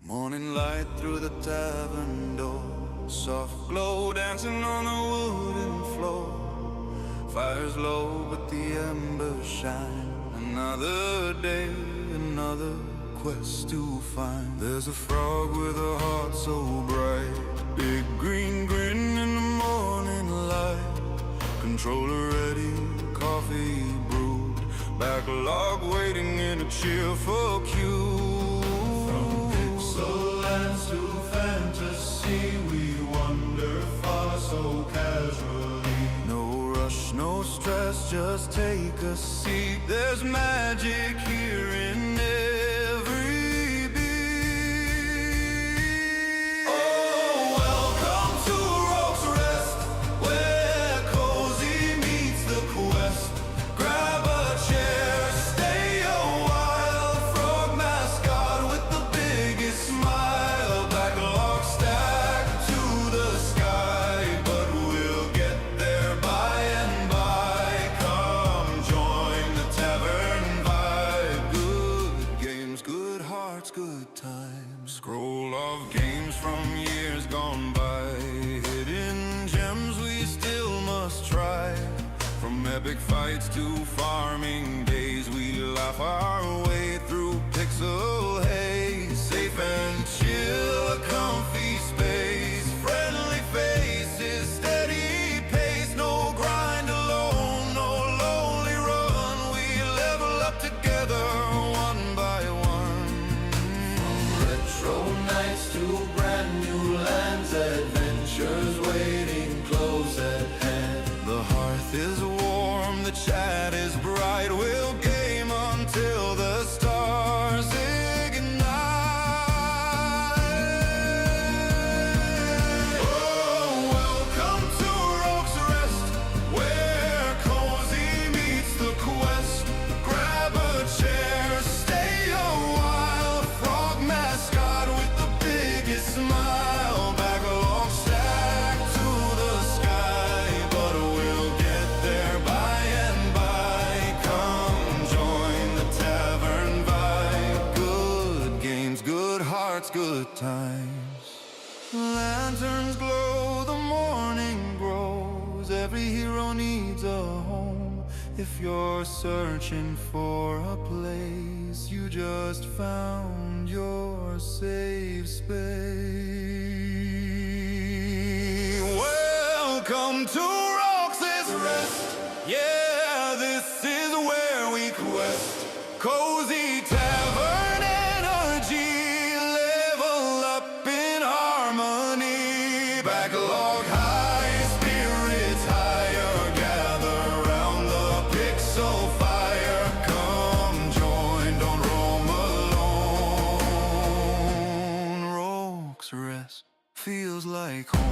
Morning light through the tavern door, soft glow dancing on the wooden floor. Fire's low but the embers shine. Another day, another quest to find. There's a frog with a heart so bright, big green grin in the morning light. Controller ready, coffee brewed, backlog waiting in a cheerful queue. Lands to fantasy, we wander far so casually. No rush, no stress, just take a seat. There's magic here in every beat. Oh, welcome to Rock's Rest, where cozy meets the quest. Grab a chair, stay a while. Frog mascot with the biggest smile. Good times. Scroll of games from years gone by, hidden gems we still must try. From epic fights to farming days, we laugh our way through pixel haze. Safe and chill, a comfy space, friendly faces, steady pace. No grind alone, no lonely run. We level up together one by one. Retro nights to brand new lands, adventures waiting close at hand. The hearth is warm, the chat is bright. We'll game until the stars ignite. Oh, welcome to Rock's Rest, where cozy meets the quest. Grab a chair, stay a while. Frog mascot with the biggest smile. Backlog stacked to the sky, but we'll get there by and by. Come join the tavern vibe. Good games, good hearts, good times. Lanterns glow, the morning grows. Every hero needs a home. If you're searching for a place, you just found your safe space. Welcome to Rock's Rest. Yeah, this is where we quest. Cozy tavern energy, level up in harmony. Backlog high, spirits higher. Gather round the pixel fire. Come join, don't roam alone. Rock's Rest feels like home.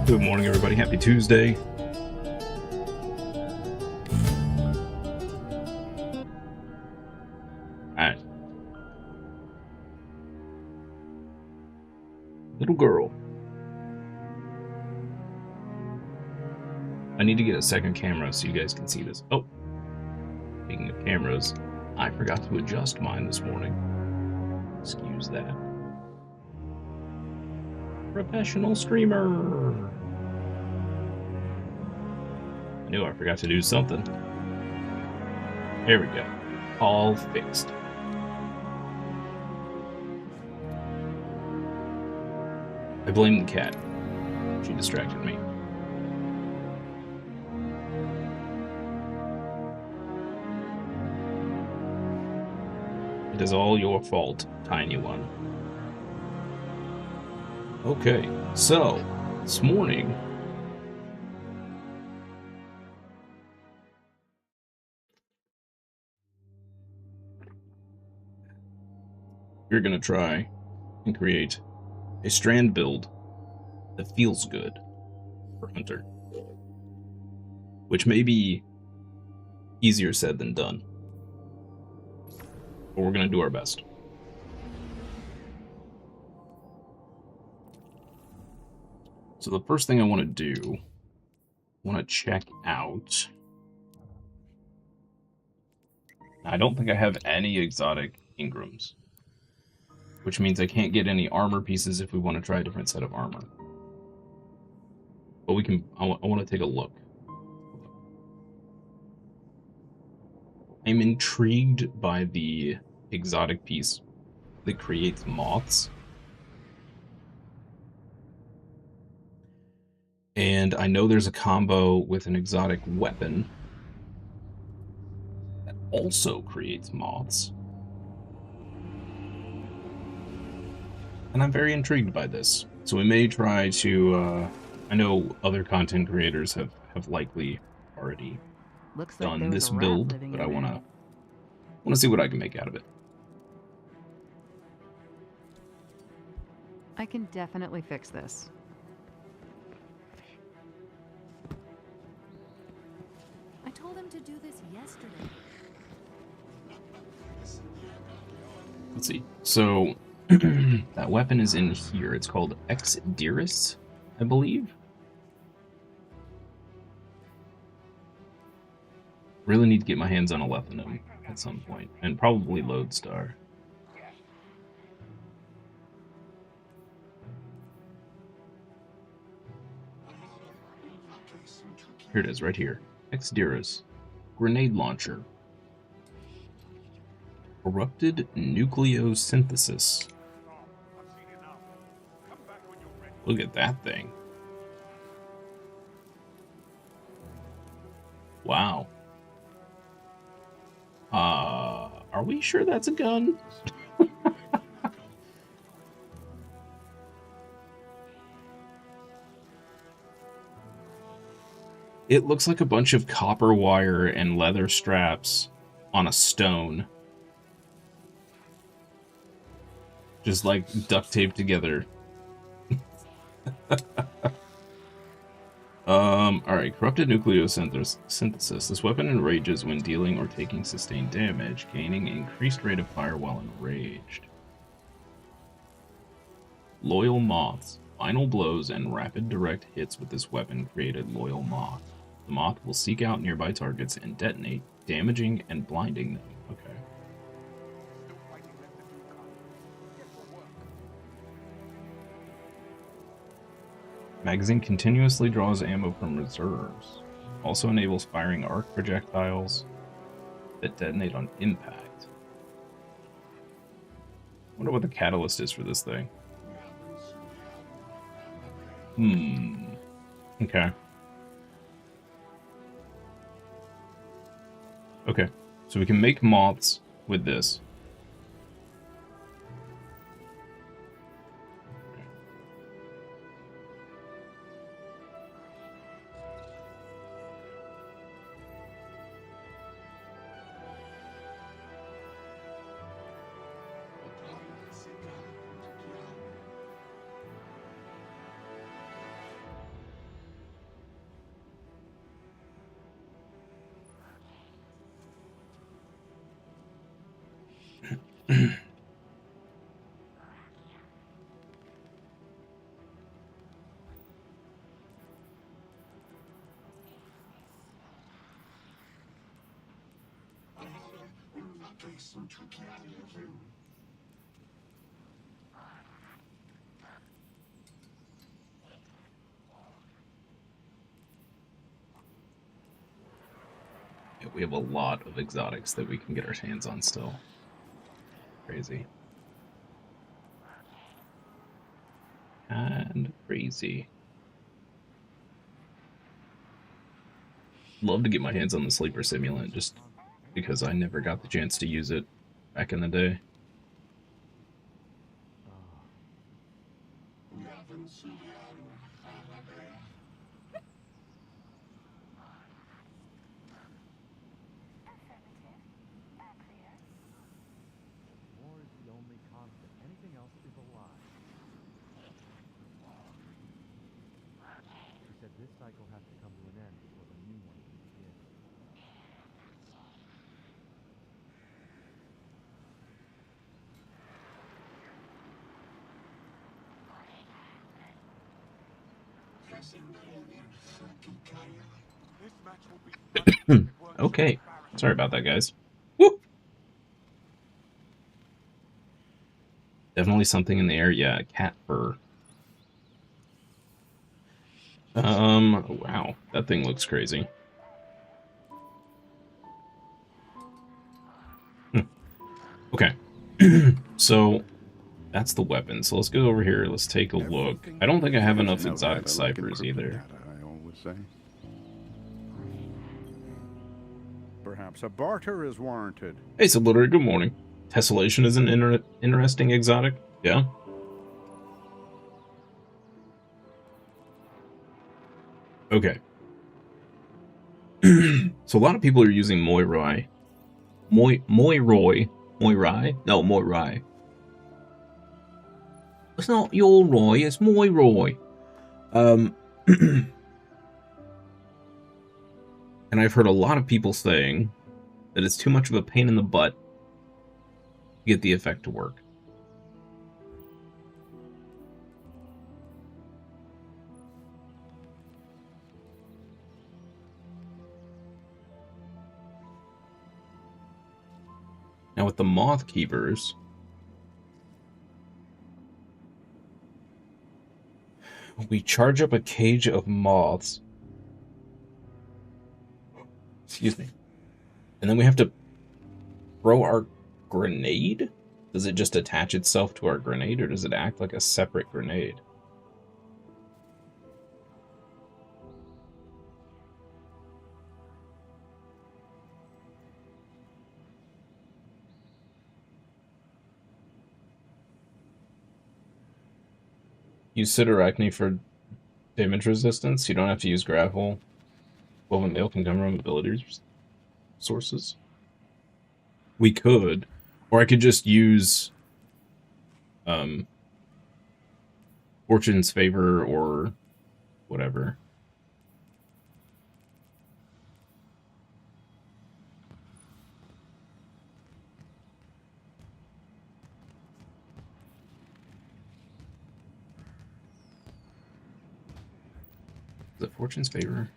Good morning, everybody. Happy Tuesday. Alright. Little girl. I need to get a second camera so you guys can see this. Oh, speaking of cameras, I forgot to adjust mine this morning. Excuse that. Professional streamer. I knew I forgot to do something. There we go. All fixed. I blame the cat. She distracted me. It is all your fault, tiny one. Okay, so this morning we're gonna try and create a Strand build that feels good for Hunter, which may be easier said than done, but we're gonna do our best. So the first thing I want to do, I want to check out. I don't think I have any exotic Ingrams, which means I can't get any armor pieces if we want to try a different set of armor. But we can. I want to take a look. I'm intrigued by the exotic piece that creates moths. And I know there's a combo with an exotic weapon that also creates moths. And I'm very intrigued by this. So we may try to, I know other content creators have likely already done this build, but I want to see what I can make out of it. I can definitely fix this. I told him to do this yesterday. Let's see. So that weapon is in here. It's called exhilarating, I believe. Really need to get my hands on a Lethanim at some point, and probably Lodestar. Here it is, right here. Exhilarating grenade launcher. Corrupted nucleosynthesis. Look at that thing. Wow. Are we sure that's a gun? It looks like a bunch of copper wire and leather straps on a stone. Just like duct taped together. Alright, corrupted nucleosynthesis. This weapon enrages when dealing or taking sustained damage, gaining increased rate of fire while enraged. Loyal moths. Final blows and rapid direct hits with this weapon create a loyal moth. The moth will seek out nearby targets and detonate, damaging and blinding them. Okay. Magazine continuously draws ammo from reserves. Also enables firing arc projectiles that detonate on impact. I wonder what the catalyst is for this thing. Okay. Okay, so we can make moths with this. Yeah, we have a lot of exotics that we can get our hands on still. Crazy. And crazy. Love to get my hands on the sleeper simulant just because I never got the chance to use it back in the day. Okay. Sorry about that, guys. Woo! Definitely something in the air. Yeah, cat fur. Wow. That thing looks crazy. Okay. So, that's the weapon. So let's go over here. Let's take a look. I don't think I have enough exotic ciphers either. I always say. Perhaps a barter is warranted. Hey, Sublitter, good morning. Tessellation is an interesting exotic. Yeah. Okay. So a lot of people are using Moirai. Moirai? No, Moirai. It's not your Roy, it's Moirai. And I've heard a lot of people saying that it's too much of a pain in the butt to get the effect to work. Now with the Moth Keepers, we charge up a cage of moths. Excuse me. And then we have to throw our grenade? Does it just attach itself to our grenade, or does it act like a separate grenade? Use Siderachne for damage resistance. You don't have to use grapple. Woven nail can come from ability sources. We could. Or I could just use Fortune's Favor or whatever. Is it Fortune's Favor?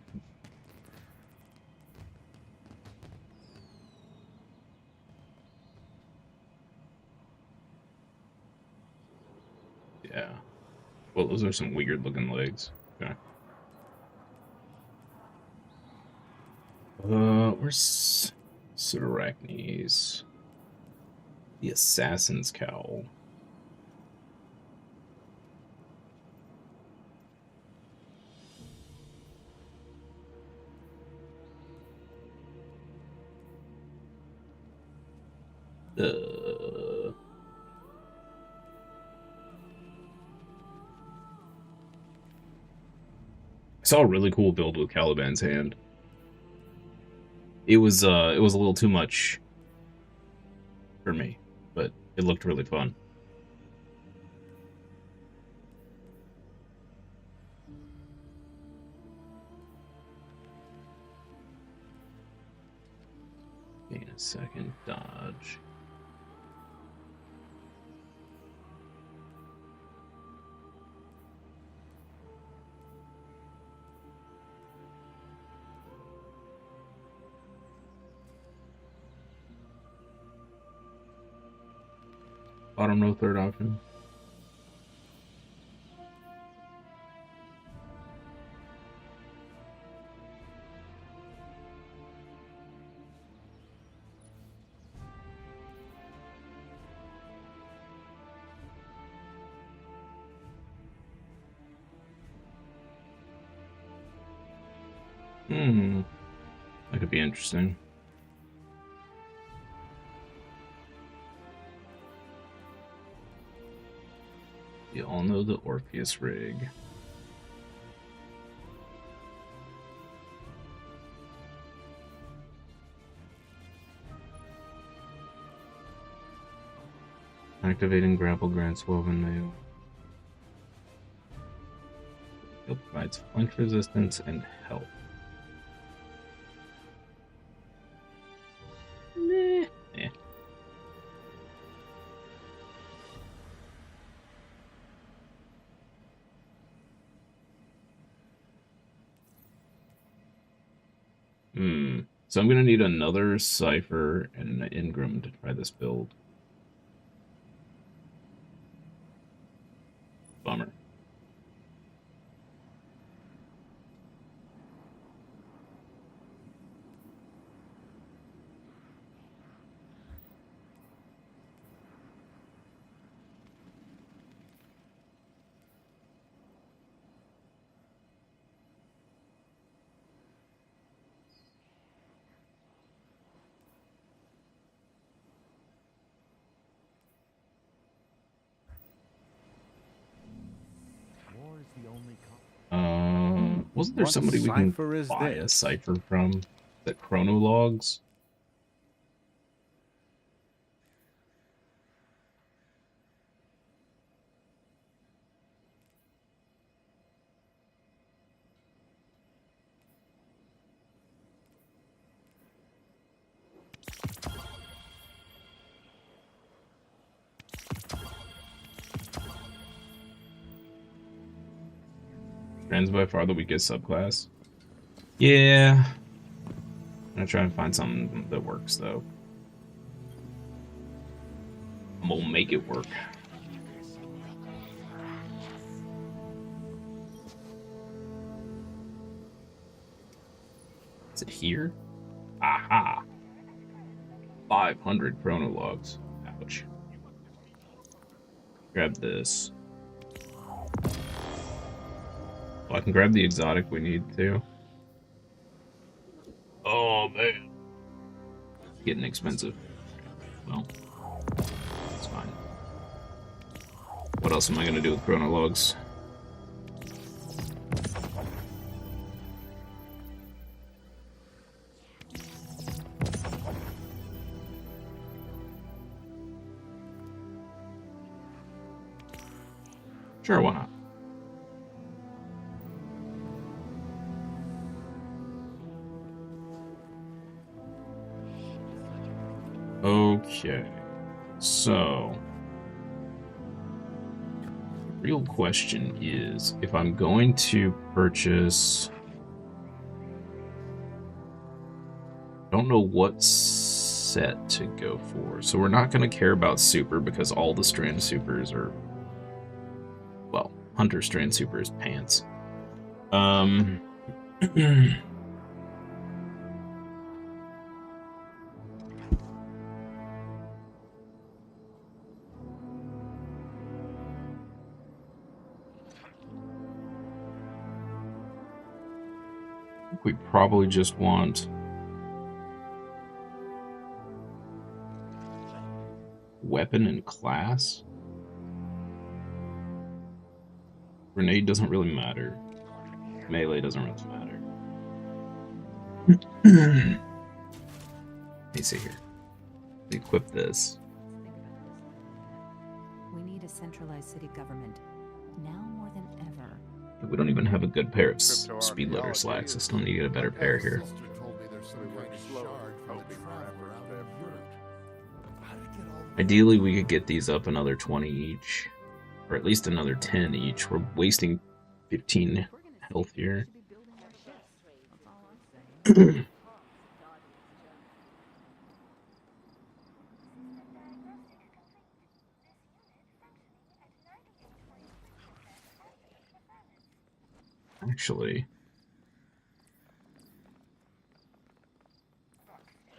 Yeah. Well, those are some weird looking legs. Okay. Where's Siderachne's? The Assassin's Cowl. I saw a really cool build with Caliban's hand. It was a little too much for me, but it looked really fun. Gain a second dodge. Bottom no third option. That could be interesting. You all know the Orpheus rig. Activating grapple grants woven mail. It provides flinch resistance and health. Meh. Eh. So I'm gonna need another Cypher and an Ingram to try this build. Bummer. Wasn't there What somebody we can cipher is buy a this? cipher from? The chronologs? Strand's by far the weakest subclass. Yeah. I'm gonna try and find something that works, though. I'm gonna make it work. Is it here? Aha! 500 chronologs. Ouch. Grab this. Well, I can grab the exotic we need too. Oh man. It's getting expensive. Well, it's fine. What else am I gonna do with chronologs? Sure, why not? Okay, so the real question is if I'm going to purchase, I don't know what set to go for. So we're not going to care about super because all the Strand supers are, well, Hunter Strand super is pants. We probably just want weapon and class. Grenade doesn't really matter. Melee doesn't really matter. Let me see here. Equip this. We need a centralized city government now more than ever. We don't even have a good pair of speed loader slacks. I still need to get a better pair here. Ideally, we could get these up another 20 each, or at least another 10 each. We're wasting 15 health here. actually.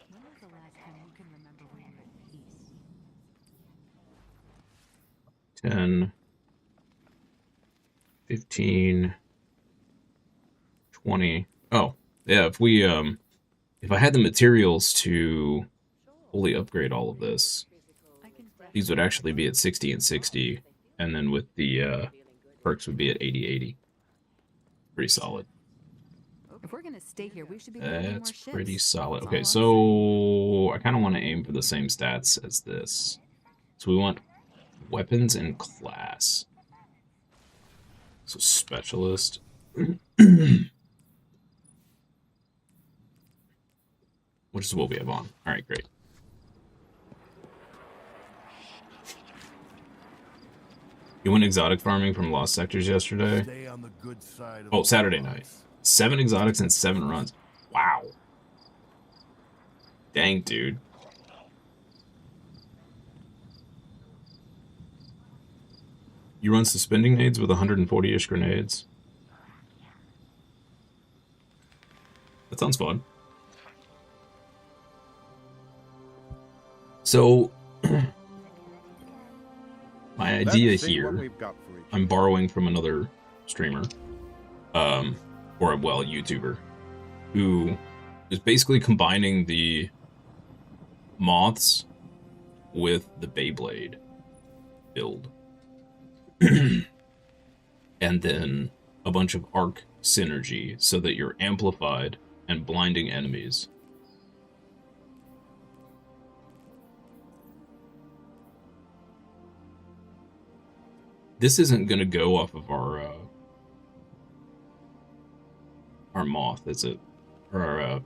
When was the last time you can remember where you were at peace? 10, 15, 20. Oh, yeah, if I had the materials to fully upgrade all of this, these would actually be at 60 and 60, and then with the perks would be at 80-80. Pretty solid. If we're gonna stay here, we should be building more That's ships. pretty solid. That's Okay, all I'm so I kind of want to aim for the same stats as this. So we want weapons and class. So specialist. Which is what we have on. All right, great. You went exotic farming from Lost Sectors yesterday? Stay on the good side of Oh, the Saturday law. night. 7 exotics and 7 runs. Wow. Dang, dude. You run suspending nades with 140-ish grenades. That sounds fun. So, my idea Let's see what here, we've got for each I'm other. borrowing from another streamer, or well, YouTuber, who is basically combining the moths with the Beyblade build. And then a bunch of arc synergy so that you're amplified and blinding enemies. This isn't going to go off of our moth, is it? Or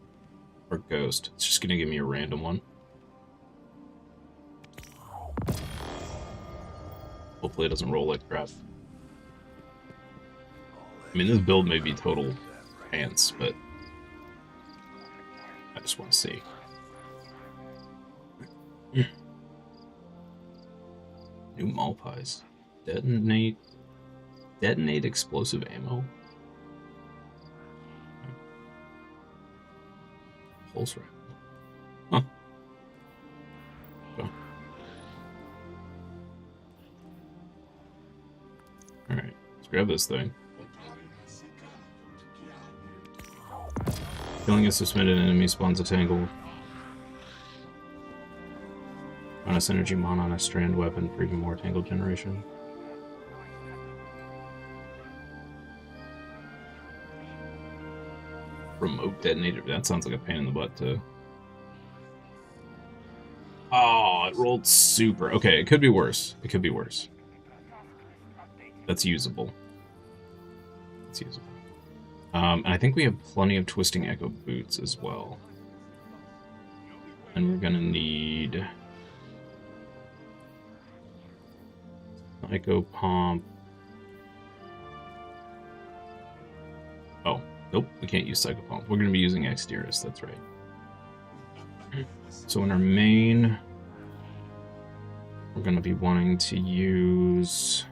our ghost. It's just going to give me a random one. Hopefully it doesn't roll like crap. I mean, this build may be total pants, but I just want to see. New Malpies. Detonate explosive ammo. Pulse rifle. Huh. Okay. Alright, let's grab this thing. Killing a suspended enemy spawns a tangle. On a synergy mon on a strand weapon for even more tangle generation. Remote detonator. That sounds like a pain in the butt too. Oh, it rolled super. Okay, it could be worse. It could be worse. That's usable. That's usable. And I think we have plenty of Twisting Echo boots as well. And we're gonna need Psycho Pomp. Oh, nope, we can't use Psycho Pomp. We're gonna be using Exterius, that's right. So in our main, we're gonna be wanting to use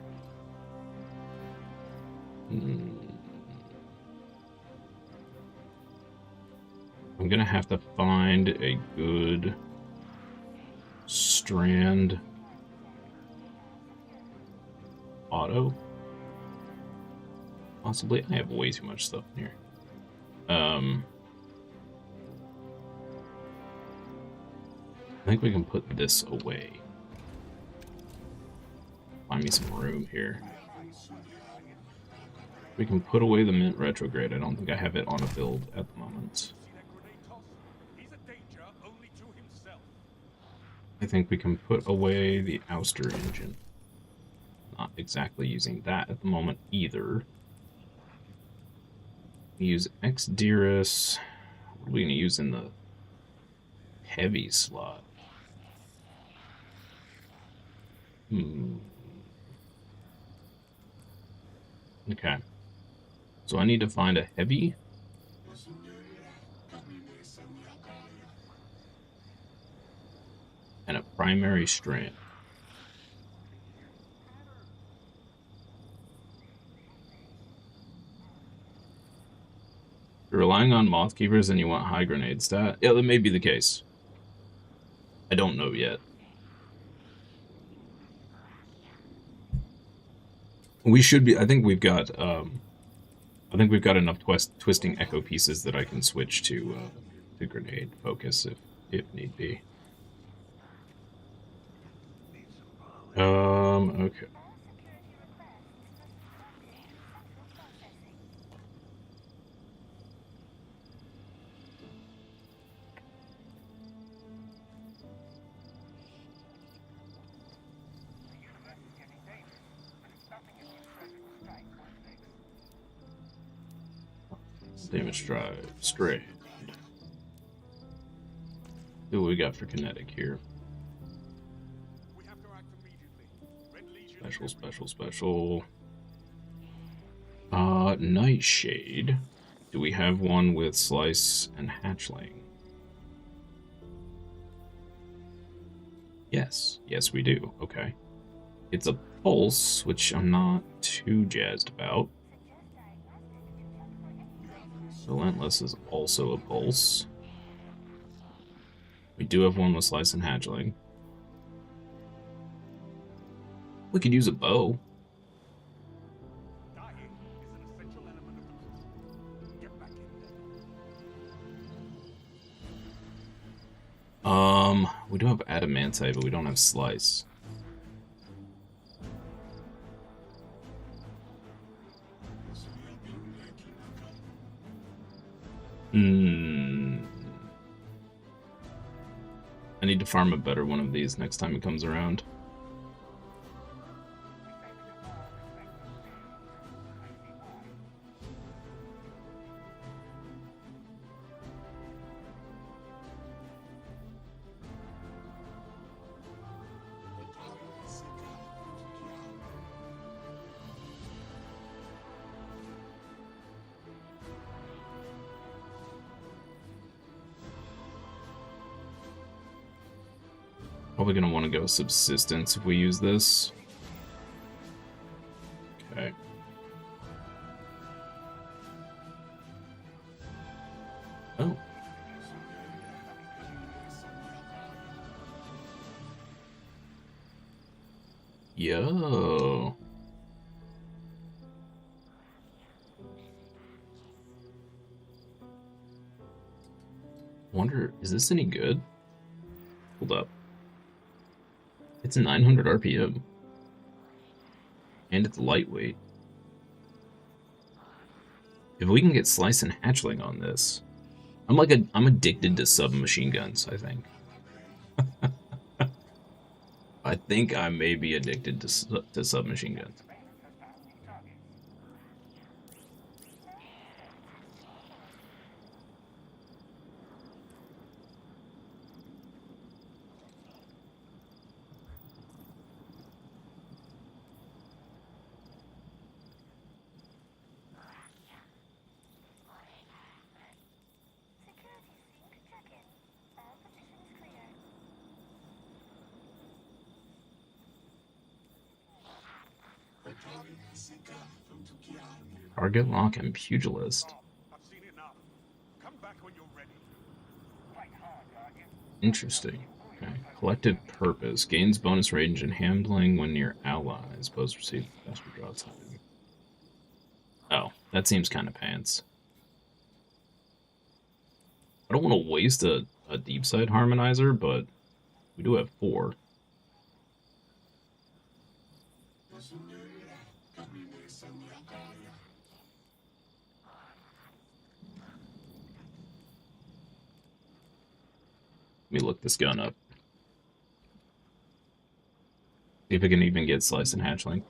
I'm gonna have to find a good Strand auto. Possibly. I have way too much stuff in here. I think we can put this away. Find me some room here. We can put away the Mint Retrograde. I don't think I have it on a build at the moment. I think we can put away the Ouster engine. Not exactly using that at the moment either. Use Exhilarating. What are we going to use in the heavy slot? Okay. So I need to find a heavy. And a primary strand. relying on moth keepers and you want high grenade stat? Yeah, that may be the case. I don't know yet. We should be. I think we've got. Enough twisting echo pieces that I can switch to grenade focus if need be. Okay. Damage drive, Strand. See what we got for kinetic here. Special. Nightshade. Do we have one with Slice and Hatchling? Yes, we do. Okay. It's a pulse, which I'm not too jazzed about. Relentless is also a pulse. We do have one with Slice and Hatchling. We could use a bow. We do have Adamantite, but we don't have Slice. I need to farm a better one of these next time it comes around. Probably gonna want to go subsistence if we use this. Okay. Oh. Yo. Wonder, is this any good? Hold up. It's 900 RPM. And it's lightweight. If we can get Slice and Hatchling on this, I'm addicted to submachine guns, I think. I think I may be addicted to submachine guns. Target lock and pugilist. Interesting. Okay. Collective purpose. Gains bonus range and handling when near allies. Post receive faster draw time. Oh, that seems kind of pants. I don't want to waste a deep side harmonizer, but we do have 4. Let me look this gun up. See if I can even get Slice and Hatchling.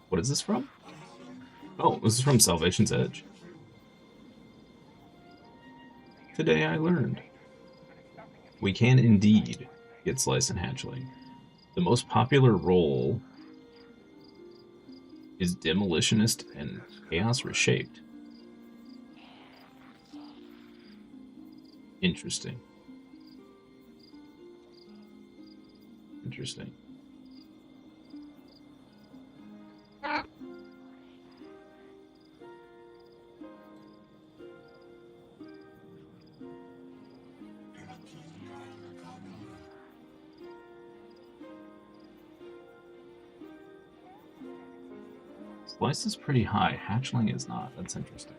What is this from? Oh, this is from Salvation's Edge. Today I learned. We can indeed get Slice and Hatchling. The most popular role is Demolitionist and Chaos Reshaped. Interesting. Splice is pretty high. Hatchling is not. That's interesting.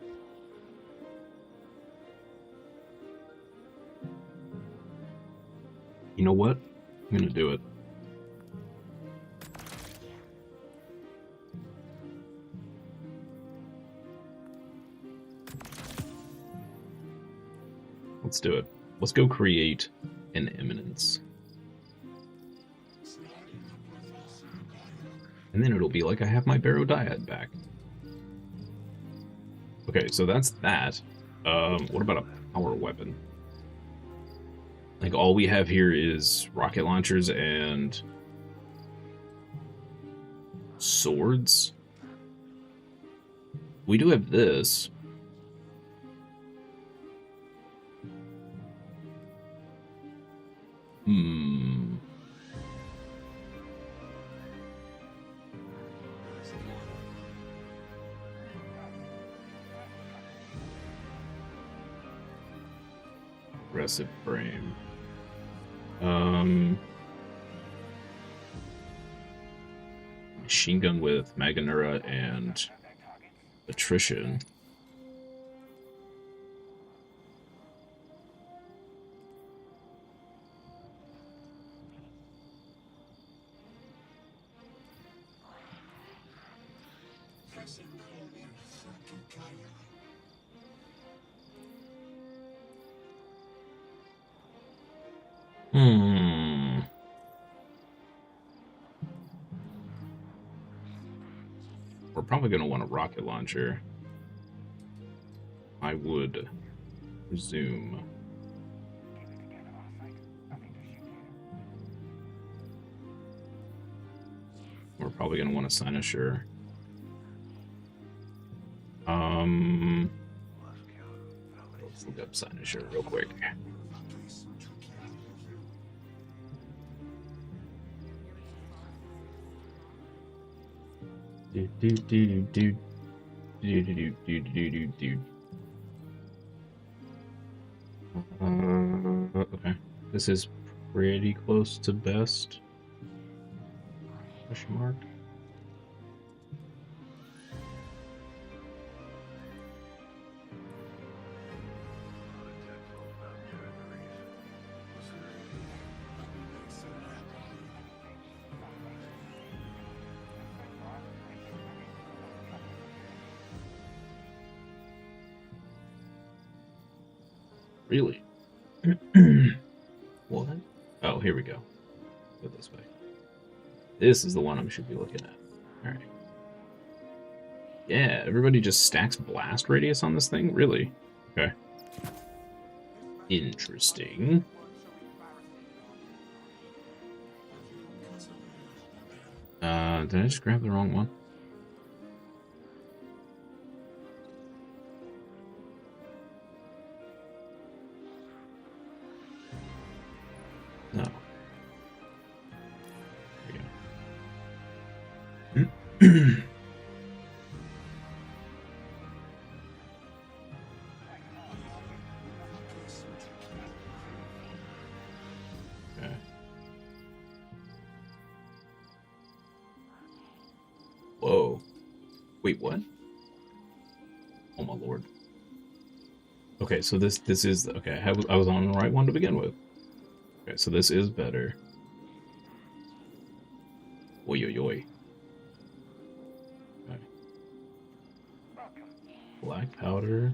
You know what? I'm gonna do it. Let's do it. Let's go create an eminence. And then it'll be like I have my Barodiad back. Okay, so that's that. What about a power weapon? Like, all we have here is rocket launchers and swords. We do have this. Aggressive frame. Machine gun with Maganura and attrition. We're probably going to want a rocket launcher. I would presume. We're probably going to want a Cynosure. Let's look up Cynosure real quick. Okay, this is pretty close to best. Question mark. Really? What? Oh, here we go. Go this way. This is the one I should be looking at. Alright. Yeah, everybody just stacks blast radius on this thing? Really? Okay. Interesting. Did I just grab the wrong one? No. There we go. Okay. Whoa. Wait, what? Oh my lord. Okay, so this is okay. I was on the right one to begin with. Okay, so this is better. Oi, oi, oi. Okay. Black powder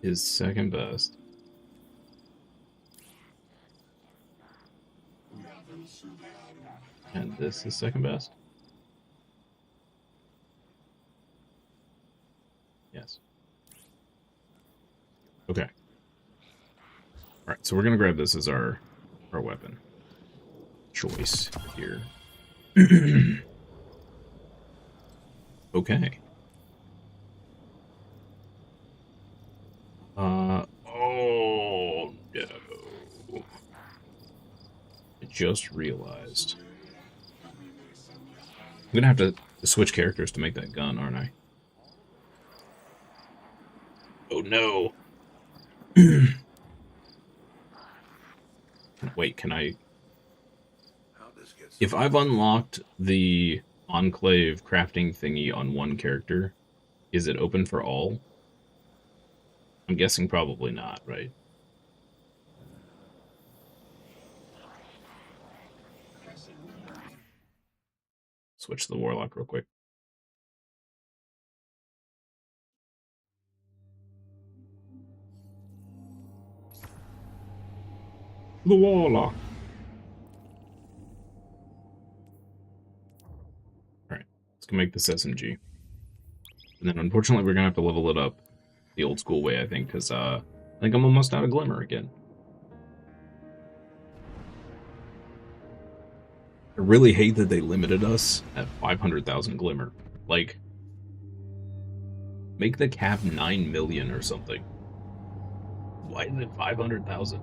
is second best. And this is second best? Yes. Okay. Alright, so we're gonna grab this as our weapon choice here. Okay. Oh no. I just realized. I'm gonna have to switch characters to make that gun, aren't I? Oh no. Wait, can I... If I've unlocked the enclave crafting thingy on one character, is it open for all? I'm guessing probably not, right? Switch to the Warlock real quick. The Warlock. Alright, let's go make this SMG. And then unfortunately we're gonna have to level it up the old school way, I think, because I think I'm almost out of Glimmer again. I really hate that they limited us at 500,000 Glimmer. Like, make the cap 9 million or something. Why is it 500,000?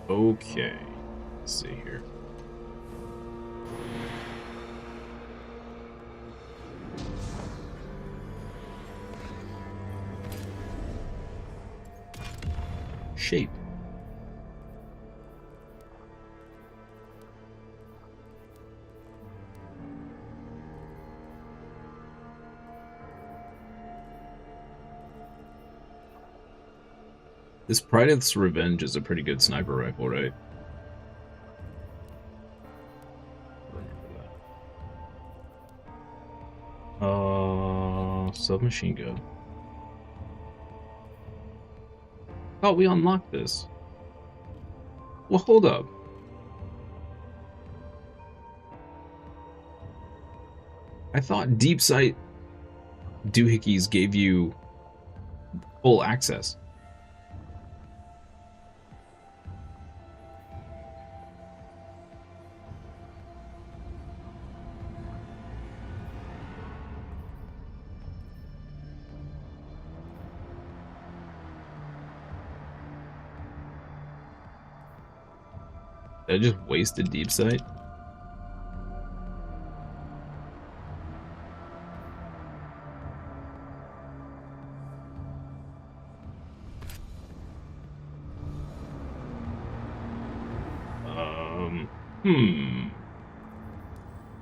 Okay, let's see here. Shape. This Prideth's Revenge is a pretty good sniper rifle, right? Submachine gun. Oh, we unlocked this. Well, hold up. I thought Deep Sight doohickeys gave you full access. I just wasted Deep Sight.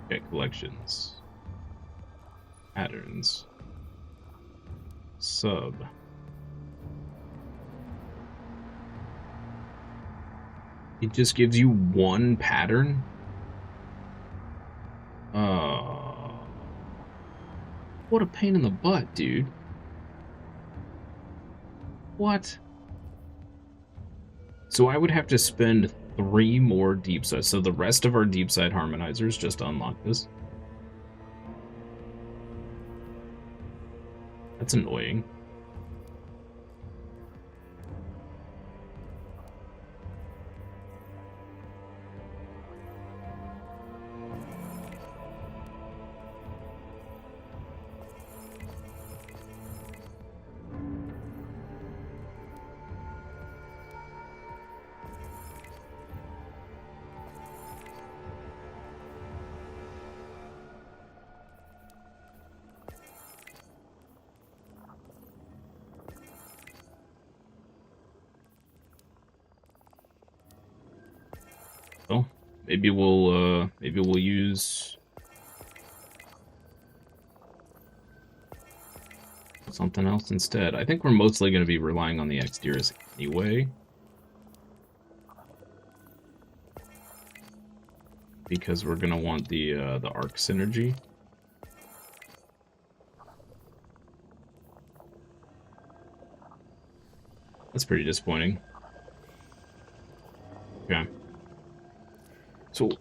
Okay, collections. Patterns. Sub. It just gives you one pattern? What a pain in the butt, dude. What? So I would have to spend 3 more deep sight. So the rest of our deep sight harmonizers just to unlock this. That's annoying. Well, maybe we'll use something else instead. I think we're mostly going to be relying on the Exteriors anyway, because we're going to want the arc synergy. That's pretty disappointing. Okay.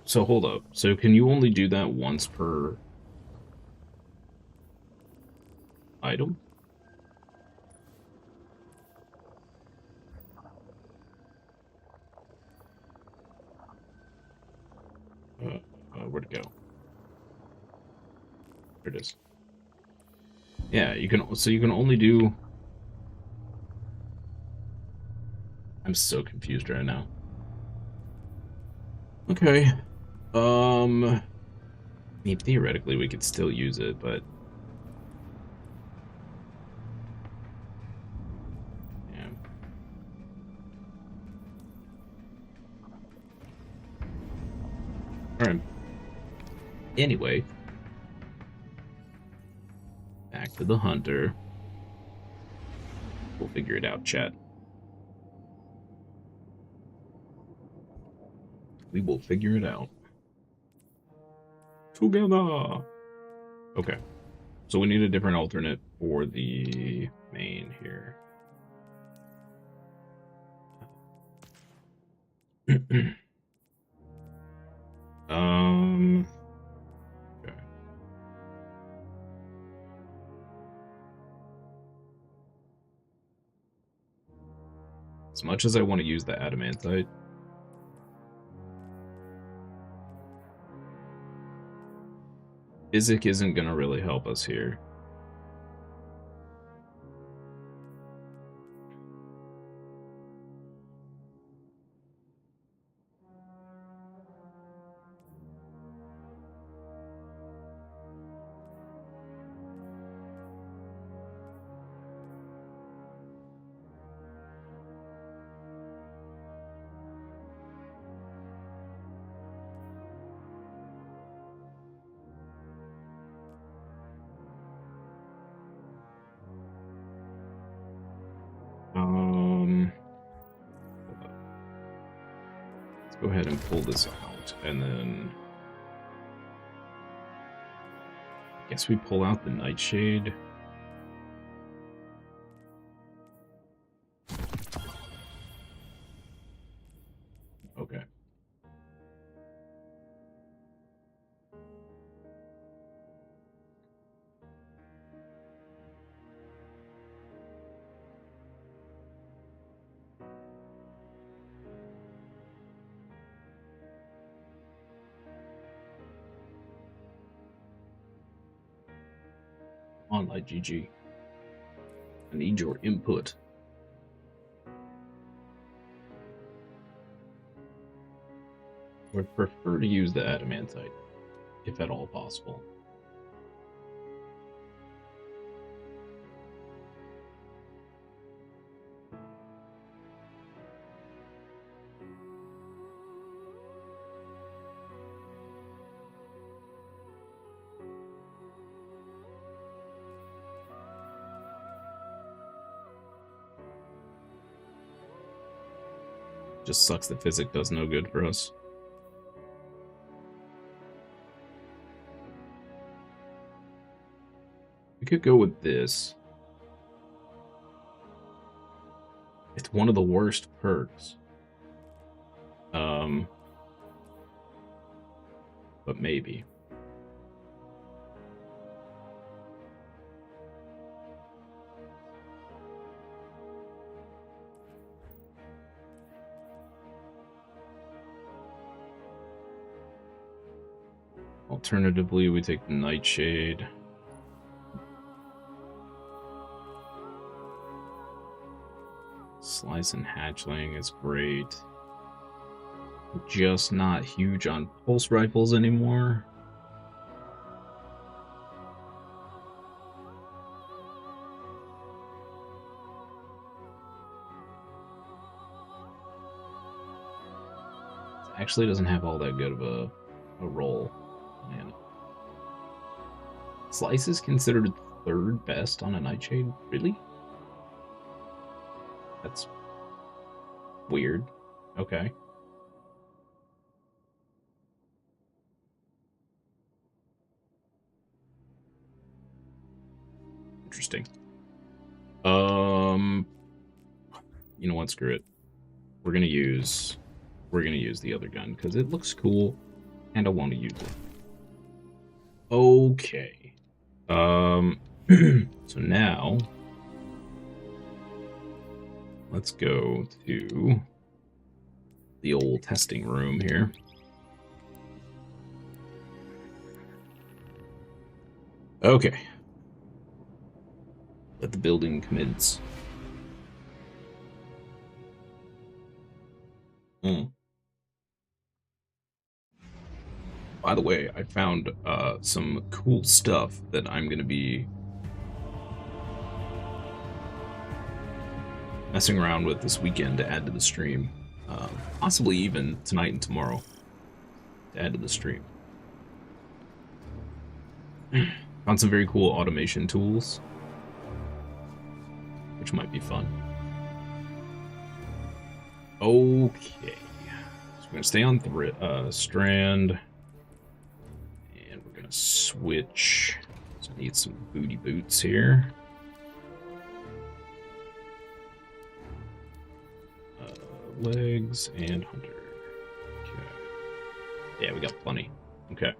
So hold up. So can you only do that once per item? Where'd it go? There it is. Yeah, you can. So you can only do. I'm so confused right now. Okay. I mean, theoretically, we could still use it, but yeah. All right. Anyway, back to the hunter. We'll figure it out, chat. We will figure it out. Together. Okay. So we need a different alternate for the main here. Okay. As much as I want to use the adamantite, physic isn't going to really help us here. Let's go ahead and pull this out, and then I guess we pull out the nightshade. Okay. On Light GG. I need your input. I would prefer to use the adamantite, if at all possible. Just sucks that physics does no good for us. We could go with this. It's one of the worst perks. But maybe. Alternatively, we take the nightshade. Slice and hatchling is great. Just not huge on pulse rifles anymore. It actually doesn't have all that good of a roll. Man. Slice is considered third best on a nightshade? Really? That's weird. Okay. Interesting. You know what? Screw it. We're gonna use the other gun because it looks cool, and I want to use it. Okay. So now let's go to the old testing room here. Okay. Let the building commence. by the way, I found some cool stuff that I'm going to be messing around with this weekend to add to the stream. Possibly even tonight and tomorrow to add to the stream. Found some very cool automation tools, which might be fun. Okay. So we're going to stay on Strand. And we're going to switch. So I need some booty boots here. Legs and hunter. Okay. Yeah, we got plenty. Okay.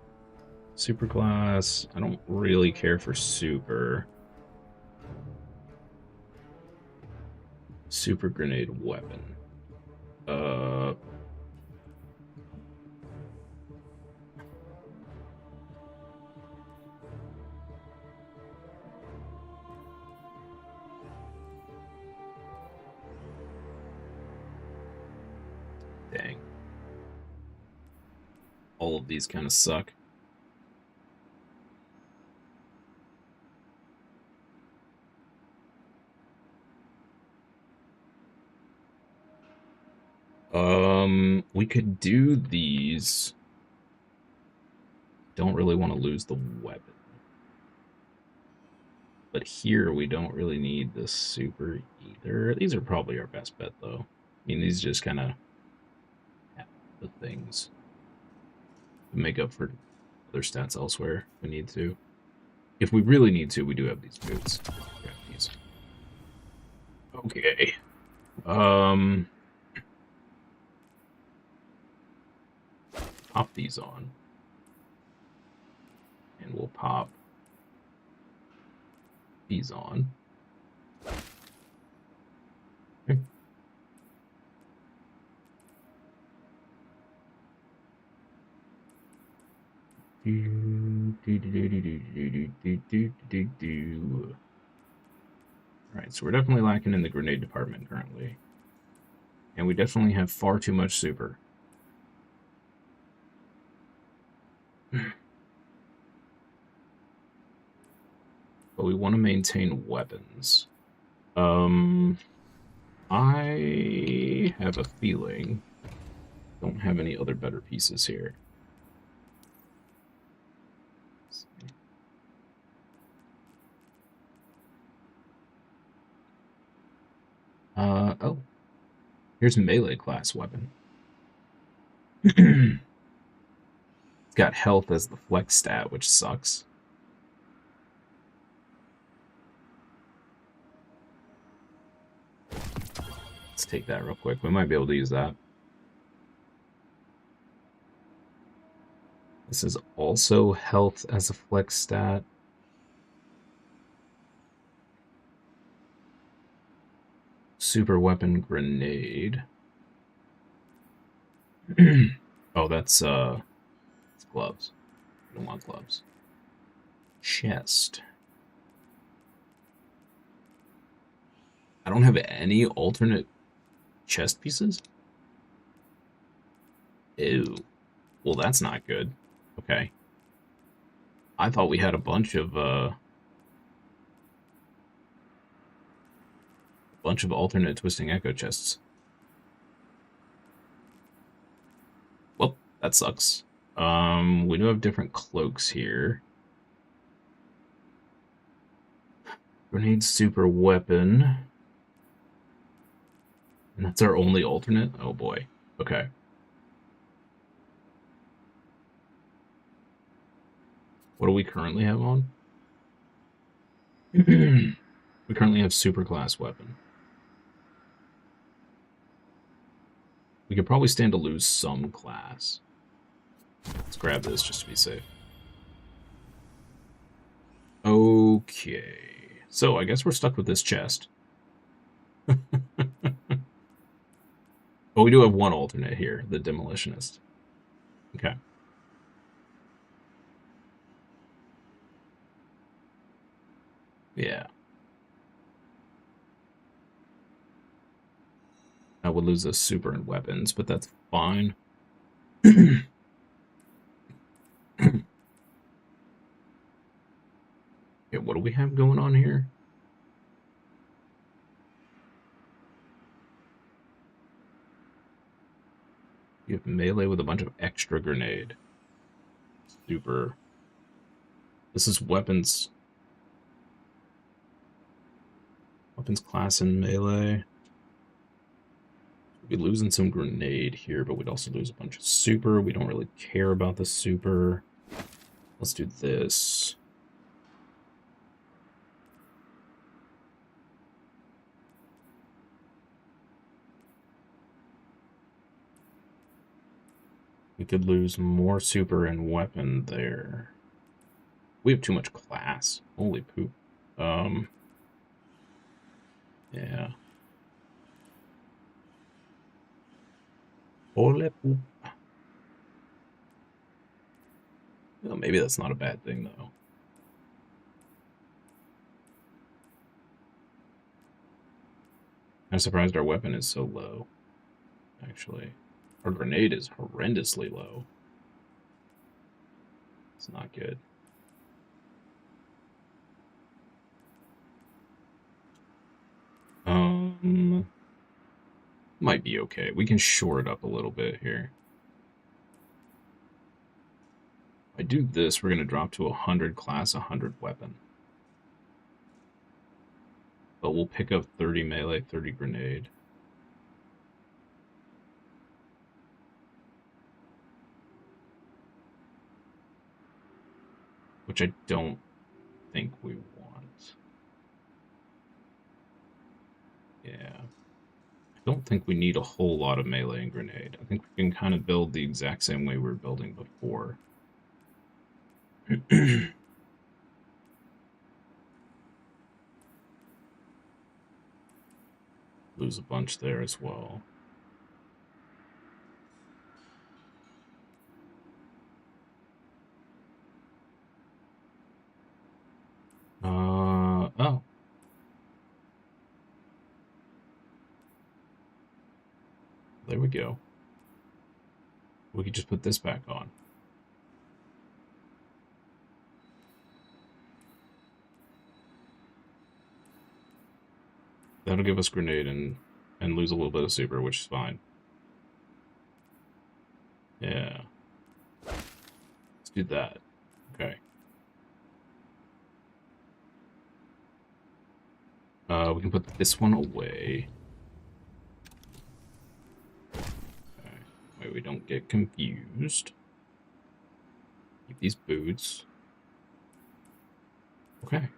Super class. I don't really care for super. Super grenade weapon. Dang. All of these kind of suck. We could do these. Don't really want to lose the weapon. But here we don't really need the super either. These are probably our best bet though. I mean, these just kind of have the things to make up for other stats elsewhere if we need to. If we really need to, we do have these boots. Grab these. Okay. Pop these on. And we'll pop these on. Okay. Alright, so we're definitely lacking in the grenade department currently. And we definitely have far too much super. But we want to maintain weapons. I have a feeling I don't have any other better pieces here. Oh. Here's a melee class weapon. It's got health as the flex stat, which sucks. Let's take that real quick. We might be able to use that. This is also health as a flex stat. Super weapon grenade. Oh, that's gloves. I don't want gloves. Chest. I don't have any alternate chest pieces? Ew. Well, that's not good. Okay. I thought we had a bunch of alternate twisting echo chests. Well, that sucks. We do have different cloaks here. Grenade super weapon. And that's our only alternate? Oh boy. Okay. What do we currently have on? We currently have super class weapon. We could probably stand to lose some class. Let's grab this just to be safe. Okay. So I guess we're stuck with this chest. But we do have one alternate here, the demolitionist. Okay. Yeah. I would lose a super in weapons, but that's fine. what do we have going on here? You have melee with a bunch of extra grenade. Super. This is weapons. Weapons class in melee. We'd be losing some grenade here, but we'd also lose a bunch of super. We don't really care about the super. Let's do this. We could lose more super and weapon there. We have too much class. Holy poop. Yeah. Holy poop. Well, maybe that's not a bad thing, though. I'm surprised our weapon is so low, actually. Our grenade is horrendously low. It's not good. Might be okay. We can shore it up a little bit here. If I do this, we're going to drop to 100 class, 100 weapon. But we'll pick up 30 melee, 30 grenade. Which I don't think we want. Yeah. I don't think we need a whole lot of melee and grenade. I think we can kind of build the exact same way we were building before. Lose a bunch there as well. Oh. There we go. We could just put this back on. That'll give us grenade and lose a little bit of super, which is fine. Yeah. Let's do that. Okay. We can put this one away. Okay. Wait, we don't get confused. Keep these boots. Okay.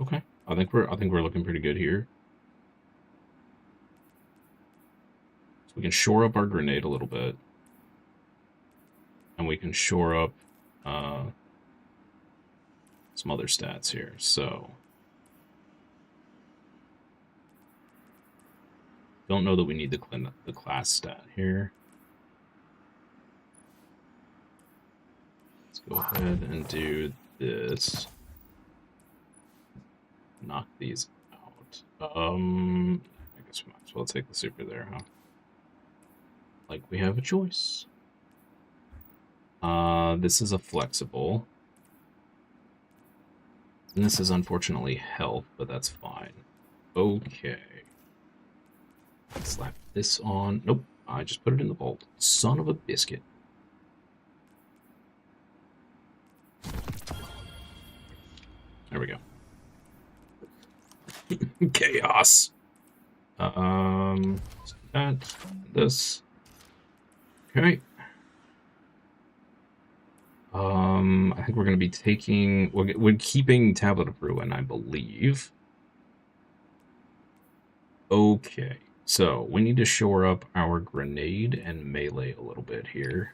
Okay. I think we're looking pretty good here. So we can shore up our grenade a little bit. And we can shore up some other stats here. So don't know that we need the class stat here. Let's go ahead and do this. Knock these out. I guess we might as well take the super there, huh? Like we have a choice. This is a flexible. And this is unfortunately health, but that's fine. Okay. Slap this on. Nope, I just put it in the vault. Son of a biscuit. There we go. Chaos. That, this. Okay. I think we're going to be taking... We're keeping Tablet of Ruin, I believe. Okay. So, we need to shore up our grenade and melee a little bit here.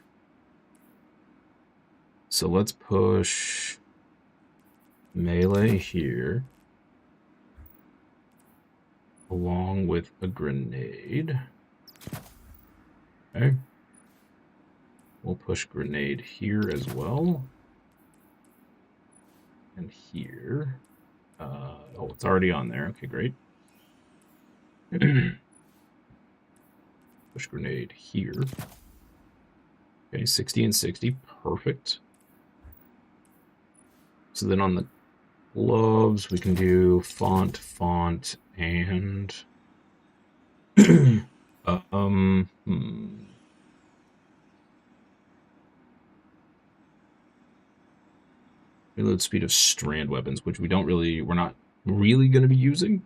So, let's push melee here. Along with a grenade. Okay. We'll push grenade here as well. And here. Oh, it's already on there. Okay, great. Push grenade here. Okay, 60 and 60. Perfect. So then on the gloves. We can do font, and reload speed of strand weapons, which we're not really going to be using.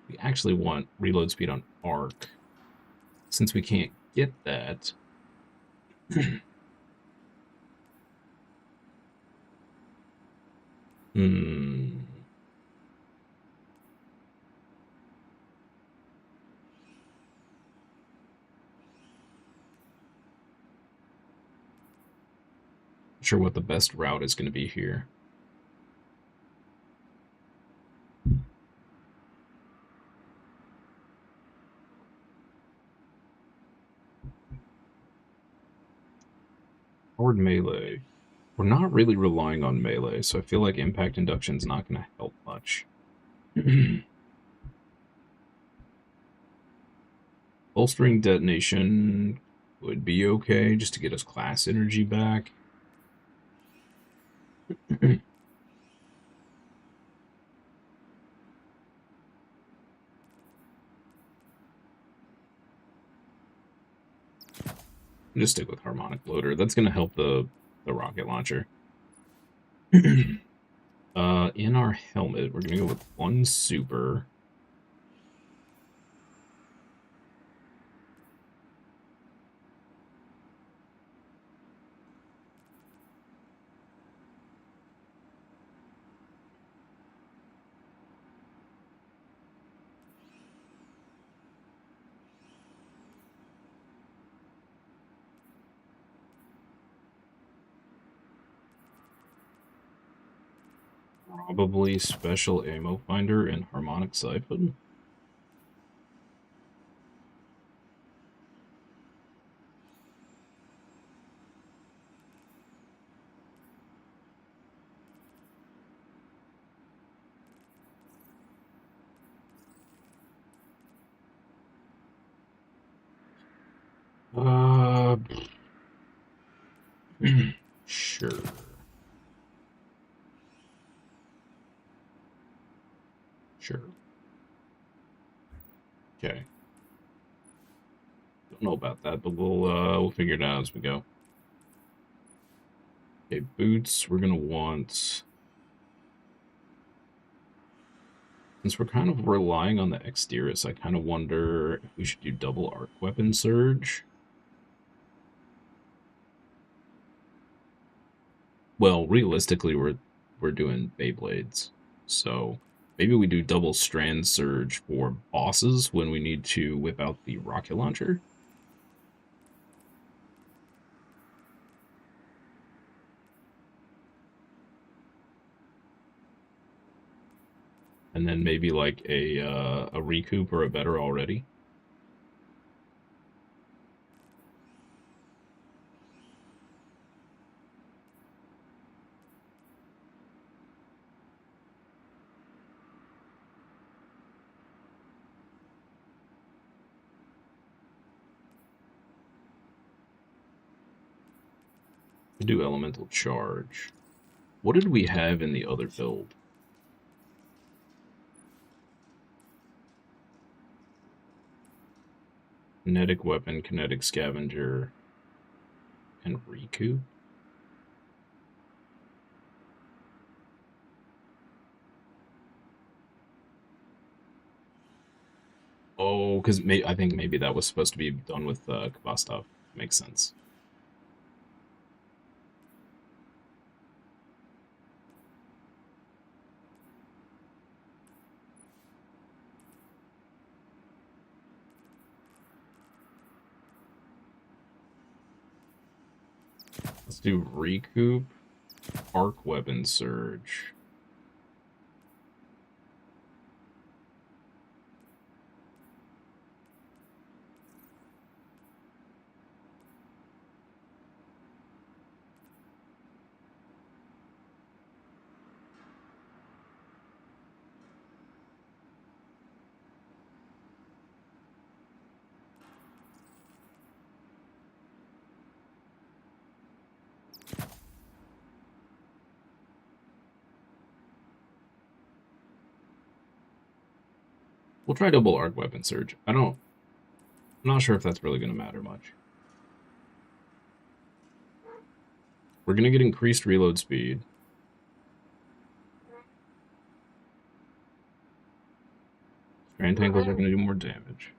We actually want reload speed on arc. Since we can't get that, Not sure what the best route is going to be here. Hard melee. We're not really relying on melee, so I feel like impact induction is not going to help much. Bolstering detonation would be okay, just to get us class energy back. Just stick with harmonic loader. That's going to help the rocket launcher. In our helmet, we're going to go with 1 super. Probably special ammo finder and harmonic siphon. Sure. Sure. Okay. Don't know about that, but we'll figure it out as we go. Okay, boots, we're gonna want... Since we're kind of relying on the Exteris, I kind of wonder if we should do double arc weapon surge. Well, realistically, we're doing Beyblades, so maybe we do double strand surge for bosses when we need to whip out the rocket launcher. And then maybe like a recoup or a better already. We do elemental charge. What did we have in the other build? Kinetic weapon, kinetic scavenger, and recoup. Oh, because I think maybe that was supposed to be done with Kvastov. Makes sense. Let's do recoup, arc weapon surge. We'll try double arc weapon surge. I'm not sure if that's really going to matter much. We're going to get increased reload speed. Strand tangles are going to do more damage.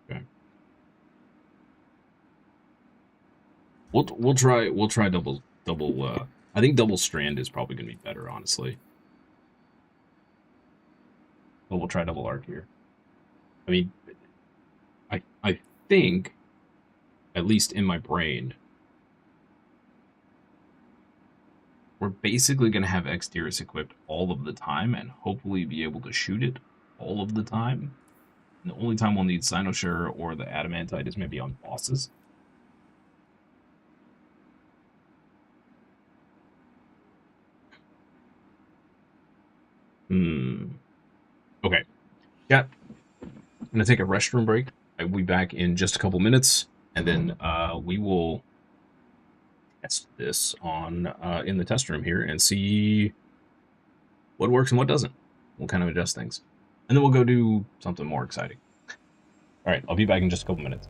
Okay. We'll try double. I think double strand is probably going to be better, honestly. But we'll try double arc here. I mean, I think, at least in my brain, we're basically going to have Exterius equipped all of the time and hopefully be able to shoot it all of the time. And the only time we'll need Cynosure or the Adamantite is maybe on bosses. Okay. Yeah. I'm going to take a restroom break. I'll be back in just a couple minutes, and then we will test this on in the test room here and see what works and what doesn't. We'll kind of adjust things. And then we'll go do something more exciting. All right, I'll be back in just a couple minutes.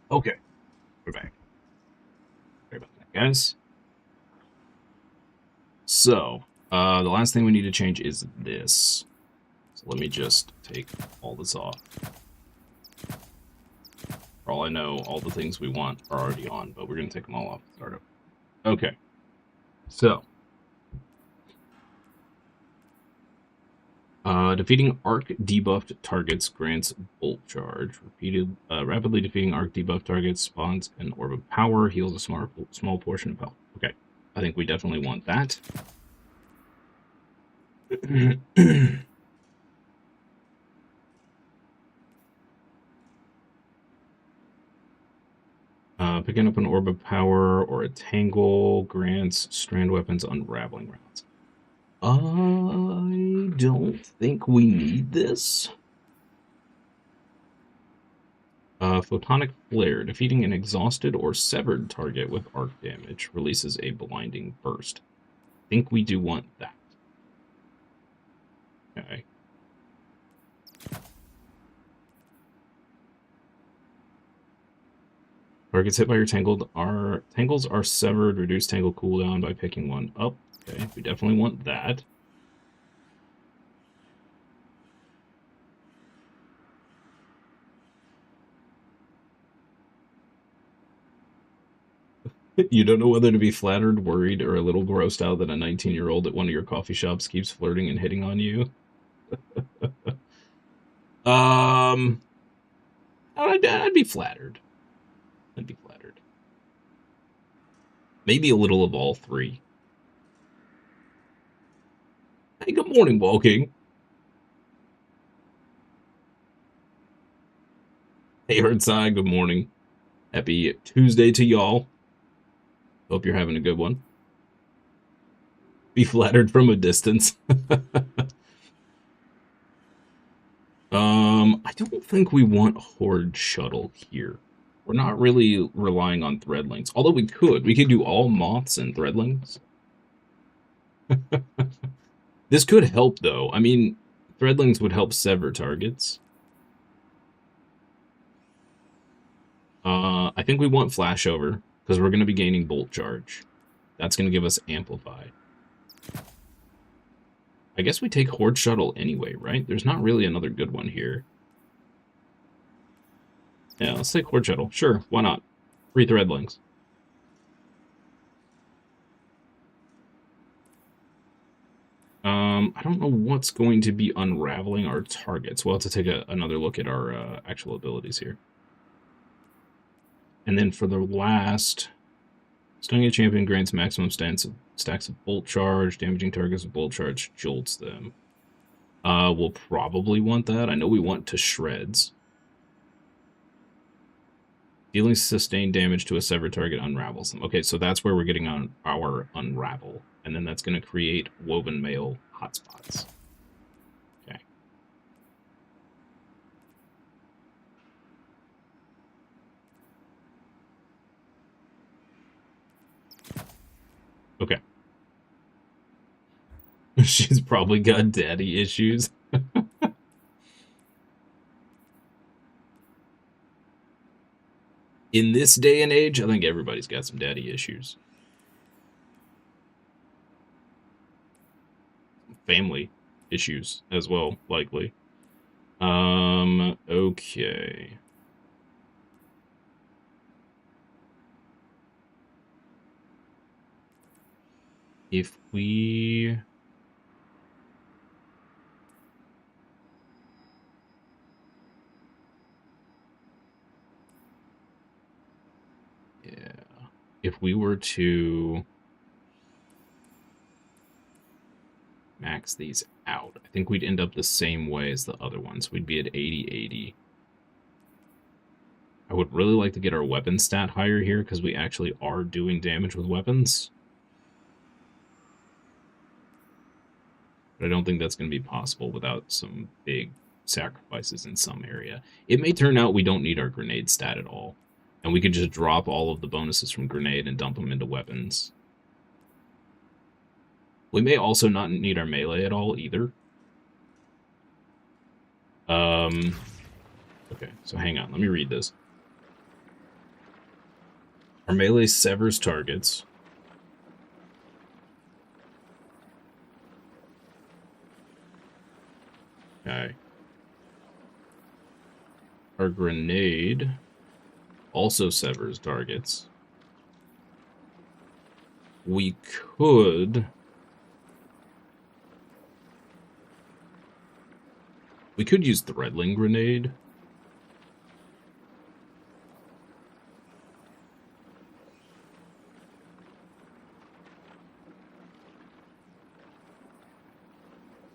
Okay, we're back. Sorry about that, guys. So, the last thing we need to change is this. So let me just take all this off. For all I know, all the things we want are already on, but we're going to take them all off to start up. Okay, so. Defeating arc debuffed targets grants bolt charge. Rapidly defeating arc debuffed targets spawns an orb of power, heals a small portion of health. Okay, I think we definitely want that. Picking up an orb of power or a tangle grants strand weapons unraveling rounds. I don't think we need this. Photonic Flare. Defeating an exhausted or severed target with arc damage releases a blinding burst. I think we do want that. Okay. Targets hit by your tangles are severed. Reduce tangle cooldown by picking one up. Okay, we definitely want that. You don't know whether to be flattered, worried, or a little grossed out that a 19-year-old at one of your coffee shops keeps flirting and hitting on you. I'd be flattered. I'd be flattered. Maybe a little of all three. Hey, good morning, Walking. Hey, Herdside, good morning. Happy Tuesday to y'all. Hope you're having a good one. Be flattered from a distance. I don't think we want Horde Shuttle here. We're not really relying on Threadlings. Although we could. We could do all Moths and Threadlings. This could help, though. I mean, Threadlings would help sever targets. I think we want Flashover, because we're going to be gaining Bolt Charge. That's going to give us Amplify. I guess we take Horde Shuttle anyway, right? There's not really another good one here. Yeah, let's take Horde Shuttle. Sure, why not? 3 Threadlings. I don't know what's going to be unraveling our targets. We'll have to take another look at our actual abilities here. And then for the last, stunning a champion grants maximum stacks of bolt charge, damaging targets with bolt charge jolts them. We'll probably want that. I know we want to shreds. Dealing sustained damage to a severed target unravels them. Okay, so that's where we're getting on our unravel. And then that's going to create woven mail hotspots. Okay. Okay. She's probably got daddy issues. In this day and age, I think everybody's got some daddy issues. Family issues as well, likely. Okay. If we... Yeah. If we were to max these out, I think we'd end up the same way as the other ones. We'd be at 80-80. I would really like to get our weapon stat higher here because we actually are doing damage with weapons. But I don't think that's going to be possible without some big sacrifices in some area. It may turn out we don't need our grenade stat at all. And we could just drop all of the bonuses from grenade and dump them into weapons. We may also not need our melee at all either. Okay, so hang on. Let me read this. Our melee severs targets. Okay. Our grenade also severs targets. We could use Threadling Grenade.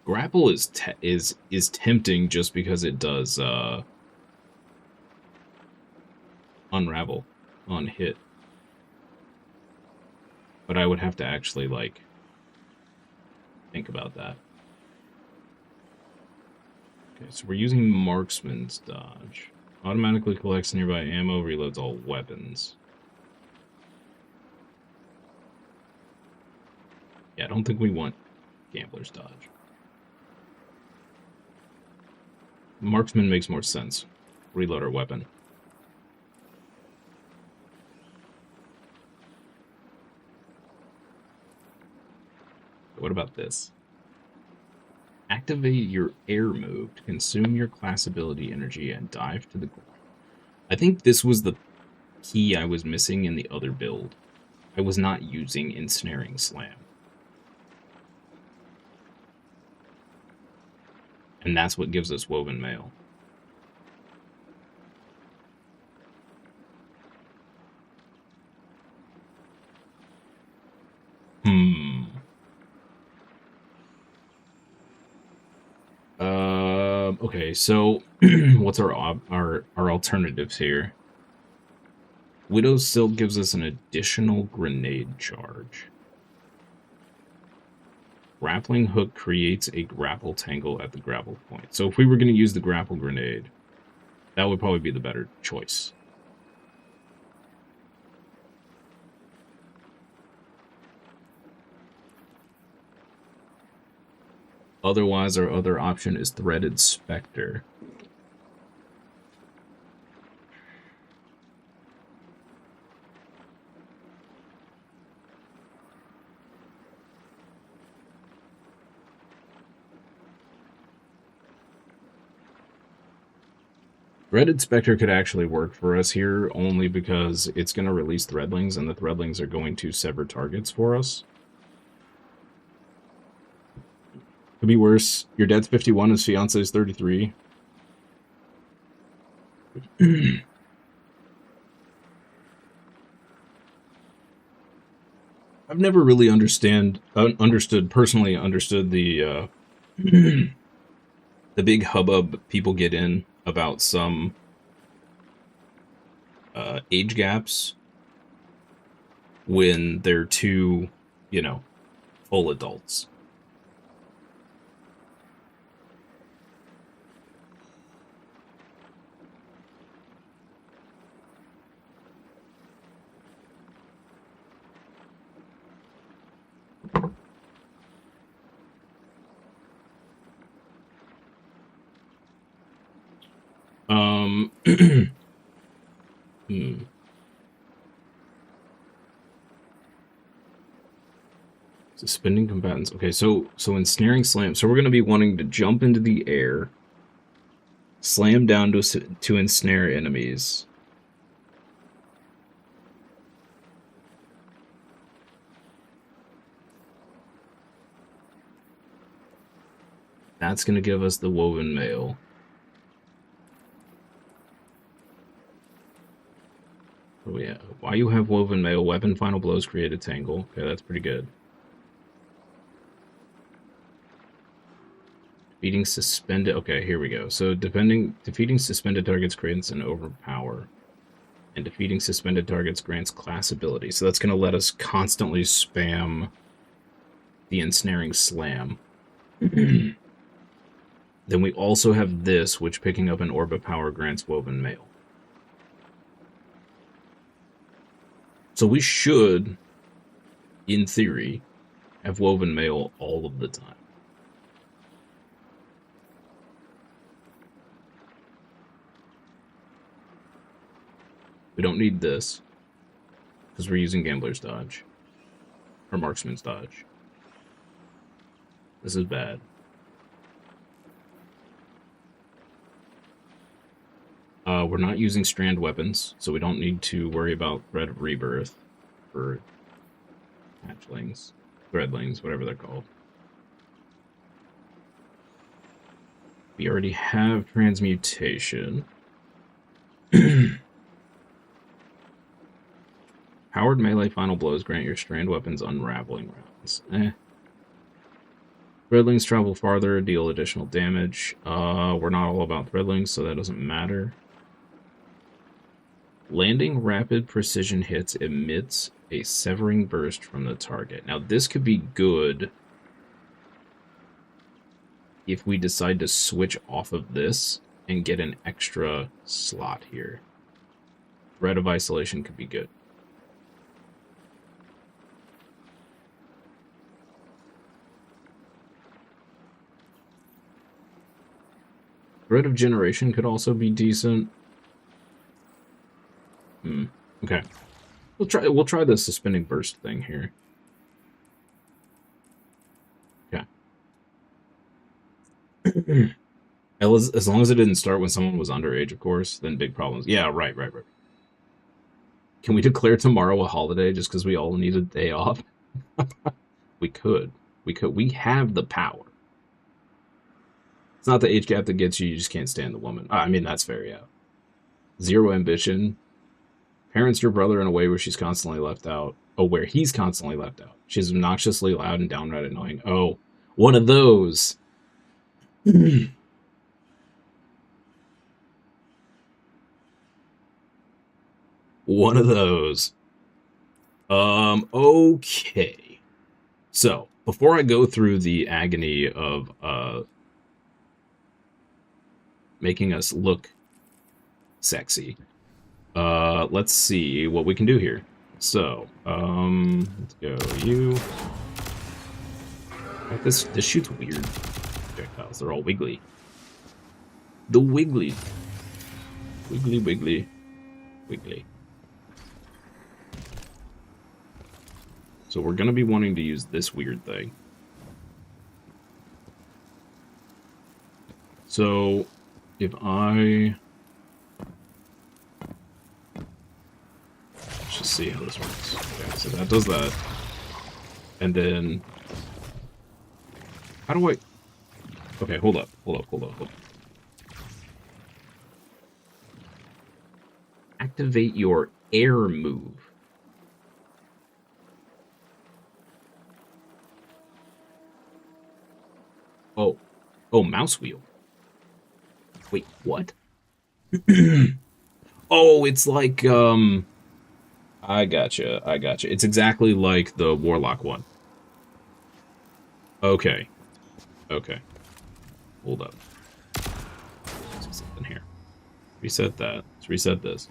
Grapple is tempting just because it does unravel on hit. But I would have to actually like think about that. Okay, so we're using Marksman's Dodge. Automatically collects nearby ammo, reloads all weapons. Yeah, I don't think we want Gambler's Dodge. Marksman makes more sense. Reload our weapon. What about this? Activate your air move to consume your class ability energy and dive to the ground. I think this was the key I was missing in the other build. I was not using Ensnaring Slam. And that's what gives us Woven Mail. Okay, so what's our alternatives here? Widow's Silk gives us an additional grenade charge. Grappling Hook creates a grapple tangle at the grapple point. So if we were going to use the grapple grenade, that would probably be the better choice. Otherwise, our other option is Threaded Spectre. Threaded Spectre could actually work for us here, only because it's going to release Threadlings, and the Threadlings are going to sever targets for us. Could be worse. Your dad's 51, his fiance's 33. I've never really personally understood the the big hubbub people get in about some age gaps when they're two, full adults. Suspending combatants. Okay, so ensnaring slam. So we're going to be wanting to jump into the air, slam down to ensnare enemies. That's going to give us the Woven Mail. Oh yeah, why you have Woven Mail? Weapon Final Blows create a tangle. Okay, that's pretty good. Defeating suspended... Okay, here we go. So defeating suspended targets creates an overpower. And defeating suspended targets grants class ability. So that's going to let us constantly spam the Ensnaring Slam. Then we also have this, which picking up an Orb of Power grants Woven Mail. So we should, in theory, have Woven Mail all of the time. We don't need this. because we're using Gambler's Dodge. Or Marksman's Dodge. This is bad. We're not using Strand weapons, so we don't need to worry about Thread of Rebirth for hatchlings, threadlings, whatever they're called. We already have transmutation. Powered melee final blows grant your Strand weapons unraveling rounds. Threadlings travel farther, deal additional damage. We're not all about threadlings, so that doesn't matter. Landing rapid precision hits emits a severing burst from the target. Now, this could be good if we decide to switch off of this and get an extra slot here. Thread of Isolation could be good. Thread of Generation could also be decent. Okay. We'll try the suspending burst thing here. Okay. As long as it didn't start when someone was underage, of course, then big problems. Yeah, right. Can we declare tomorrow a holiday just because we all need a day off? We could. We have the power. It's not the age gap that gets you, you just can't stand the woman. I mean, that's fair, yeah. Zero ambition. Parents your brother in a way where she's constantly left out. Oh, where he's constantly left out. She's obnoxiously loud and downright annoying. Oh, one of those. One of those. Okay. So, before I go through the agony of making us look sexy, let's see what we can do here. So, let's go you. Like this shoots weird projectiles. They're all wiggly. The wiggly. Wiggly. So we're going to be wanting to use this weird thing. So, if I... Let's just see how this works. Okay, so that does that. And then... How do I... Okay, hold up. Activate your air move. Oh, mouse wheel. Wait, what? Oh, it's like, I gotcha. It's exactly like the Warlock one. Okay. Hold up. Let's do something here. Reset that. Let's reset this.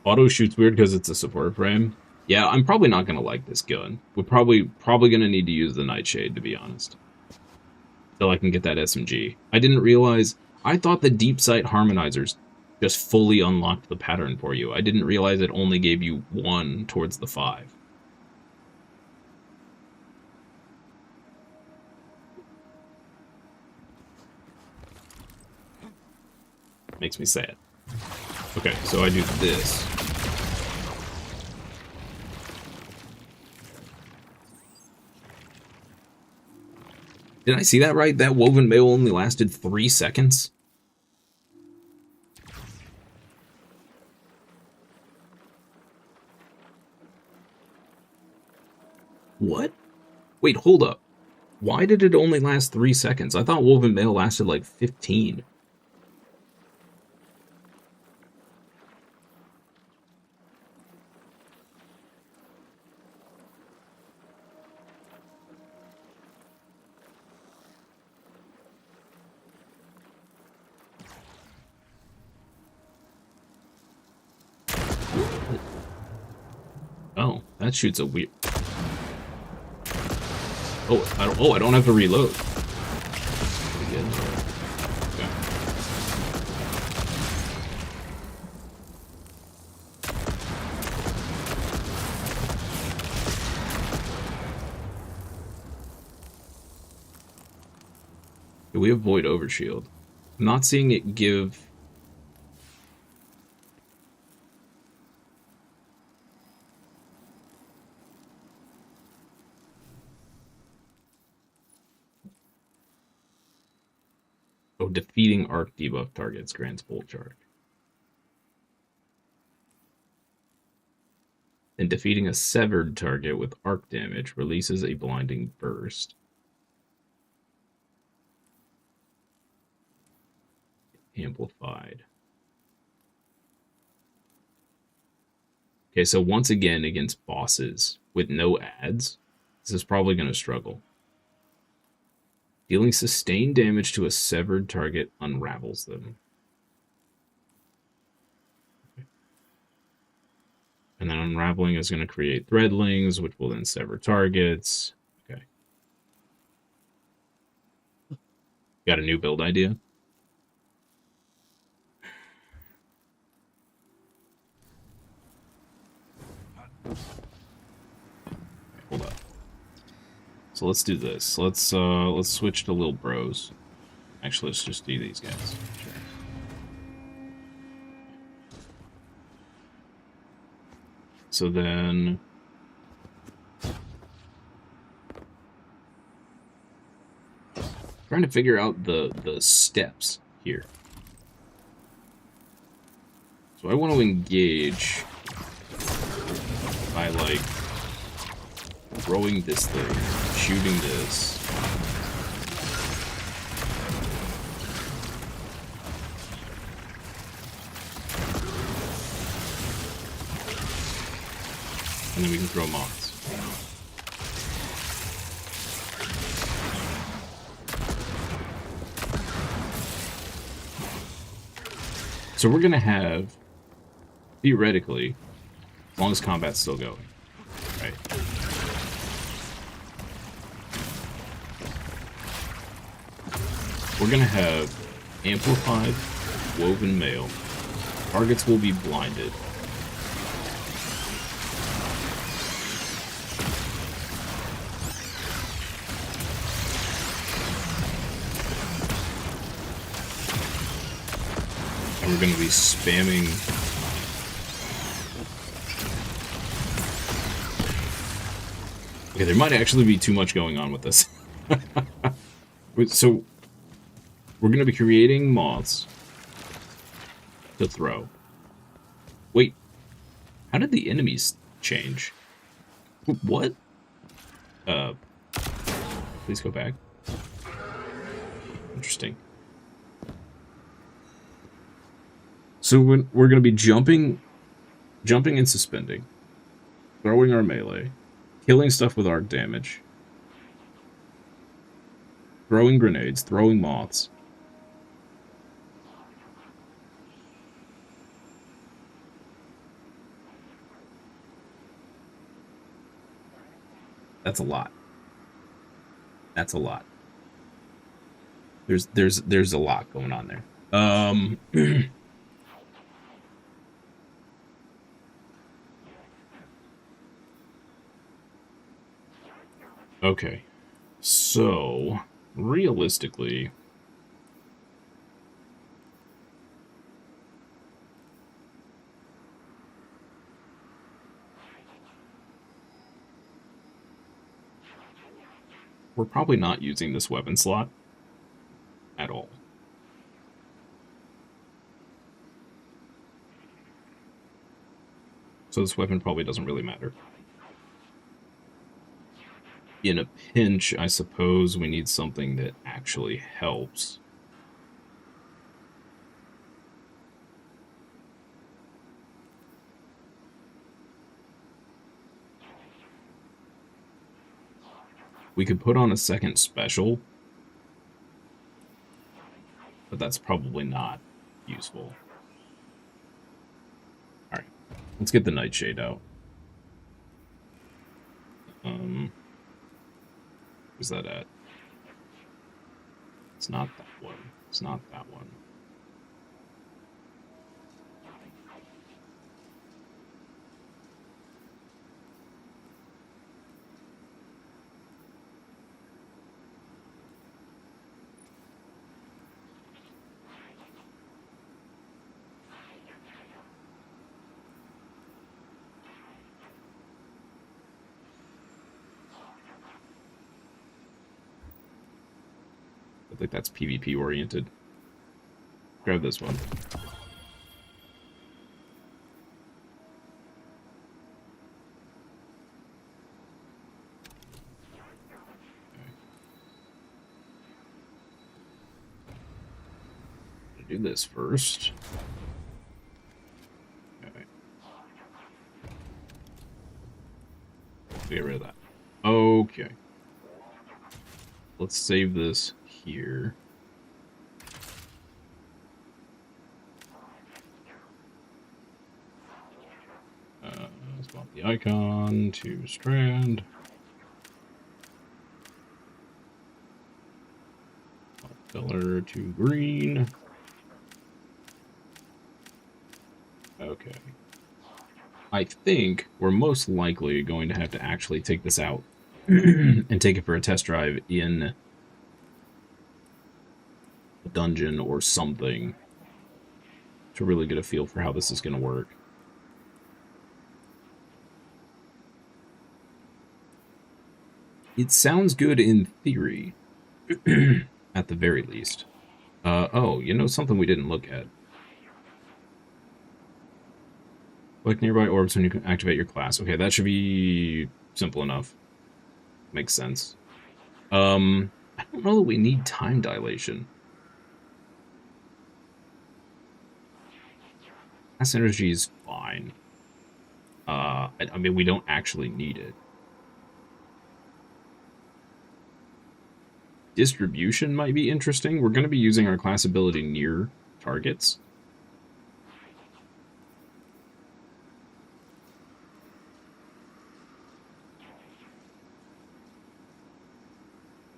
Auto shoots weird because it's a support frame. Yeah, I'm probably not going to like this gun. We're probably going to need to use the Nightshade, to be honest. So I can get that SMG. I didn't realize... I thought the deep sight harmonizers just fully unlocked the pattern for you. I didn't realize it only gave you 1 towards the 5. Makes me sad. Okay, so I do this. Did I see that right? That woven mail only lasted 3 seconds? What? Wait, hold up. Why did it only last 3 seconds? I thought woven mail lasted like 15. Oh, that shoots a weird... Oh, I don't have to reload. Okay. we have Void Overshield. I'm not seeing it give... Oh, defeating arc debuff targets grants full charge. And defeating a severed target with arc damage releases a blinding burst. Amplified. Okay, so once again, against bosses with no ads, this is probably going to struggle. Dealing sustained damage to a severed target unravels them. And then unraveling is going to create threadlings, which will then sever targets. Okay. Got a new build idea? Hold up. So let's do this. Let's switch to Lil Bros. Actually, let's just do these guys. Sure. So then trying to figure out the steps here. So I want to engage by like throwing this thing, shooting this. And then we can throw moths. So we're gonna have, theoretically, as long as combat's still going, right? We're gonna have amplified, woven mail. Targets will be blinded. And we're going to be spamming okay, there might actually be too much going on with this. So we're going to be creating moths to throw. Wait, how did the enemies change? What? Please go back. Interesting. So we're going to be jumping and suspending, throwing our melee, killing stuff with arc damage, throwing grenades, throwing moths. That's a lot. That's a lot. There's a lot going on there. Okay, so realistically, we're probably not using this weapon slot at all. So this weapon probably doesn't really matter. In a pinch, I suppose we need something that actually helps. We could put on a second special, but that's probably not useful. Alright, let's get the Nightshade out. Where's that at? It's not that one. It's not that one. I think that's PvP oriented. Grab this one. Do this first. Okay. Get rid of that. Okay. Let's save this here. Swap the icon to Strand. Color to green. Okay. I think we're most likely going to have to actually take this out and take it for a test drive in a dungeon or something to really get a feel for how this is going to work. It sounds good in theory, at the very least. Oh, you know something we didn't look at? Collect nearby orbs when you can activate your class. Okay, that should be simple enough. Makes sense. I don't know that we need time dilation. Mass energy is fine. I mean, we don't actually need it. Distribution might be interesting. We're going to be using our class ability near targets.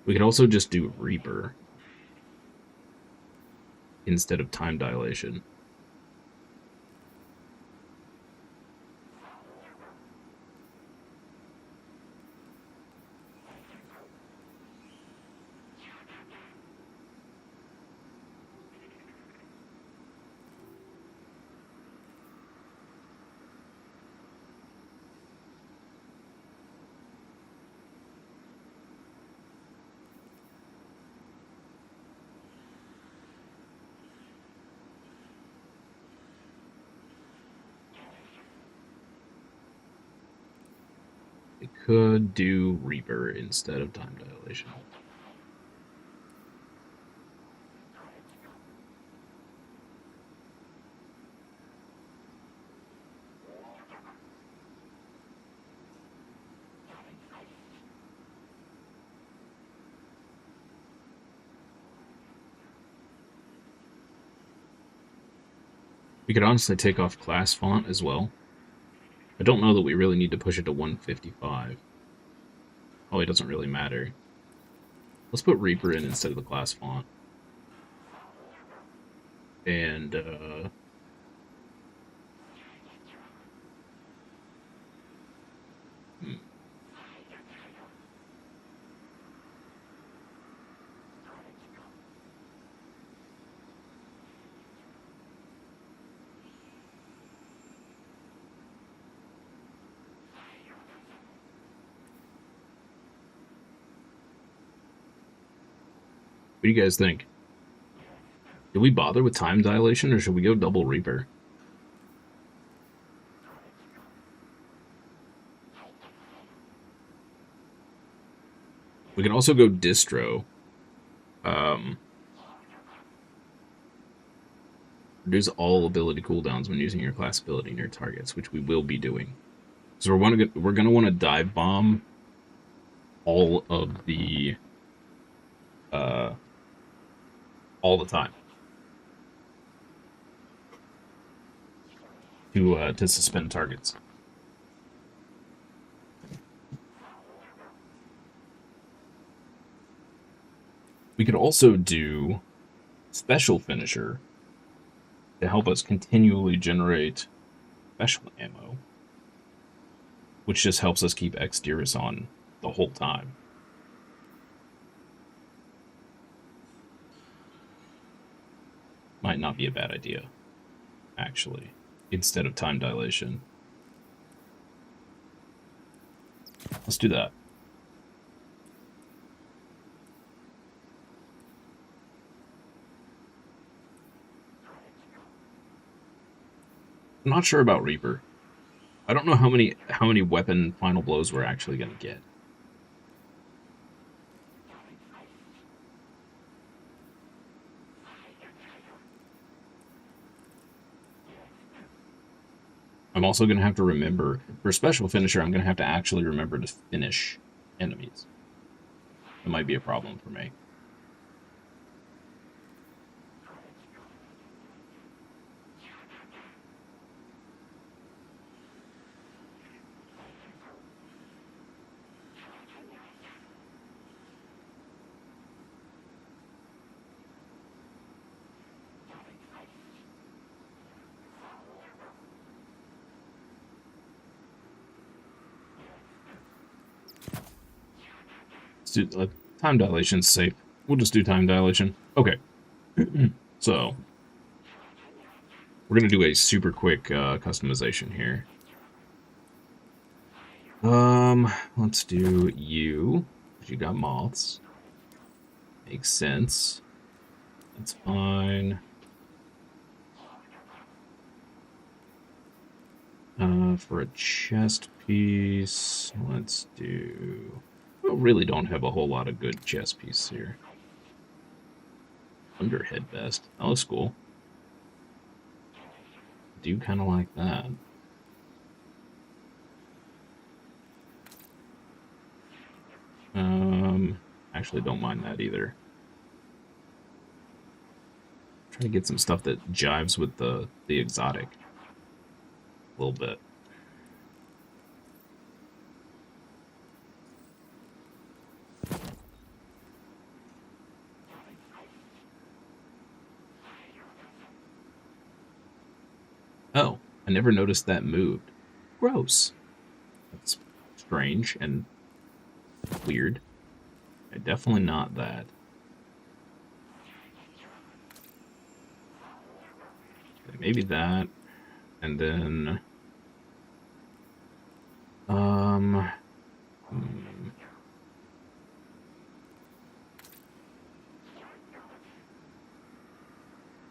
We could also just do Reaper instead of time dilation. Could do Reaper instead of time dilation. We could honestly take off class font as well. I don't know that we really need to push it to 155. Oh, it doesn't really matter. Let's put Reaper in instead of the class font. And, What do you guys think? Do we bother with time dilation, or should we go double Reaper? We can also go distro. Reduce all ability cooldowns when using your class ability near targets, which we will be doing. So we're gonna want to dive bomb all of the all the time to suspend targets. We could also do special finisher to help us continually generate special ammo, which just helps us keep Exdirus on the whole time. Might not be a bad idea, actually, instead of time dilation. Let's do that. I'm not sure about Reaper. I don't know how many weapon final blows we're actually gonna get. I'm also gonna have to remember for special finisher. I'm gonna have to actually remember to finish enemies. That might be a problem for me. Let's do time dilation's safe. We'll just do time dilation. Okay. So we're gonna do a super quick customization here. Let's do you. You got moths. Makes sense. That's fine. For a chest piece, let's do... We really don't have a whole lot of good chest pieces here. Underhead vest. That looks cool. Do kind of like that. Actually don't mind that either. Try to get some stuff that jives with the exotic a little bit. Oh, I never noticed that moved. Gross. That's strange and weird. Definitely not that. Maybe that, and then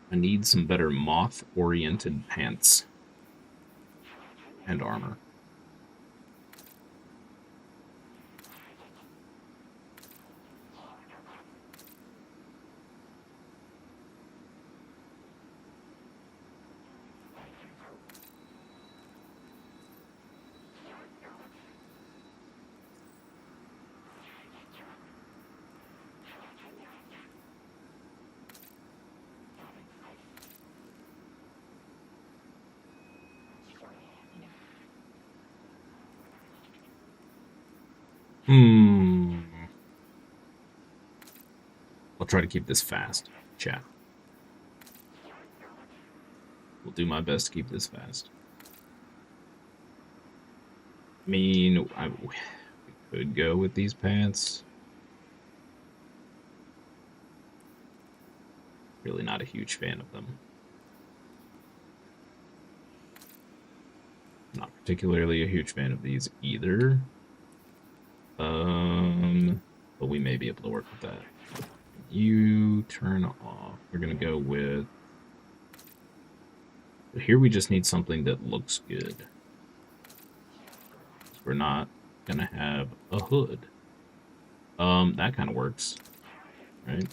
I need some better moth-oriented pants and armor. I'll try to keep this fast, chat. Will do my best to keep this fast. I mean, we could go with these pants. Really not a huge fan of them. Not particularly a huge fan of these either. But we may be able to work with that. You turn off. We're gonna go with... Here we just need something that looks good. We're not gonna have a hood. That kind of works, right?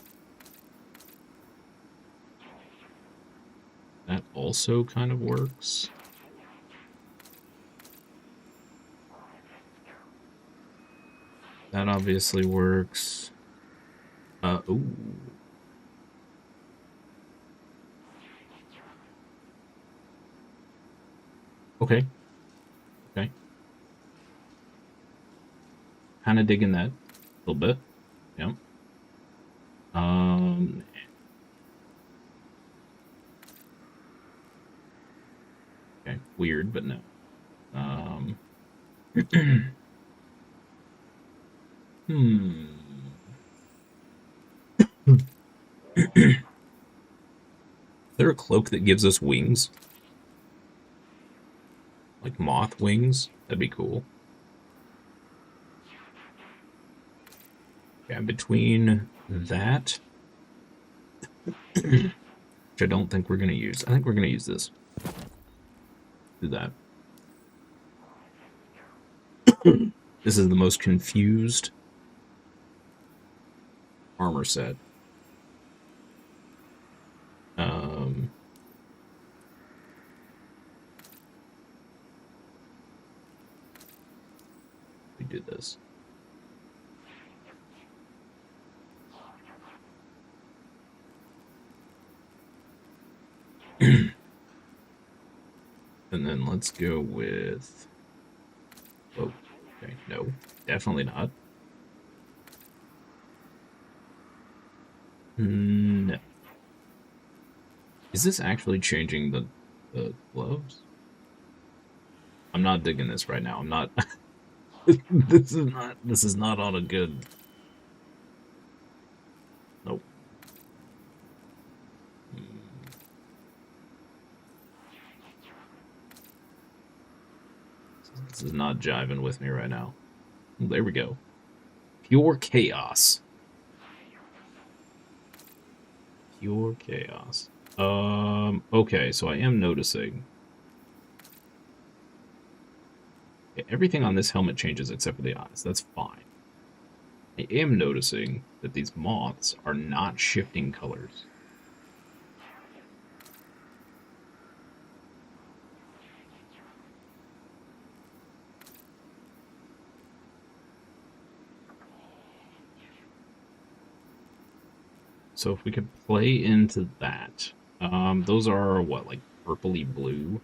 That also kind of works. That obviously works. Ooh. Okay. Okay. Kind of digging that a little bit. Yeah. Okay. Weird, but no. Is there a cloak that gives us wings? Like moth wings? That'd be cool. Yeah, between that, which I don't think we're going to use. I think we're going to use this. do that. This is the most confused armor set. We did this. And then let's go with... Oh, okay, no, definitely not. No. Is this actually changing the gloves? I'm not digging this right now. I'm not... This is not on a good... Nope. This is not jiving with me right now. There we go. Pure chaos. Pure chaos. Okay, so I am noticing. Yeah, everything on this helmet changes except for the eyes. That's fine. I am noticing that these moths are not shifting colors. So if we could play into that, those are what, like purpley blue?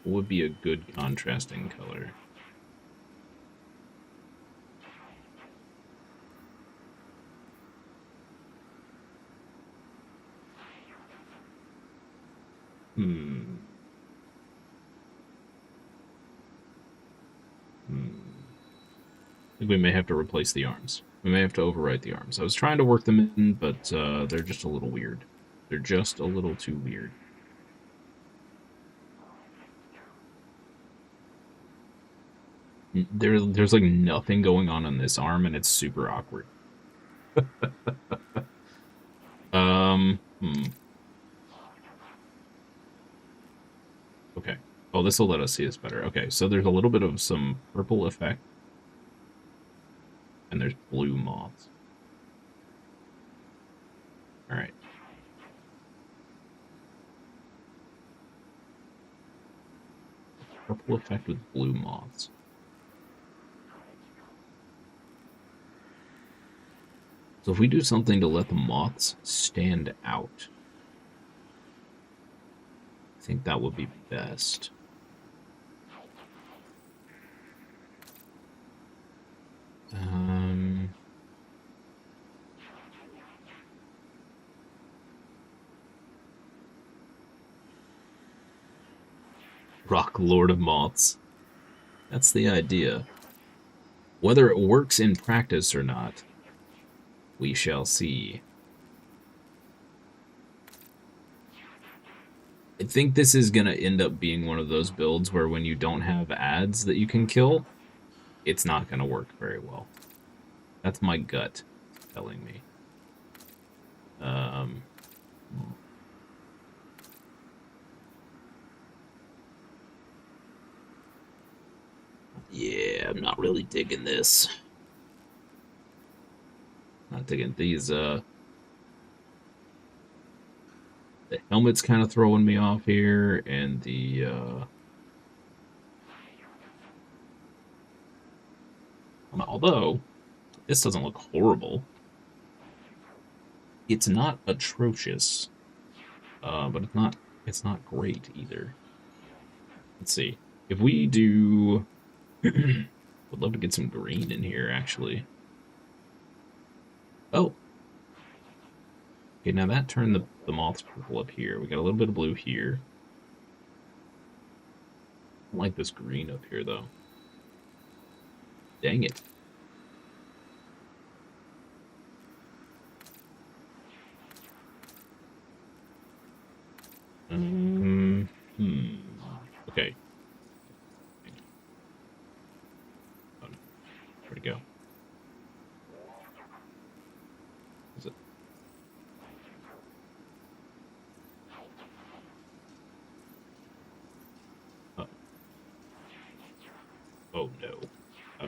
What would be a good contrasting color? I think we may have to replace the arms. We may have to overwrite the arms. I was trying to work them in, but they're just a little weird. They're just a little too weird. There's like nothing going on this arm, and it's super awkward. Okay. Oh, this will let us see this better. Okay, so there's a little bit of some purple effect. And there's blue moths. Alright. Purple effect with blue moths. So if we do something to let the moths stand out, I think that would be best. Rock Lord of Moths. That's the idea. Whether it works in practice or not, we shall see. I think this is going to end up being one of those builds where when you don't have ads that you can kill, it's not going to work very well. That's my gut telling me. Yeah, I'm not really digging this. Not digging these, the helmet's kind of throwing me off here, and the, although, this doesn't look horrible. It's not atrocious, but it's not great either. Let's see. If we do... Would love to get some green in here, actually. Oh. Okay, now that turned the moths purple up here. We got a little bit of blue here. I like this green up here, though. Dang it. Okay. Where'd it go? Is it?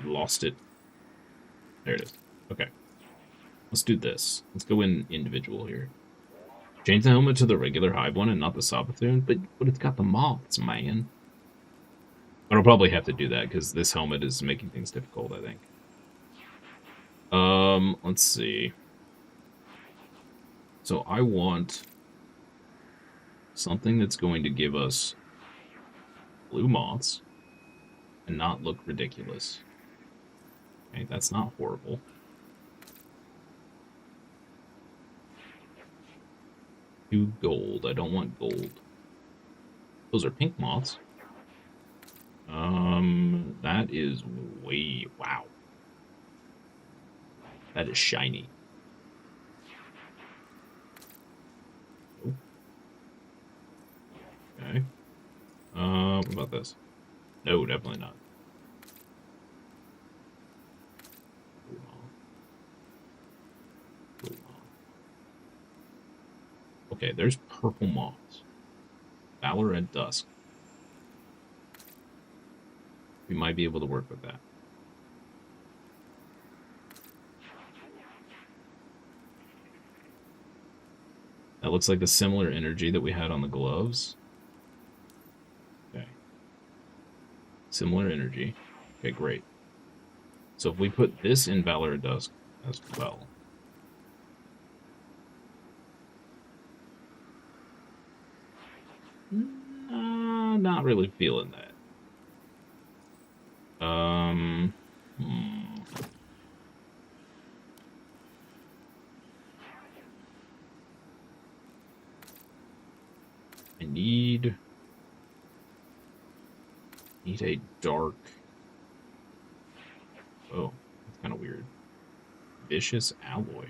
I've lost it. There it is. Okay. Let's do this. Let's go in individual here. Change the helmet to the regular hive one and not the Sawbatoon, but it's got the moths, man. But I'll probably have to do that because this helmet is making things difficult, I think. Let's see. So I want something that's going to give us blue moths and not look ridiculous. Okay, that's not horrible. Do gold. I don't want gold. Those are pink moths. That is way... Wow. That is shiny. Okay. What about this? No, definitely not. Blue moth. Blue moth. Okay, there's purple moths. Valor at dusk. We might be able to work with that. That looks like a similar energy that we had on the gloves. Okay. Similar energy. Okay, great. So if we put this in Valor at Dusk as well. Not really feeling that. I need a dark. Oh, that's kind of weird. Vicious alloy.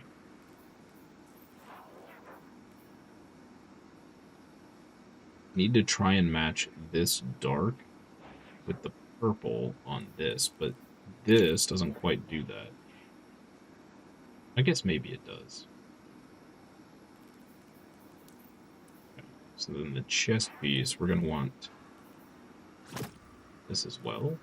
Need to try and match this dark with the purple on this, but this doesn't quite do that. I guess maybe it does. Okay. So then the chest piece, we're going to want this as well.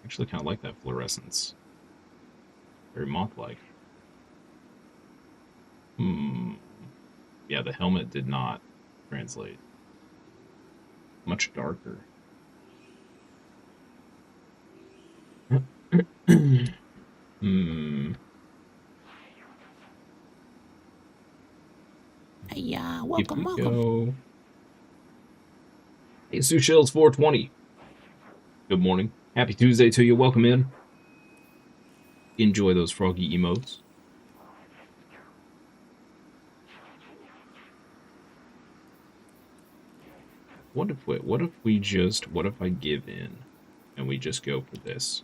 Actually kind of like that fluorescence. Very moth-like. Yeah, the helmet did not translate. Much darker. Hey, welcome. Go. Hey, Sue Shills 420. Good morning. Happy Tuesday to you. Welcome in. Enjoy those froggy emotes. What if I give in and we just go for this?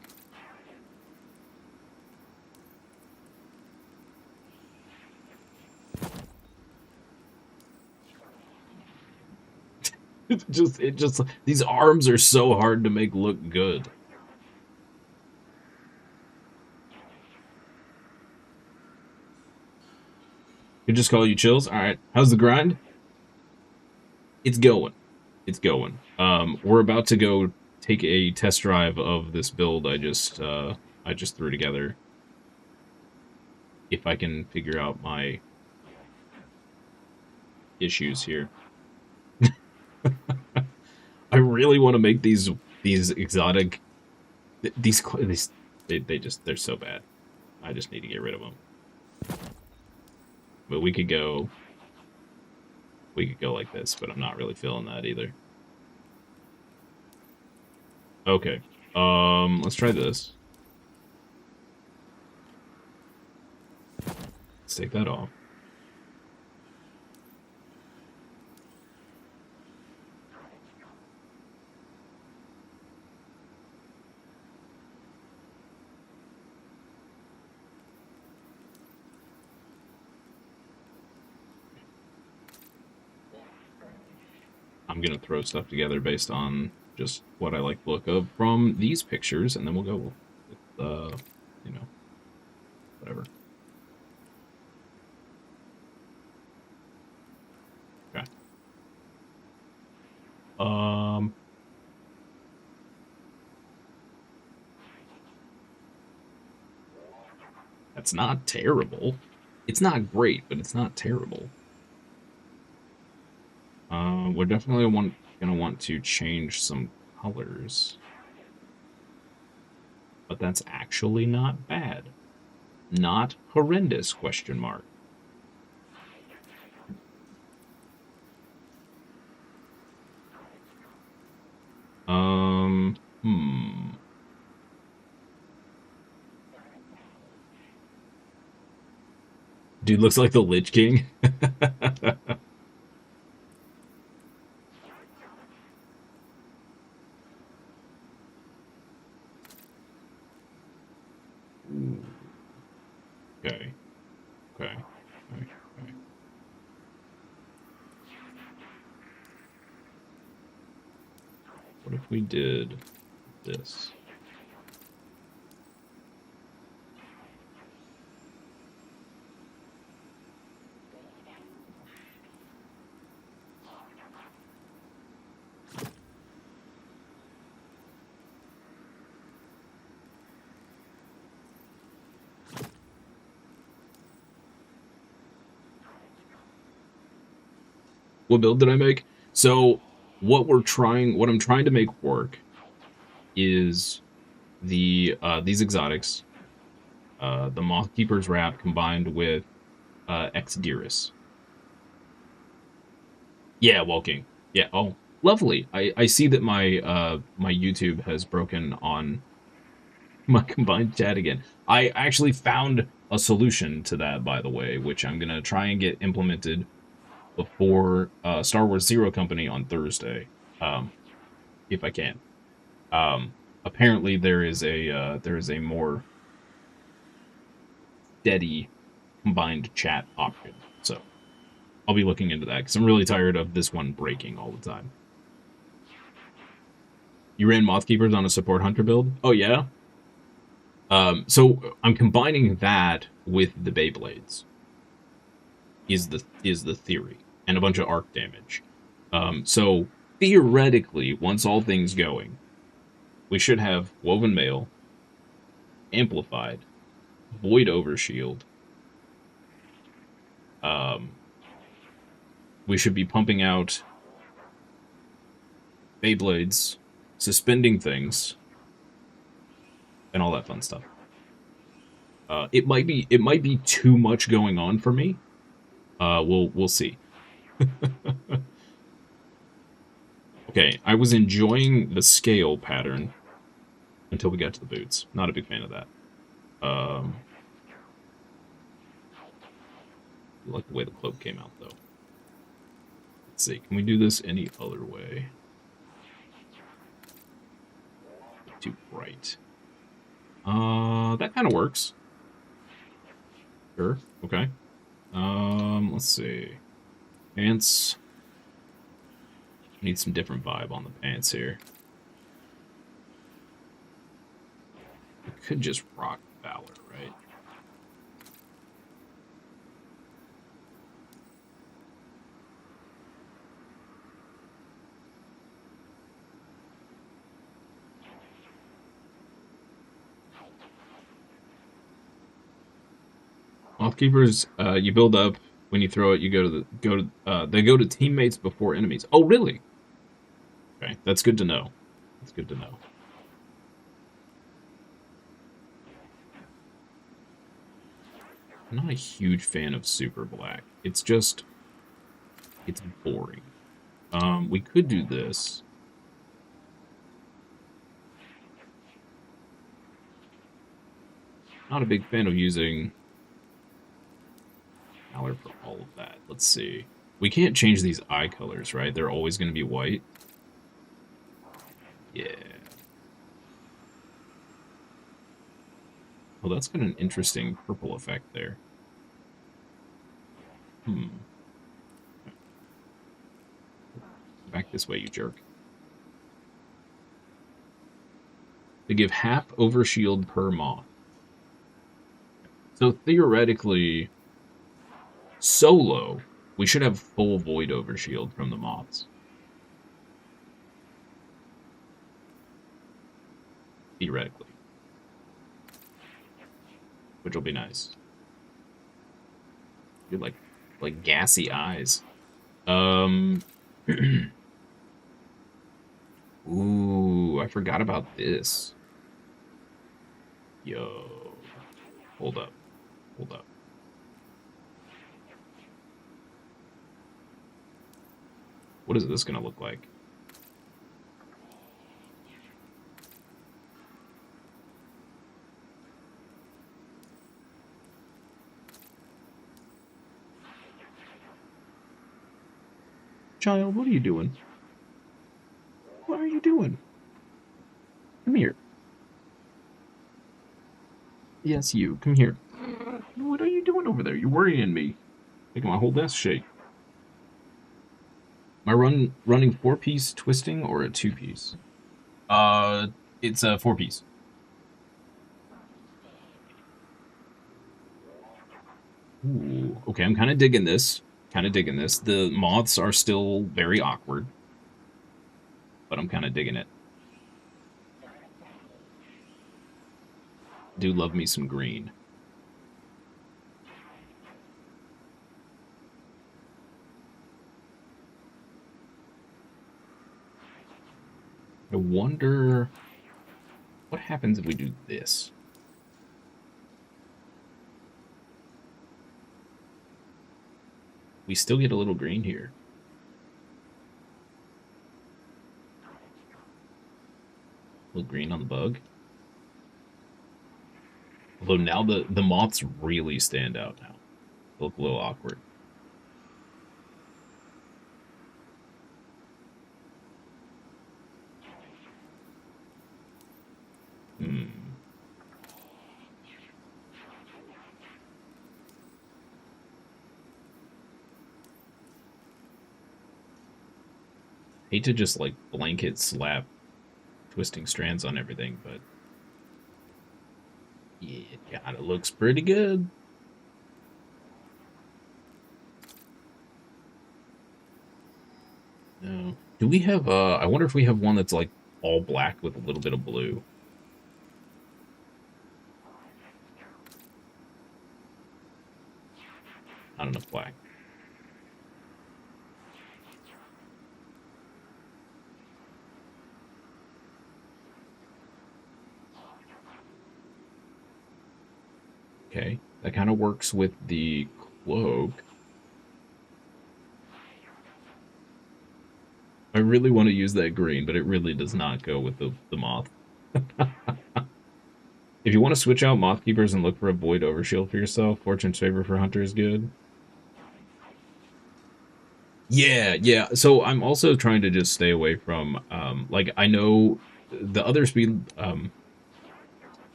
it just these arms are so hard to make look good. Could just call you Chills. All right. How's the grind? It's going. It's going. We're about to go take a test drive of this build I just threw together. If I can figure out my issues here. I really want to make these exotic they're so bad. I just need to get rid of them. But we could go like this, but I'm not really feeling that either. Okay. Let's try this. Let's take that off. I'm gonna throw stuff together based on just what I like the look of from these pictures, and then we'll go with, you know, whatever. Okay. That's not terrible. It's not great, but it's not terrible. We're definitely gonna want to change some colors. But that's actually not bad. Not horrendous, question mark. Dude looks like the Lich King. Okay. Okay. Okay. Okay. What if we did this? What build did I make? So what I'm trying to make work is these exotics, the Mothkeeper's Wrap combined with Exhilarating. Yeah, walking. Yeah. Oh, lovely. I see that my YouTube has broken on my combined chat again. I actually found a solution to that, by the way, which I'm gonna try and get implemented before Star Wars Zero Company on Thursday, if I can. Apparently there is a more steady combined chat option, so I'll be looking into that because I'm really tired of this one breaking all the time. You ran Mothkeepers on a support hunter build? Oh yeah. So I'm combining that with the Beyblades. Is the theory, and a bunch of arc damage. So theoretically, once all things going, we should have Woven Mail, Amplified, Void Overshield. We should be pumping out Beyblades, suspending things, and all that fun stuff. It might be too much going on for me. We'll see. Okay, I was enjoying the scale pattern until we got to the boots. Not a big fan of that. I like the way the cloak came out, though. Let's see, can we do this any other way? Too bright. That kind of works. Sure, okay. Let's see. Pants. Need some different vibe on the pants here. We could just rock Valor, right? Mothkeepers, you build up. When you throw it, you they go to teammates before enemies. Oh, really? Okay, that's good to know. That's good to know. I'm not a huge fan of Super Black. It's boring. We could do this. Not a big fan of using Valor for all of that. Let's see. We can't change these eye colors, right? They're always going to be white. Yeah. Well, that's got an interesting purple effect there. Back this way, you jerk. They give half overshield per moth. So theoretically, solo, we should have full void overshield from the moths. Theoretically. Which will be nice. You're like gassy eyes. Ooh, I forgot about this. Yo. Hold up. Hold up. What is this gonna look like? Child, what are you doing? What are you doing? Come here. Yes, you. Come here. What are you doing over there? You're worrying me. Making my whole desk shake. Am I running 4-piece twisting or a 2-piece? It's a 4-piece. Ooh, okay, I'm kind of digging this. The moths are still very awkward. But I'm kind of digging it. Do love me some green. I wonder what happens if we do this. We still get a little green here. A little green on the bug. Although now the moths really stand out now. They look a little awkward. Hate to just like blanket slap twisting strands on everything, but yeah, it kinda looks pretty good. No. Do we have I wonder if we have one that's like all black with a little bit of blue. Not enough black. Okay, that kind of works with the cloak. I really want to use that green, but it really does not go with the moth. If you want to switch out moth keepers and look for a void overshield for yourself, Fortune's favor for hunter is good. Yeah. So I'm also trying to just stay away from, like, I know the other the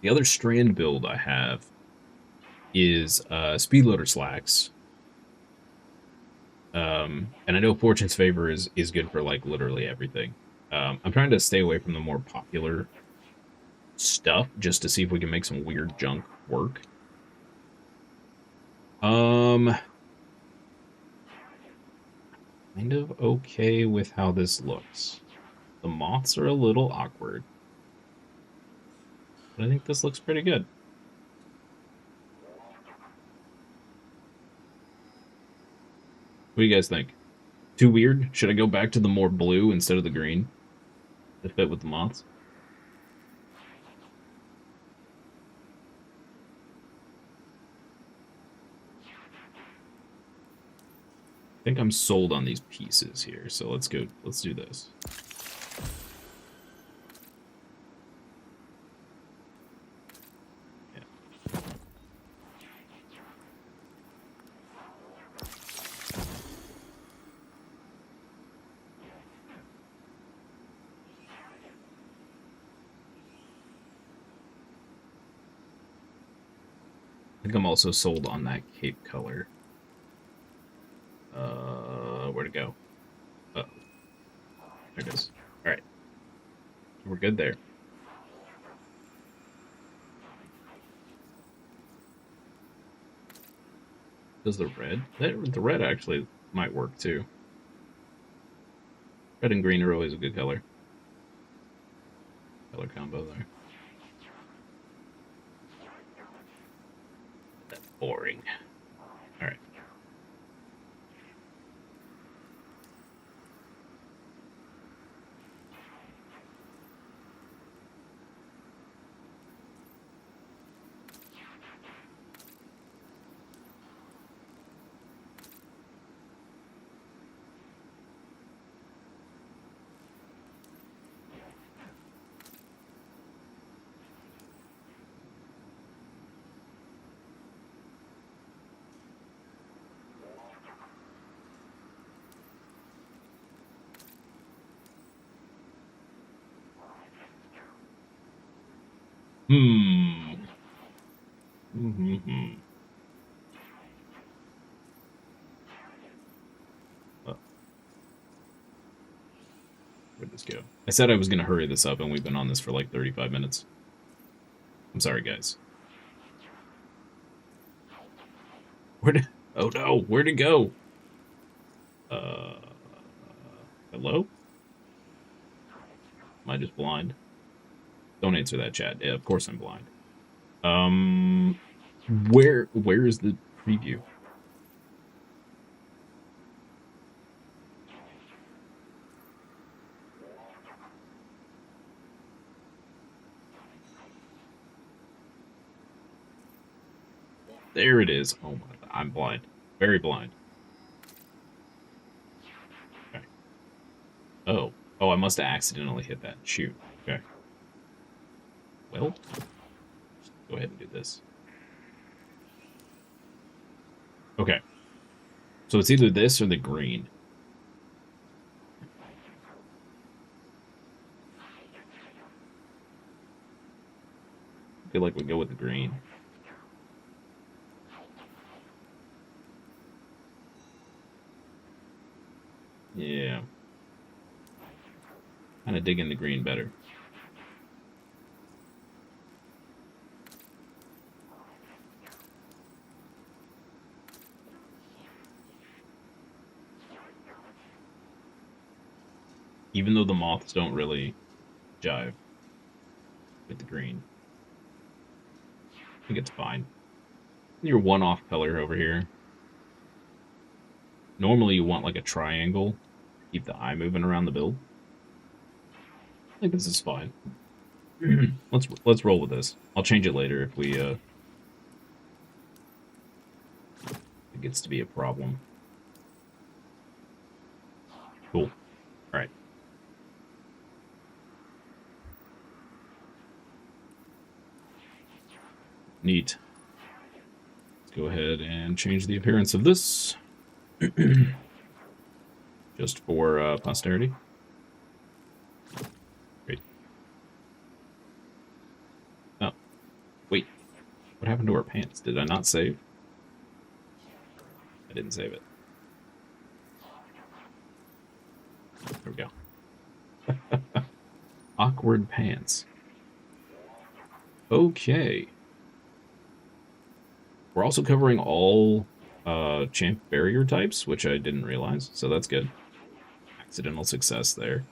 other Strand build I have is speed loader slacks. And I know Fortune's favor is good for like literally everything. I'm trying to stay away from the more popular stuff just to see if we can make some weird junk work. Kind of okay with how this looks. The moths are a little awkward, but I think this looks pretty good. What do you guys think? Too weird? Should I go back to the more blue instead of the green to fit with the moths? I think I'm sold on these pieces here, so let's do this. Yeah. I think I'm also sold on that cape color. Where to go? Uh-oh. There it is. All right. We're good there. Does the red? The red actually might work too. Red and green are always a good color. Color combo there. That's boring. All right. Mm-hmm. Oh. Where'd this go? I said I was going to hurry this up, and we've been on this for like 35 minutes. I'm sorry, guys. Oh no, where'd it go? Hello? Am I just blind? Don't answer that, chat. Yeah, of course I'm blind. Where is the preview? There it is. Oh my, I'm blind. Very blind. Okay. Oh, I must have accidentally hit that. Shoot. Okay. Well, go ahead and do this. Okay. So it's either this or the green. I feel like we go with the green. Yeah. Kind of digging the green better. Even though the moths don't really jive with the green. I think it's fine. Your one-off color over here. Normally you want like a triangle. Keep the eye moving around the build. I think this is fine. Let's roll with this. I'll change it later if we it gets to be a problem. Cool. All right. Neat. Let's go ahead and change the appearance of this. Just for posterity. Great. Oh. Wait. What happened to our pants? Did I not save? I didn't save it. There we go. Awkward pants. Okay. We're also covering all champ barrier types, which I didn't realize, so that's good. Accidental success there.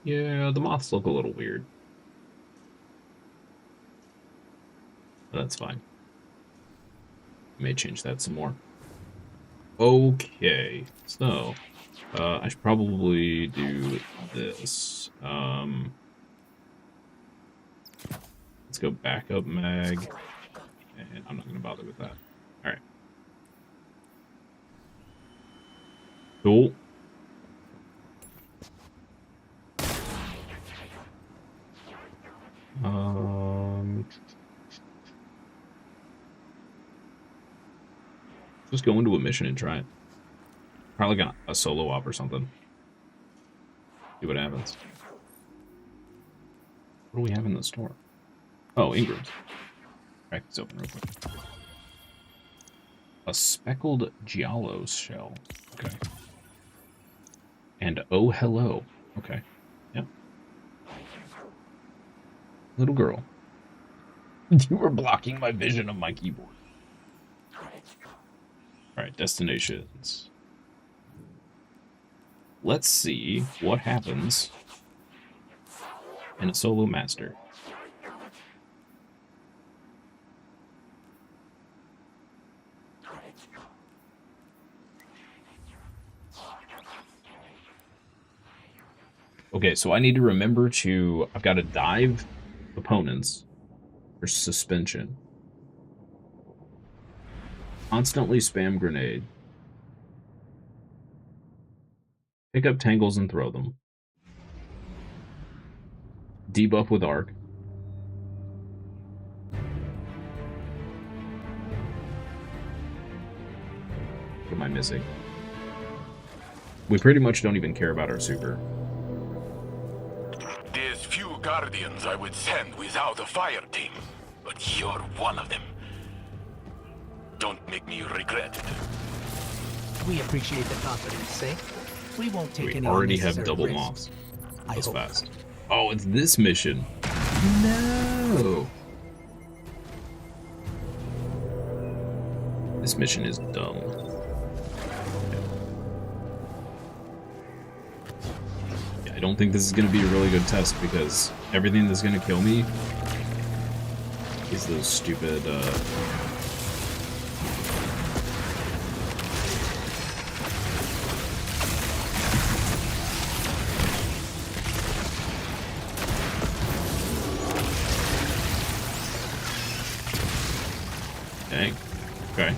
Yeah, the moths look a little weird. But that's fine. May change that some more. Okay, so I should probably do this. Let's go backup mag, and I'm not going to bother with that. All right. Cool. Just go into a mission and try it. Probably got a solo op or something. See what happens. What do we have in the store? Oh, Ingram's. Crack this open real quick. A speckled giallo's shell. Okay. And oh, hello. Okay. Yep. Little girl. You were blocking my vision of my keyboard. Alright, destinations. Let's see what happens in a solo master. Okay, so I need to remember to... I've got to dive opponents for suspension. Constantly spam grenade. Pick up tangles and throw them. Debuff with arc. What am I missing? We pretty much don't even care about our super. There's few guardians I would send without a fire team, but you're one of them. Don't make me regret it. We appreciate the confidence, eh? We won't take any We already have unnecessary double risks. moths. I That's hope. fast. Oh, it's this mission. No. This mission is dumb. Yeah, I don't think this is going to be a really good test because everything that's going to kill me is those stupid, Dang. Okay.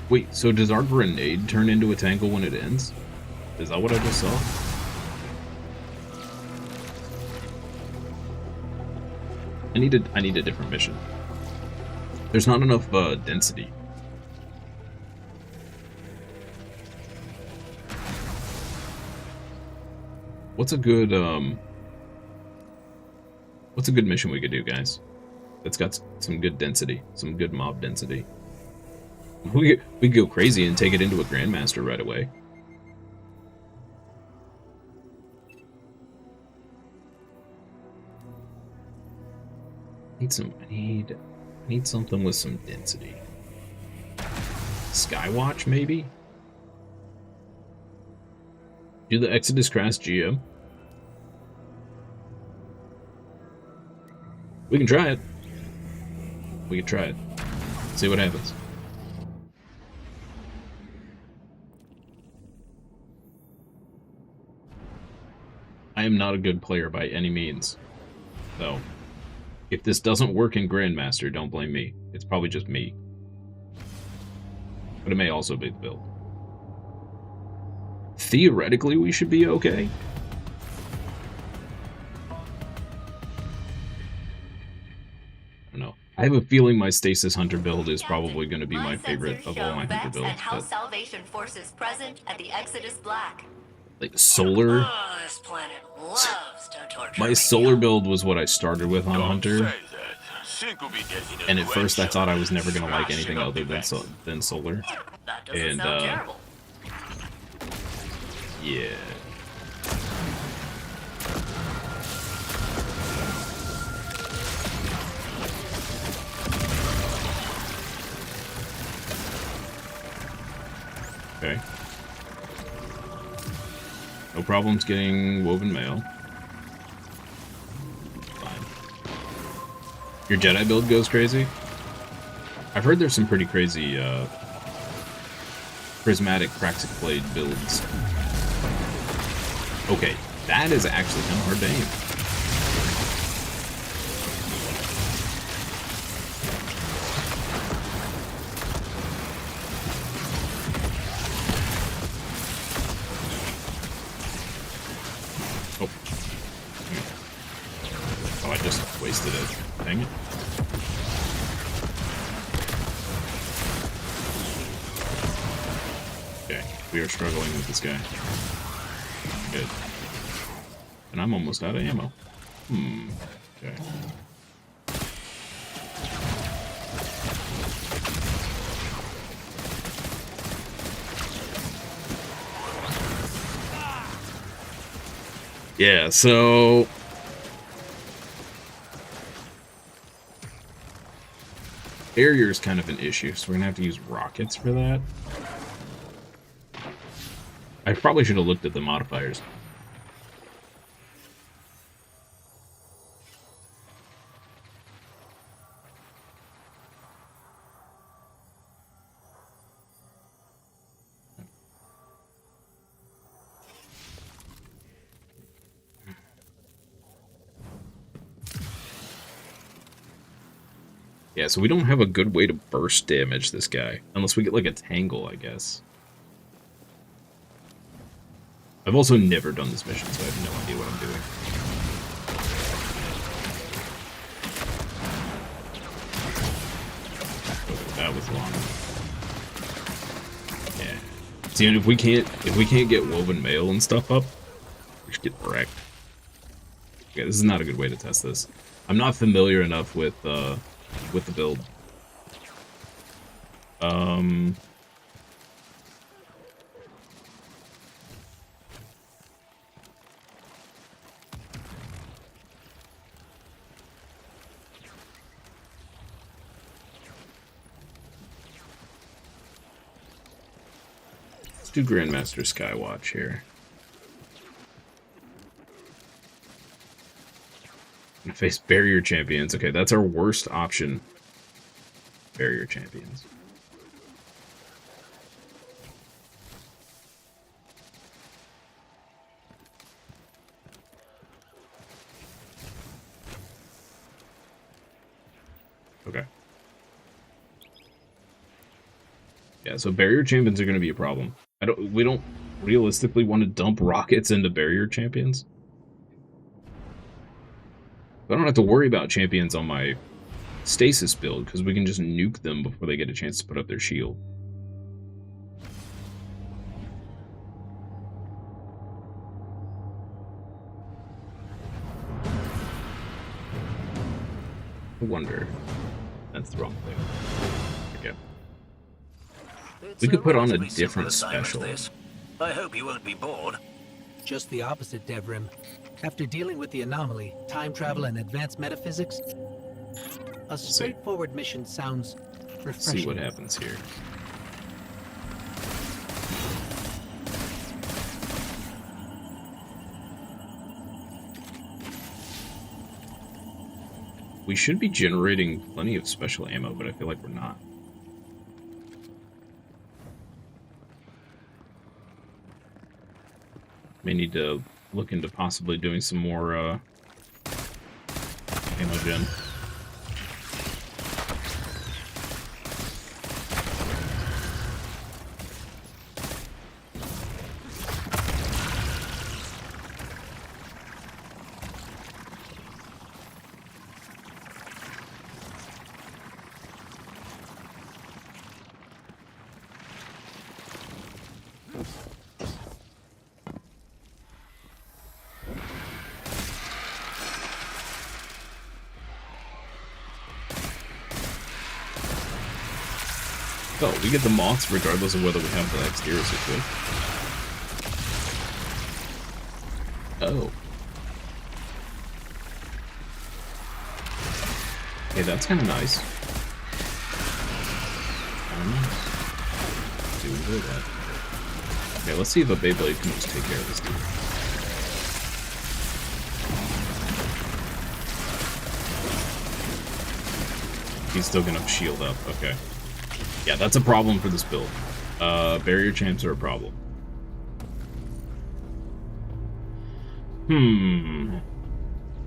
Wait, so does our grenade turn into a tangle when it ends? Is that what I just saw? I need a different mission. There's not enough density. What's a good mission we could do, guys? That's got some good density, some good mob density. We could go crazy and take it into a Grandmaster right away. I need something with some density. Skywatch, maybe? Do the Exodus Crash GM? We can try it. We can try it. See what happens. I am not a good player by any means. So, if this doesn't work in Grandmaster, don't blame me. It's probably just me. But it may also be the build. Theoretically, we should be okay. I don't know. I have a feeling my Stasis Hunter build is probably going to be my favorite of all my Hunter builds. How Salvation forces present at the Exodus Black. Like solar. Oh, this planet loves to torture My me. solar build was what I started with on Hunter, Say that. Think we'll be getting a and at great first I thought I was shot. never going to like Smashing anything up other the than solar. That doesn't And, sound terrible. Yeah. Okay. No problems getting woven mail. Fine. Your Jedi build goes crazy? I've heard there's some pretty crazy, prismatic Praxic Blade builds. Okay, that is actually kind of hard to aim. Oh. Oh, I just wasted it. Dang it. We are struggling with this guy. Good. And I'm almost out of ammo. Okay. Yeah, so... barrier is kind of an issue, so we're gonna have to use rockets for that. I probably should have looked at the modifiers. Yeah, so we don't have a good way to burst damage this guy. Unless we get, like, a tangle, I guess. I've also never done this mission, so I have no idea what I'm doing. Okay, that was long. Yeah. See, and if we can't get woven mail and stuff up, we should get wrecked. Okay, this is not a good way to test this. I'm not familiar enough with the build. Let's do Grandmaster Skywatch here. Face barrier champions. Okay, that's our worst option. Barrier champions. Okay. Yeah, so barrier champions are going to be a problem. We don't realistically want to dump rockets into barrier champions. I don't have to worry about champions on my stasis build, because we can just nuke them before they get a chance to put up their shield. I wonder. That's the wrong thing. Okay. We could put on a different special. I hope you won't be bored. Just the opposite, Devrim. After dealing with the anomaly, time travel, and advanced metaphysics, a straightforward mission sounds refreshing. Let's see what happens here. We should be generating plenty of special ammo, but I feel like we're not. May need to look into possibly doing some more ammo gen. Oh, we get the moths regardless of whether we have the exterior equipped. Oh. Hey, that's kind of nice. See what we do with that. Okay, let's see if a Beyblade can just take care of this dude. He's still gonna shield up, okay. Yeah, that's a problem for this build. Barrier champs are a problem.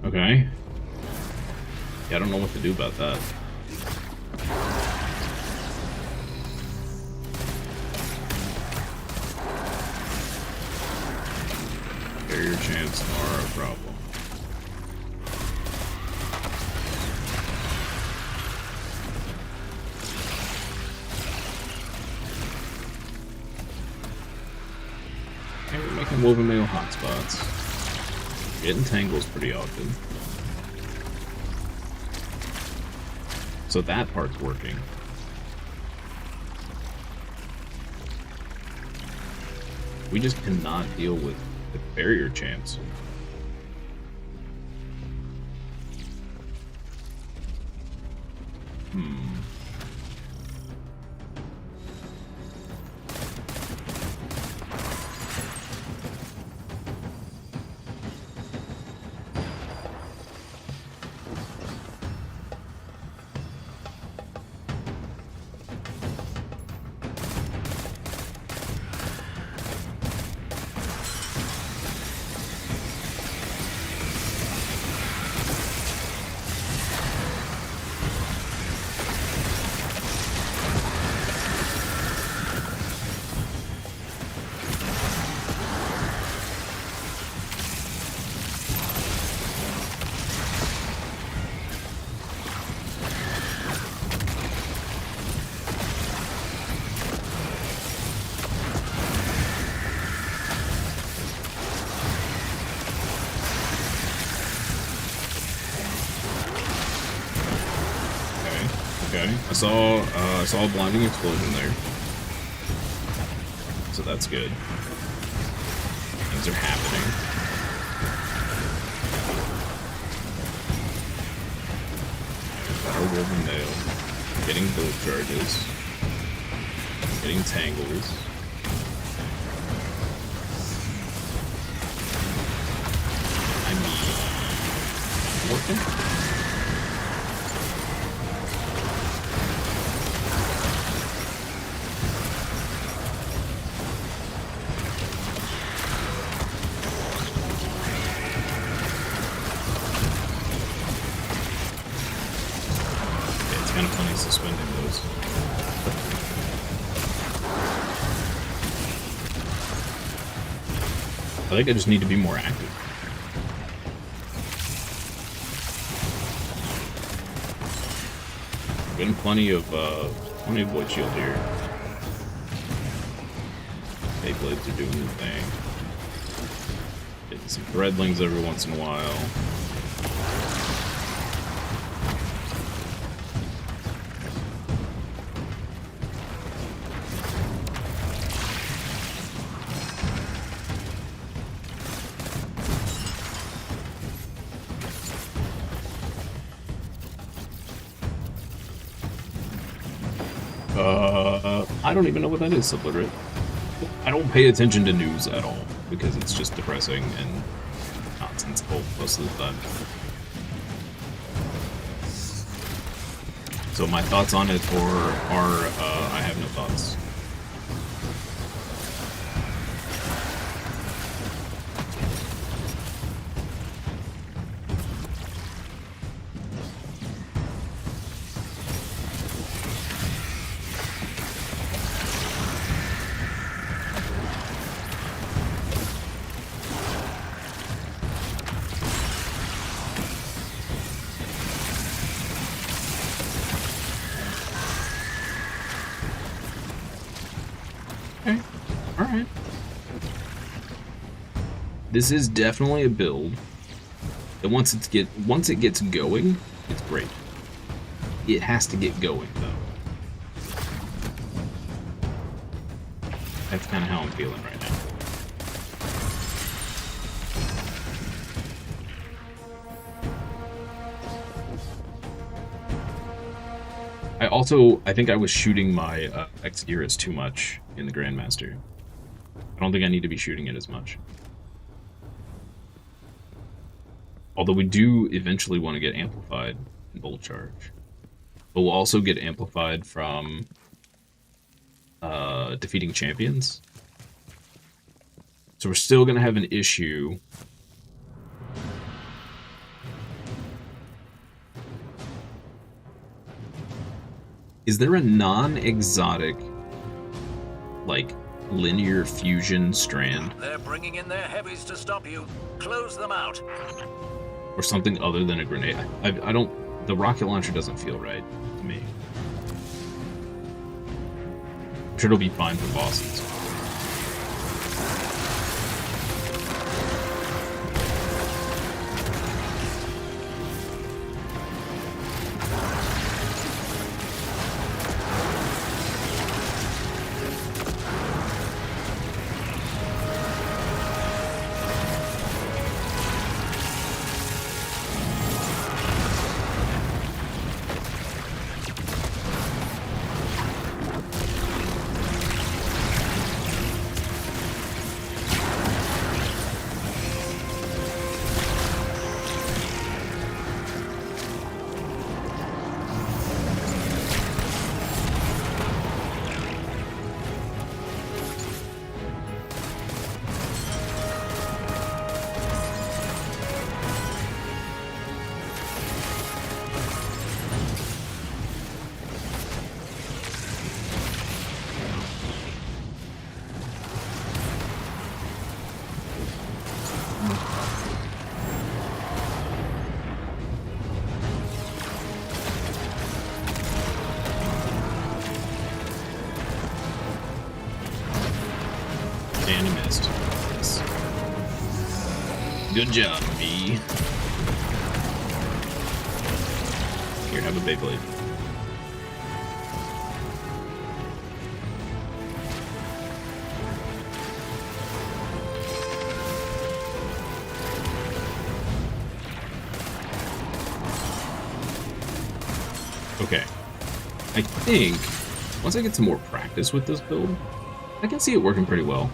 Okay. Yeah, I don't know what to do about that. Barrier champs are a problem. woven mail hotspots. Getting tangles pretty often. So that part's working. We just cannot deal with the barrier champs. Okay, I saw a blinding explosion there, so that's good. Things are happening. Got our woven nail, getting build charges, getting tangles. I mean, working. Kind of funny suspending those. I think I just need to be more active. Getting plenty of void shield here. Beyblades are doing their thing. Getting some threadlings every once in a while. I don't even know what that is, Subliterate. I don't pay attention to news at all, because it's just depressing and nonsensical most of the time. So my thoughts on it are I have no thoughts. Okay, alright. This is definitely a build that once it gets going, it's great. It has to get going though. That's kind of how I'm feeling right now. I think I was shooting my Exhilarating too much in the Grandmaster. I don't think I need to be shooting it as much. Although we do eventually want to get amplified in Bolt Charge. But we'll also get amplified from defeating champions. So we're still going to have an issue. Is there a non-exotic, like, linear fusion Strand? They're bringing in their heavies to stop you. Close them out. Or something other than a grenade? I don't... The rocket launcher doesn't feel right to me. I'm sure it'll be fine for bosses. And he missed. Yes. Good job, me. Here, have a Beyblade. Okay. I think once I get some more practice with this build, I can see it working pretty well.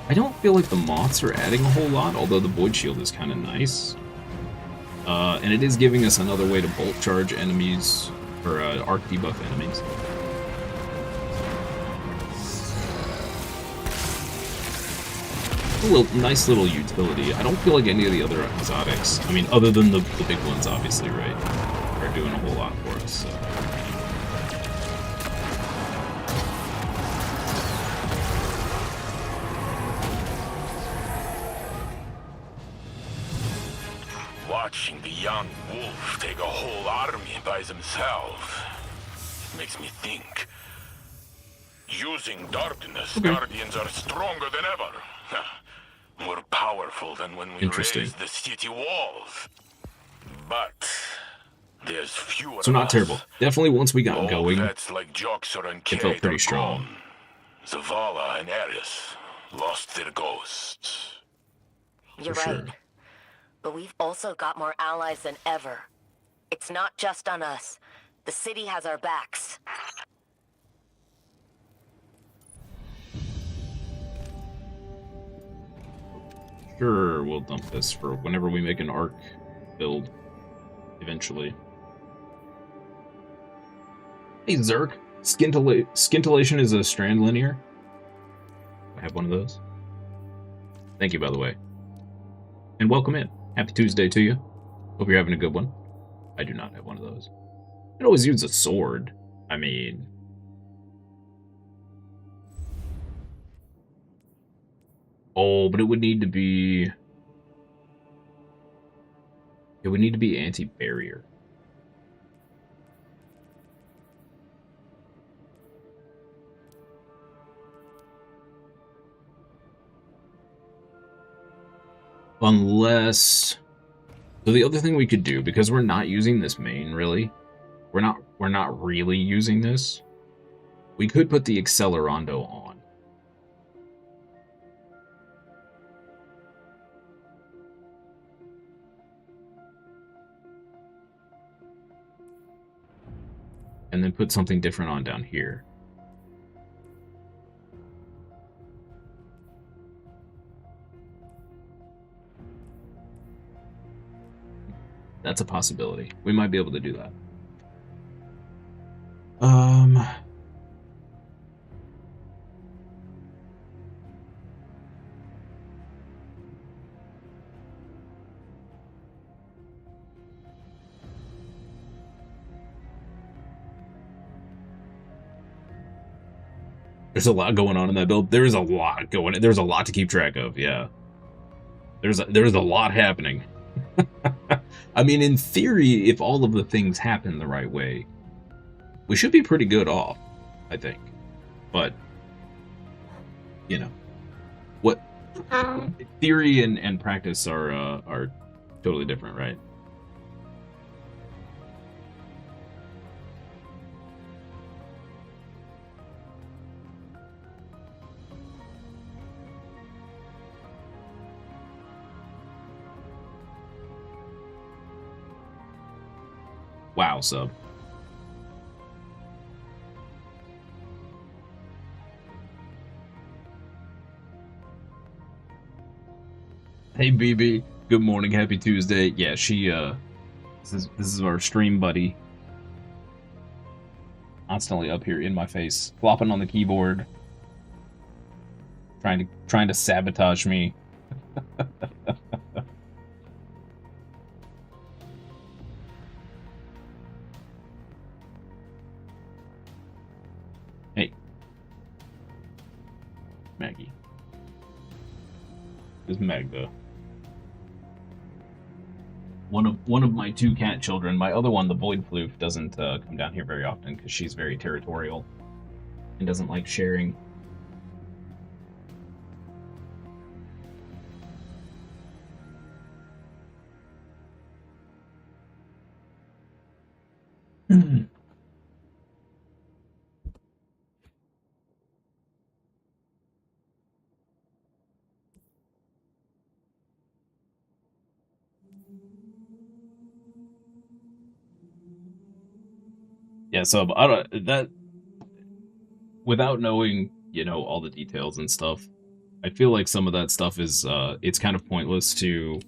I don't feel like the moths are adding a whole lot, although the void shield is kind of nice. And it is giving us another way to bolt charge enemies, or arc debuff enemies. A little, nice little utility. I don't feel like any of the other exotics, I mean, other than the big ones, obviously, right, are doing a whole lot for us, so. Watching the young wolf take a whole army by themselves makes me think. Using darkness, Guardians are stronger than ever. More powerful than when we raised the city walls. But there's fewer. So not terrible. Definitely once we got going, like Joxer and it felt pretty strong. Zavala and Ares lost their ghosts. You're right. But we've also got more allies than ever. It's not just on us. The city has our backs. Sure, we'll dump this for whenever we make an arc build, eventually. Hey, Zerk. Scintillation is a Strand linear. I have one of those. Thank you, by the way. And welcome in. Happy Tuesday to you. Hope you're having a good one. I do not have one of those. I could always use a sword. I mean... Oh, but it would need to be... It would need to be anti-barrier. Unless... So the other thing we could do, because we're not using this main, really, we're not really using this, we could put the Accelerando on. And then put something different on down here. That's a possibility. We might be able to do that. There's a lot going on in that build. There's a lot going. There's a lot to keep track of. Yeah. There's a lot happening. I mean, in theory, if all of the things happen the right way, we should be pretty good off, I think. But, you know, what theory and practice are totally different, right? Wow, sub. Hey BB, good morning, happy Tuesday. Yeah, she this is our stream buddy. Constantly up here in my face, flopping on the keyboard, trying to sabotage me. Hey, Maggie. This is Magda. One of my two cat children. My other one, the Void Floof, doesn't come down here very often because she's very territorial and doesn't like sharing. Yeah, so I don't that without knowing, you know, all the details and stuff, I feel like some of that stuff is it's kind of pointless to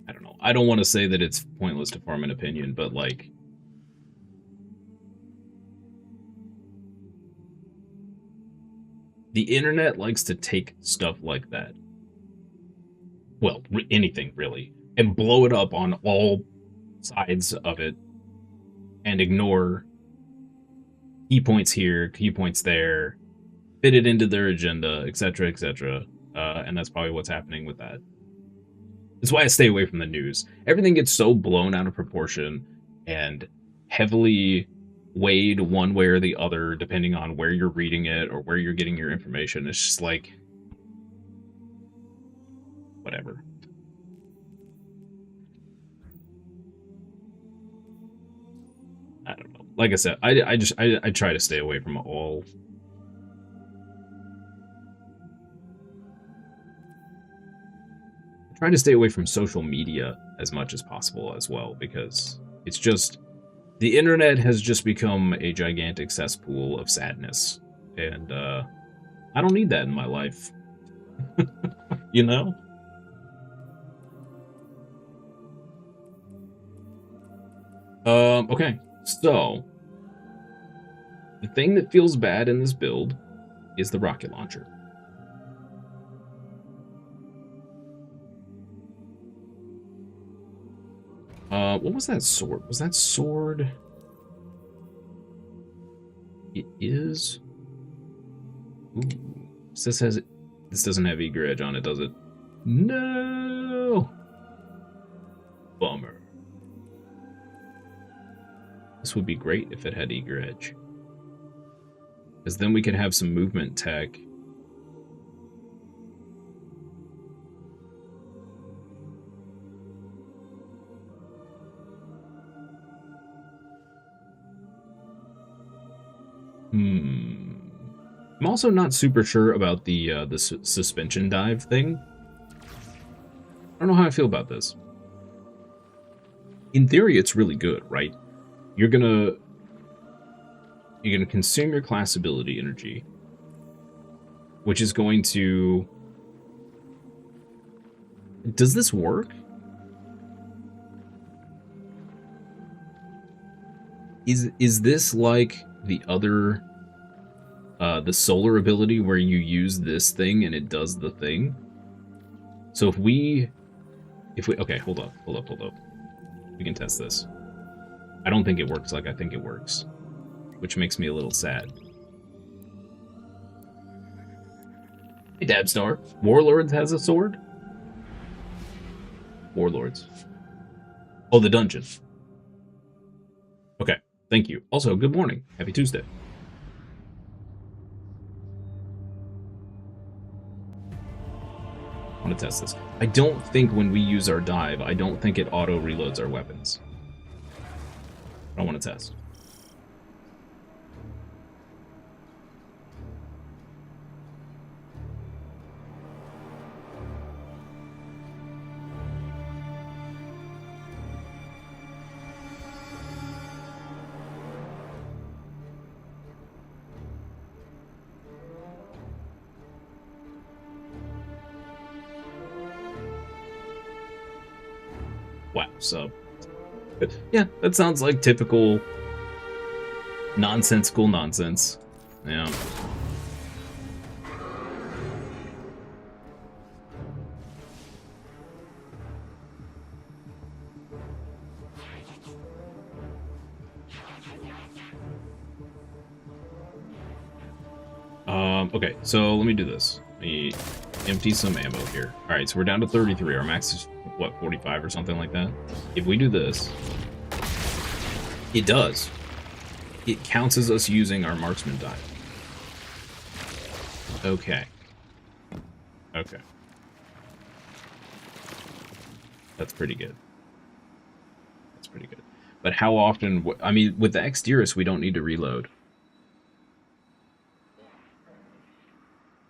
I don't know. I don't want to say that it's pointless to form an opinion, but like the internet likes to take stuff like that. Well, anything really, and blow it up on all sides of it and ignore key points here, key points there, fit it into their agenda, etc., etc. And that's probably what's happening with that. That's why I stay away from the news. Everything gets so blown out of proportion and heavily weighed one way or the other, depending on where you're reading it or where you're getting your information. It's just like, whatever. I don't know. Like I said, I try to stay away from all. I try to stay away from social media as much as possible as well, because it's just the internet has just become a gigantic cesspool of sadness, and I don't need that in my life. You know? Okay, so the thing that feels bad in this build is the rocket launcher. What was that sword? Was that sword? It is. Ooh. This doesn't have eager edge on it, does it? No. Bummer. This would be great if it had eager edge, because then we could have some movement tech. I'm also not super sure about the suspension dive thing. I don't know how I feel about this. In theory, it's really good, right? You're gonna consume your class ability energy, which is going to. Does this work? Is this like the other, the solar ability where you use this thing and it does the thing? So if we, okay, hold up. We can test this. I don't think it works like I think it works, which makes me a little sad. Hey, Dabstar. Warlords has a sword? Warlords. Oh, the dungeon. Okay, thank you. Also, good morning. Happy Tuesday. I want to test this. I don't think when we use our dive, I don't think it auto-reloads our weapons. I want to test. Wow, so yeah, that sounds like typical nonsensical nonsense. Yeah. Okay, so let me do this. Let me empty some ammo here. Alright, so we're down to 33. Our max is, what, 45 or something like that? If we do this, it does. It counts as us using our marksman die. Okay. Okay. That's pretty good. That's pretty good. But how often... I mean, with the Exteris, we don't need to reload.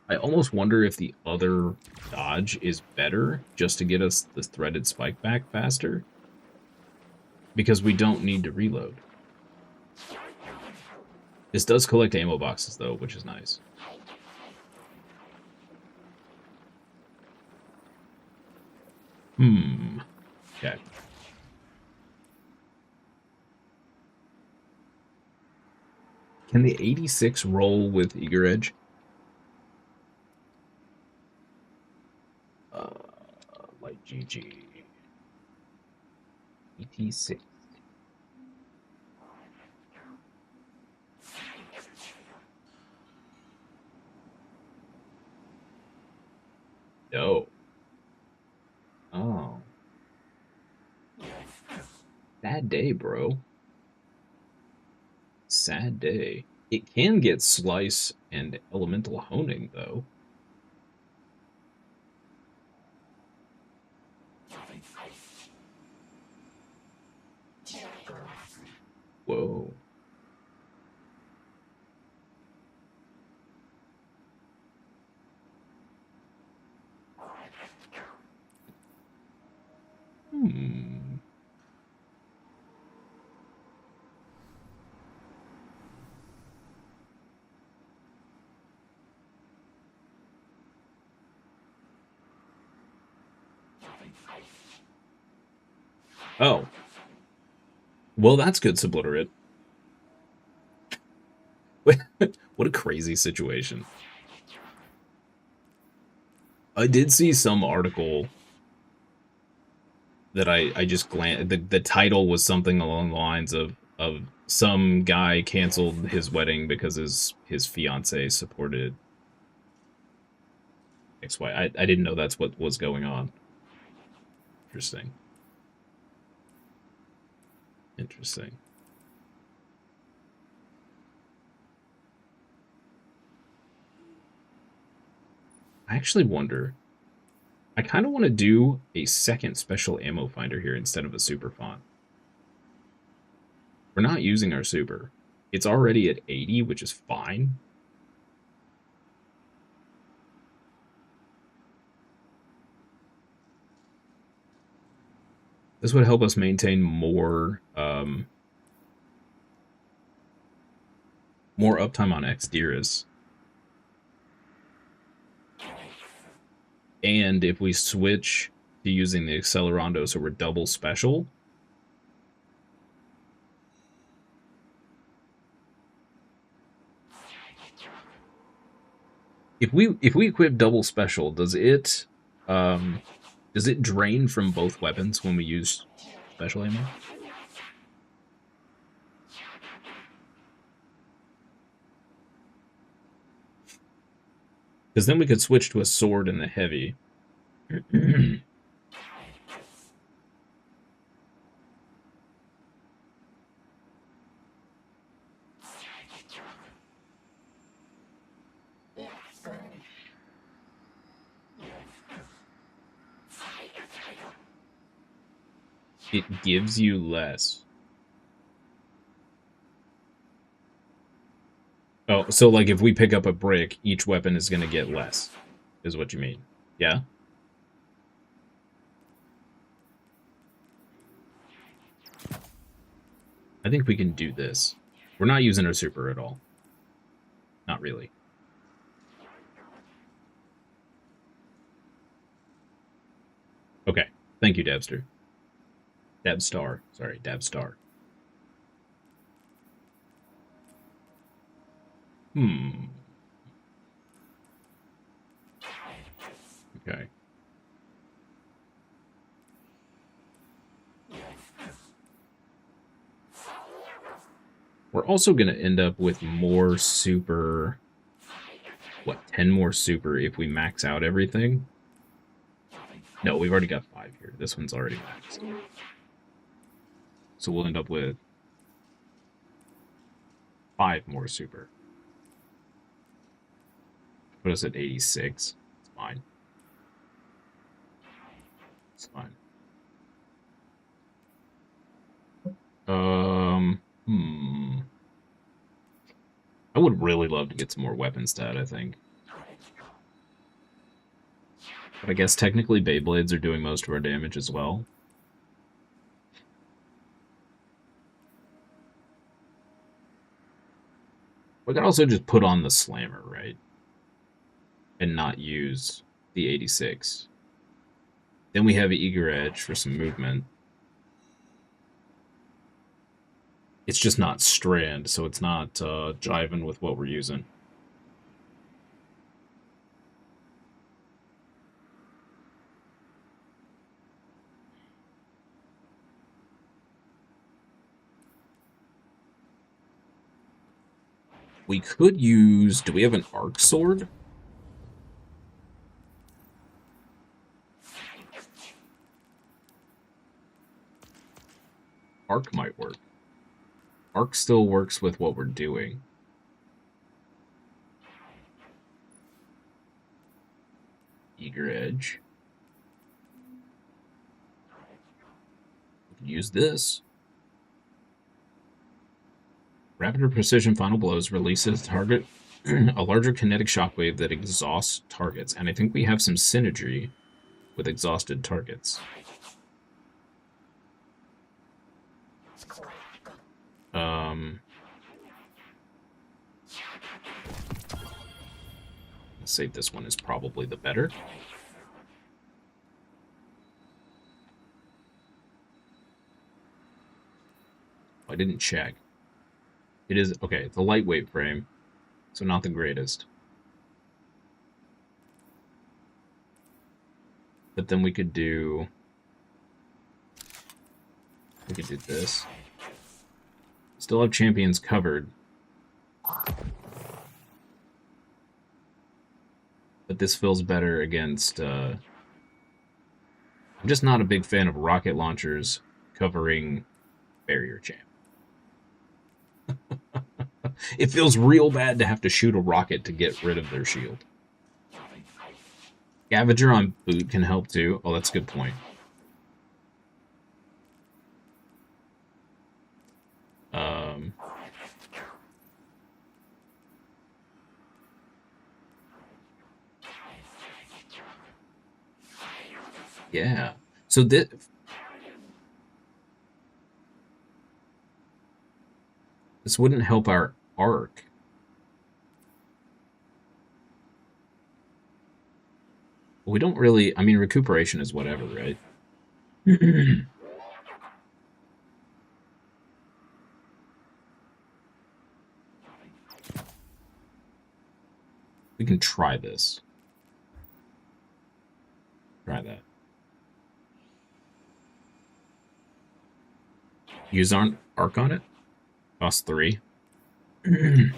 I almost wonder if the other dodge is better, just to get us the threaded spike back faster. Because we don't need to reload. This does collect ammo boxes, though, which is nice. Okay. Can the 86 roll with Eager Edge? Like GG. 86. No. Oh. Sad day, bro. Sad day. It can get Slice and Elemental Honing, though. Whoa. Oh. Well, that's good, Subliterate. What a crazy situation. I did see some article that I just glanced. The title was something along the lines of some guy canceled his wedding because his fiance supported XY. I didn't know that's what was going on. Interesting. Interesting. I actually wonder. I kind of want to do a second special ammo finder here instead of a super font. We're not using our super. It's already at 80, which is fine. This would help us maintain more more uptime on Xderis. And if we switch to using the Accelerando so we're double special, if we equip double special, does it drain from both weapons when we use special ammo? Because then we could switch to a sword in the heavy. It gives you less. Oh, so like if we pick up a brick, each weapon is going to get less, is what you mean. Yeah? I think we can do this. We're not using our super at all. Not really. Okay. Thank you, Dabster. Dabstar. Sorry, Dabstar. Okay. We're also going to end up with more super... What, 10 more super if we max out everything? No, we've already got 5 here. This one's already maxed. So we'll end up with 5 more super. Put us at 86. It's fine. It's fine. I would really love to get some more weapon stat, I think. But I guess technically Beyblades are doing most of our damage as well. We could also just put on the Slammer, right? And not use the 86. Then we have Eager Edge for some movement. It's just not Strand, so it's not jiving with what we're using. We could use... Do we have an arc sword? Arc might work. Arc still works with what we're doing. Eager Edge. We can use this. Rapid or precision final blows releases target a larger kinetic shockwave that exhausts targets. And I think we have some synergy with exhausted targets. Let's say this one is probably the better. I didn't check. It is, okay, it's a lightweight frame, so not the greatest. But then we could do this. Still have champions covered. But this feels better against, I'm just not a big fan of rocket launchers covering barrier champ. It feels real bad to have to shoot a rocket to get rid of their shield. Scavenger on boot can help too. Oh, that's a good point. Yeah. So this... This wouldn't help our arc. We don't really... I mean, recuperation is whatever, right? We can try this. Try that. Use arc on it? Cost 3. If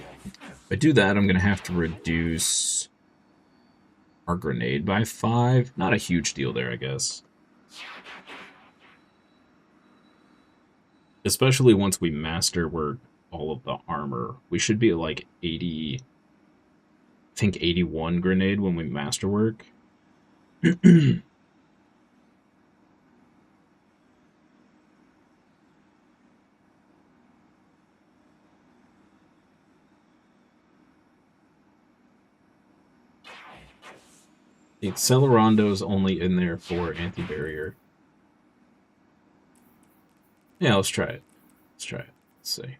I do that, I'm going to have to reduce our grenade by 5. Not a huge deal there, I guess. Especially once we master all of the armor. We should be at like 80... I think 81 grenade when we masterwork. The Accelerando's only in there for anti-barrier. Yeah, let's try it. Let's try it. Let's see.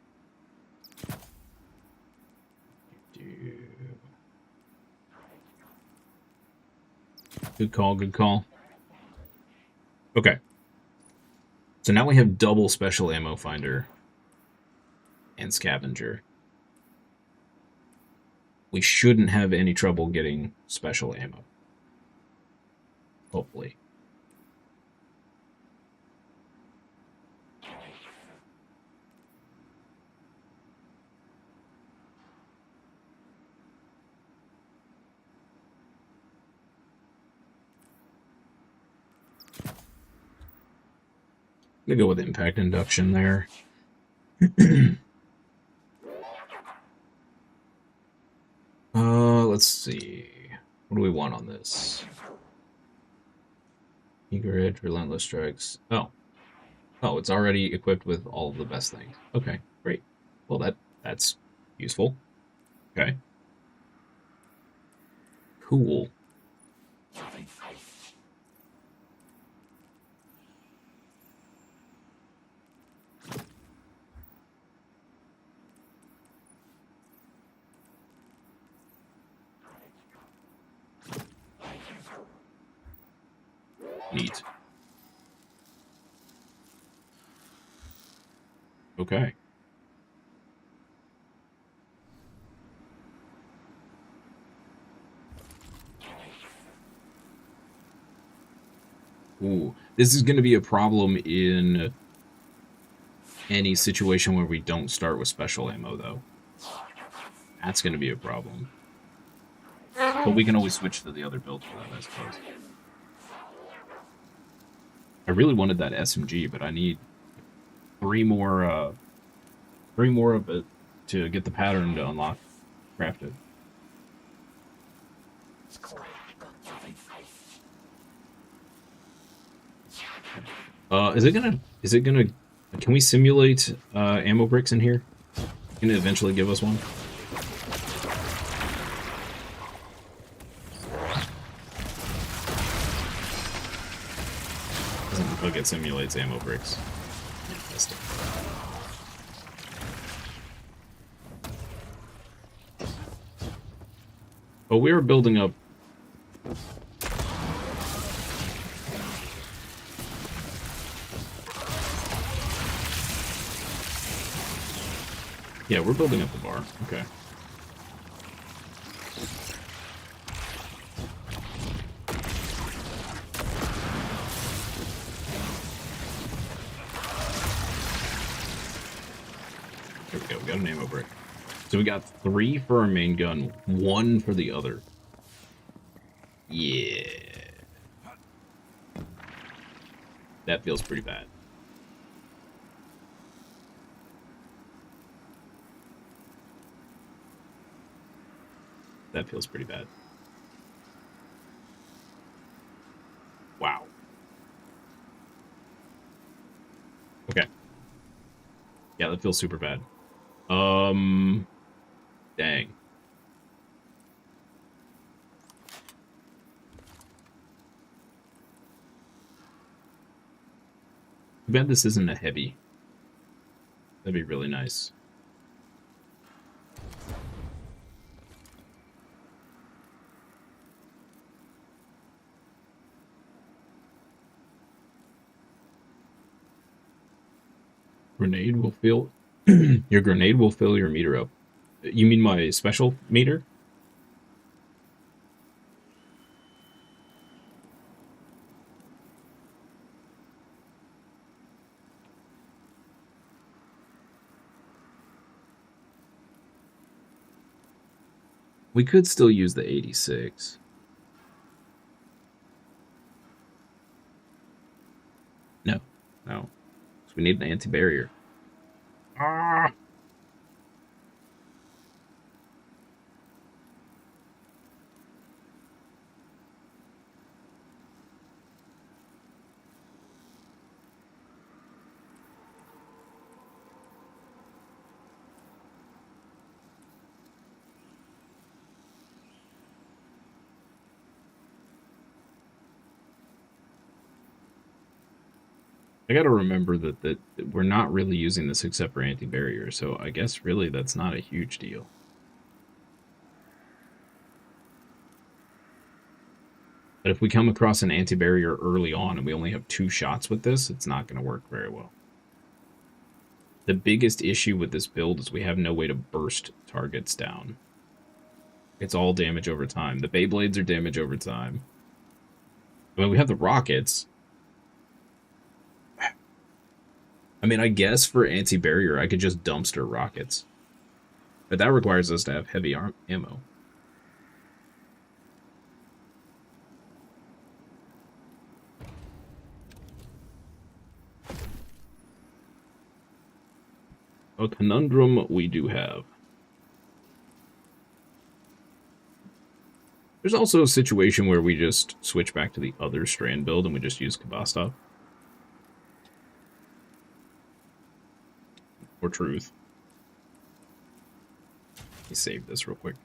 Good call, good call. Okay. So now we have double special ammo finder and scavenger. We shouldn't have any trouble getting special ammo. Hopefully. I'm gonna go with impact induction there. Let's see. What do we want on this? Eager Edge, Relentless Strikes. Oh, it's already equipped with all of the best things. Okay, great. Well, that's useful. Okay. Cool. Neat. Okay. Ooh, this is going to be a problem in any situation where we don't start with special ammo, though. That's going to be a problem. But we can always switch to the other build for that, I suppose. I really wanted that SMG, but I need three more of it to get the pattern to unlock, craft it. Is it gonna, can we simulate, ammo bricks in here? Can it eventually give us one? Doesn't look like it simulates ammo bricks. Interesting. But we are building up. Yeah, we're building up the bar. Okay. There we go. We got an ammo brick. So we got 3 for our main gun, 1 for the other. Yeah. That feels pretty bad. That feels pretty bad. Wow. Okay. Yeah, that feels super bad. Dang. Too bad this isn't a heavy. That'd be really nice. Grenade will fill your grenade will fill your meter up. You mean my special meter? We could still use the 86. No. So we need an anti-barrier. Ah! I gotta remember that we're not really using this except for anti-barrier, so I guess really that's not a huge deal. But if we come across an anti-barrier early on and we only have 2 shots with this, it's not going to work very well. The biggest issue with this build is we have no way to burst targets down. It's all damage over time. The Beyblades are damage over time. I mean, we have the rockets. I mean, I guess for anti-barrier, I could just dumpster rockets. But that requires us to have heavy ammo. A conundrum we do have. There's also a situation where we just switch back to the other Strand build and we just use Kabastov. Or Truth. Let me save this real quick.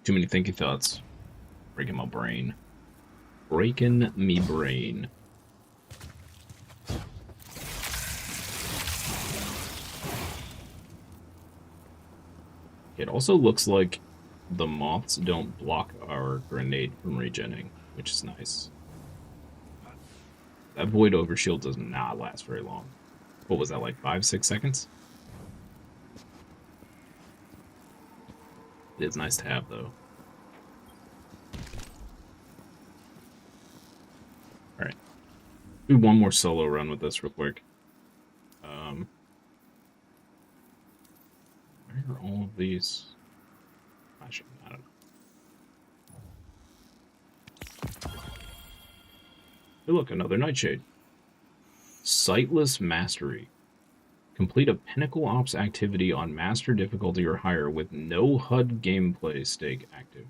Too many thinky thoughts. Breaking my brain. Breaking me brain. It also looks like the moths don't block our grenade from regenning, which is nice. That void overshield does not last very long. What was that, like 5-6 seconds? It's nice to have, though. Alright. Do one more solo run with this real quick. Where are all of these? Flashing, I don't know. Hey, look, another Nightshade. Sightless Mastery. Complete a Pinnacle Ops activity on Master difficulty or higher with no HUD gameplay stake active.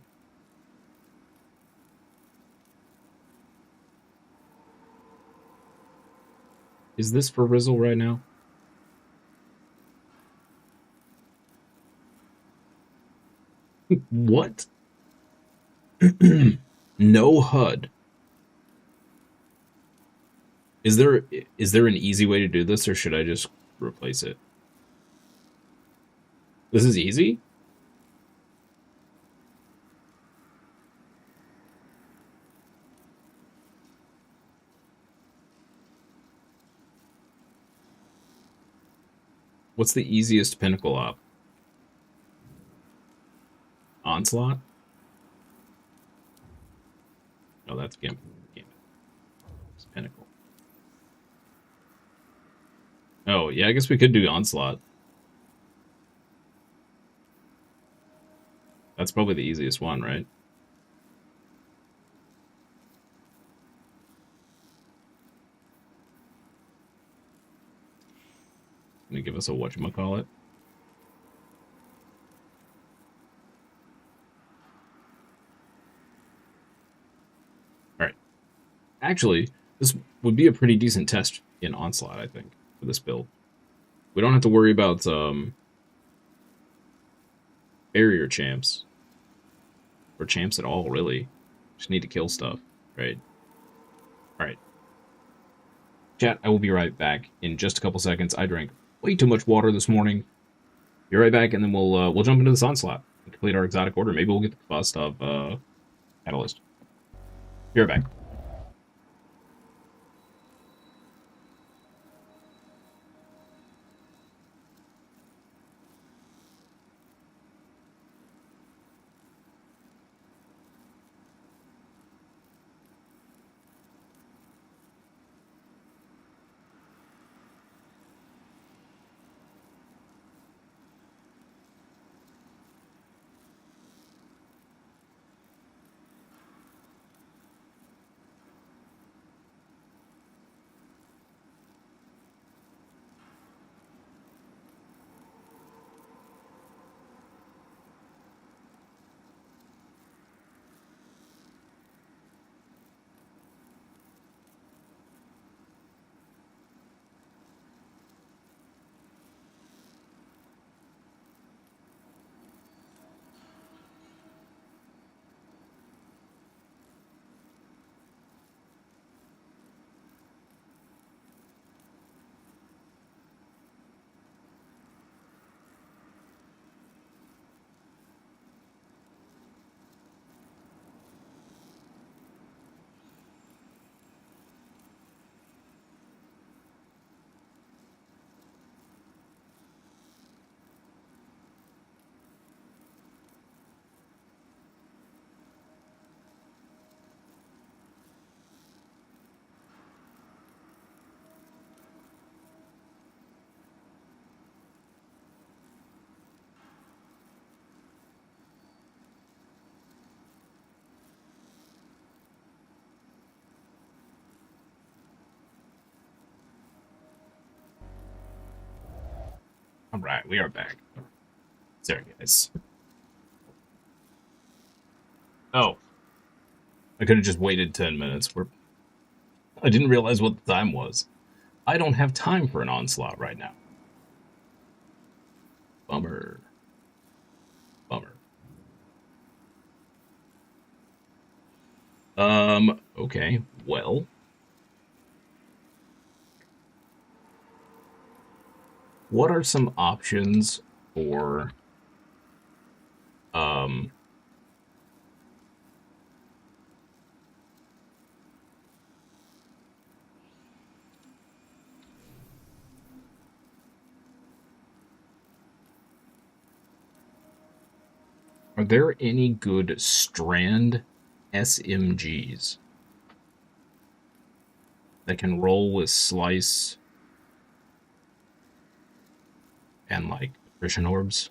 Is this for Rizzle right now? What? No HUD. Is there an easy way to do this, or should I just replace it? This is easy? What's the easiest Pinnacle op? Onslaught? No, that's Gambit. It's Pinnacle. Oh, yeah, I guess we could do Onslaught. That's probably the easiest one, right? Gonna give us a whatchamacallit. Alright. Actually, this would be a pretty decent test in Onslaught, I think, for this build. We don't have to worry about barrier champs. Or champs at all, really. Just need to kill stuff, right? Alright. Chat, I will be right back in just a couple seconds. I drank way too much water this morning. Be right back, and then we'll jump into this Onslaught and complete our exotic order. Maybe we'll get the bust of Catalyst. Be right back. Alright, we are back. Sorry, guys. Oh. I could have just waited 10 minutes. I didn't realize what the time was. I don't have time for an Onslaught right now. Bummer. Bummer. Okay, well. What are some options for Um, are there any good Strand SMGs that can roll with slice and like attrition orbs?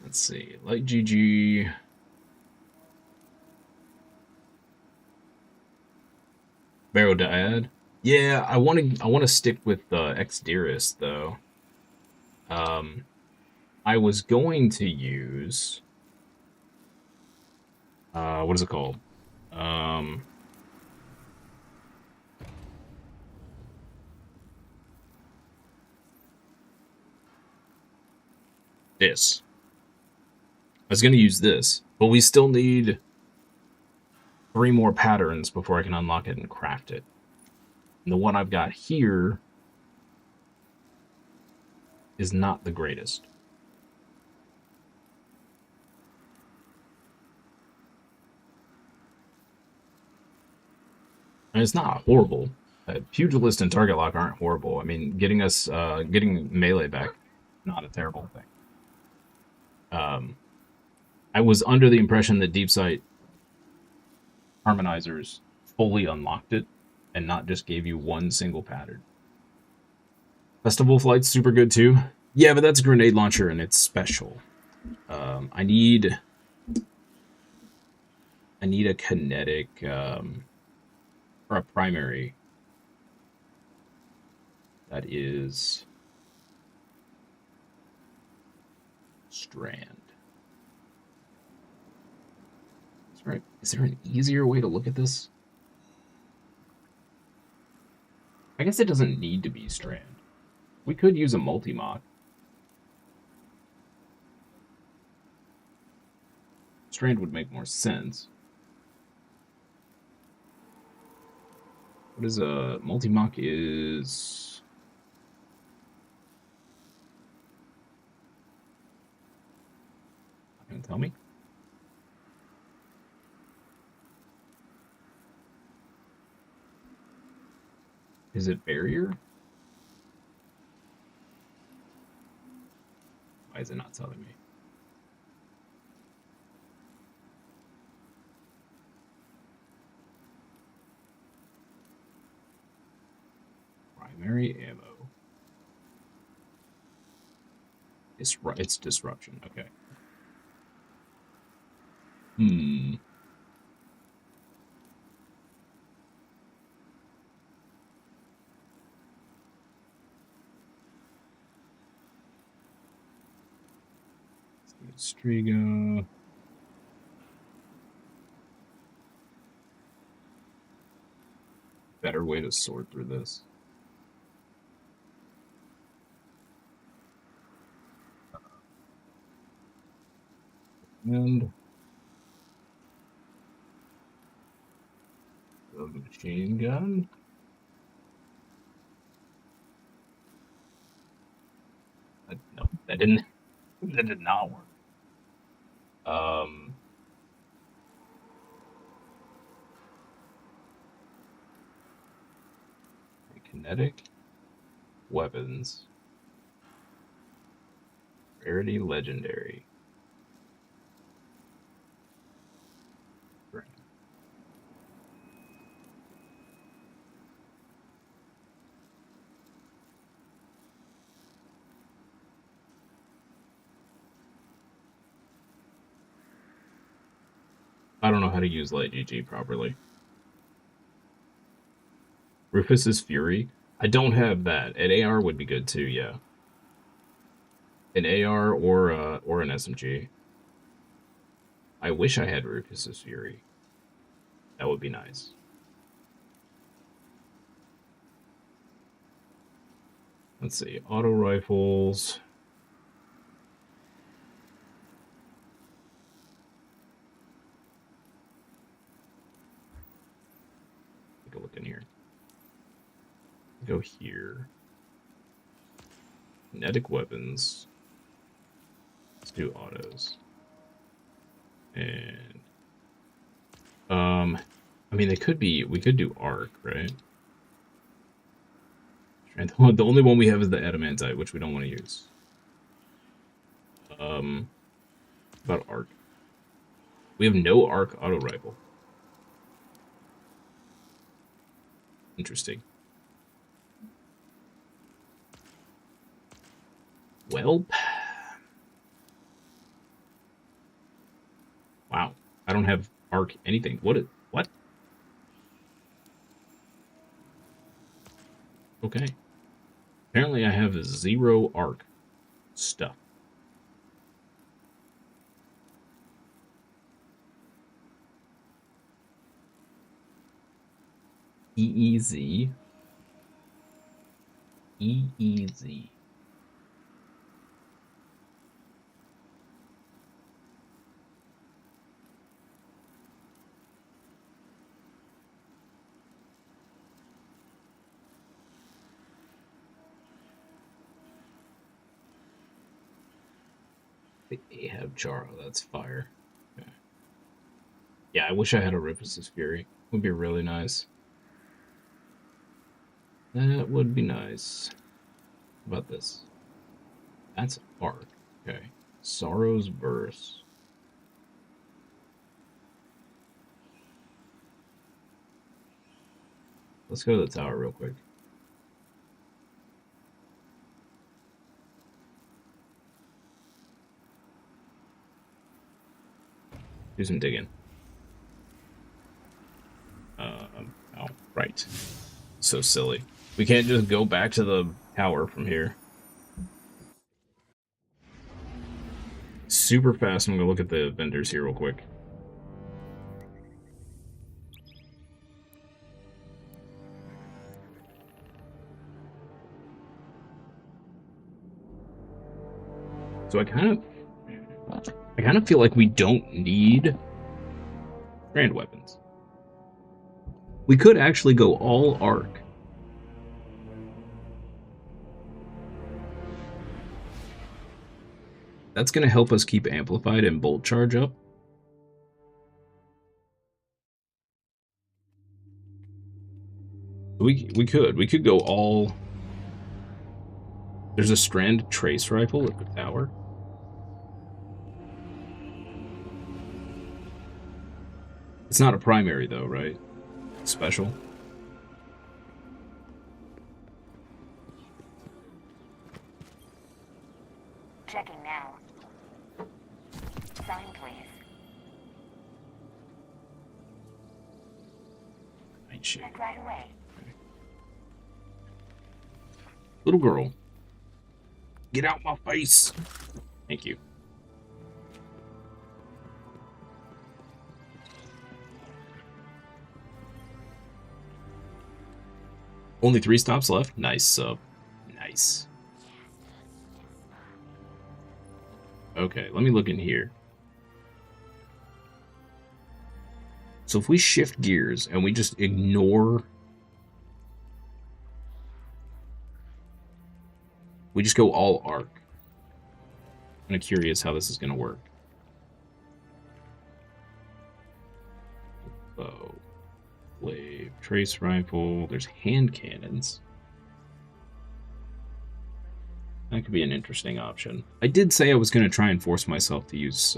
Let's see, light GG. Barrow Dyad. Yeah, I want to stick with Ex Dearest though. I was going to use what is it called? This. I was going to use this, but we still need 3 more patterns before I can unlock it and craft it. And the one I've got here is not the greatest. And it's not horrible. Pugilist and target lock aren't horrible. I mean, getting melee back, not a terrible thing. I was under the impression that Deep Sight harmonizers fully unlocked it and not just gave you one single pattern. Festival Flight's super good too. Yeah, but that's a grenade launcher and it's special. I need a kinetic or a primary that is Strand. Is there an easier way to look at this? I guess it doesn't need to be Strand. We could use a multi-mock. Strand would make more sense. What is a multi-mock is... Not gonna tell me? Is it barrier? Why is it not telling me? Primary ammo. It's disruption. Okay. Strigo. Better way to sort through this. And the machine gun. No, that did not work. Kinetic weapons. Rarity legendary. I don't know how to use light GG properly. Rufus's Fury. I don't have that. An AR would be good too, yeah. An AR or an SMG. I wish I had Rufus's Fury. That would be nice. Let's see, auto rifles. Take a look in here. Go here. Kinetic weapons. Let's do autos. And I mean, we could do arc, right? And the only one we have is the adamantite, which we don't want to use. About arc. We have no arc auto rifle. Interesting. Well, wow. I don't have arc anything. What? Okay. Apparently I have 0 arc stuff. EEZ. EEZ. The Ahab Charo, that's fire. Okay. Yeah, I wish I had a Rufus's Fury. Would be really nice. That would be nice. How about this? That's arc. Okay. Sorrow's Verse. Let's go to the tower real quick. Do some digging. Oh, right. So silly. We can't just go back to the tower from here. Super fast, I'm gonna look at the vendors here real quick. So I kind of feel like we don't need Strand weapons. We could actually go all arc. That's going to help us keep amplified and bolt charge up. We could go all. There's a Strand trace rifle at the tower. It's not a primary though, right? It's special. Checking now. Sign, please. Right, shit. Check right away. Okay. Little girl. Get out my face. Thank you. Only 3 stops left. Nice sub. Nice. Okay, let me look in here. So if we shift gears and we just ignore... We just go all arc. I'm kind of curious how this is going to work. Bow. Blade, trace rifle, there's hand cannons. That could be an interesting option. I did say I was going to try and force myself to use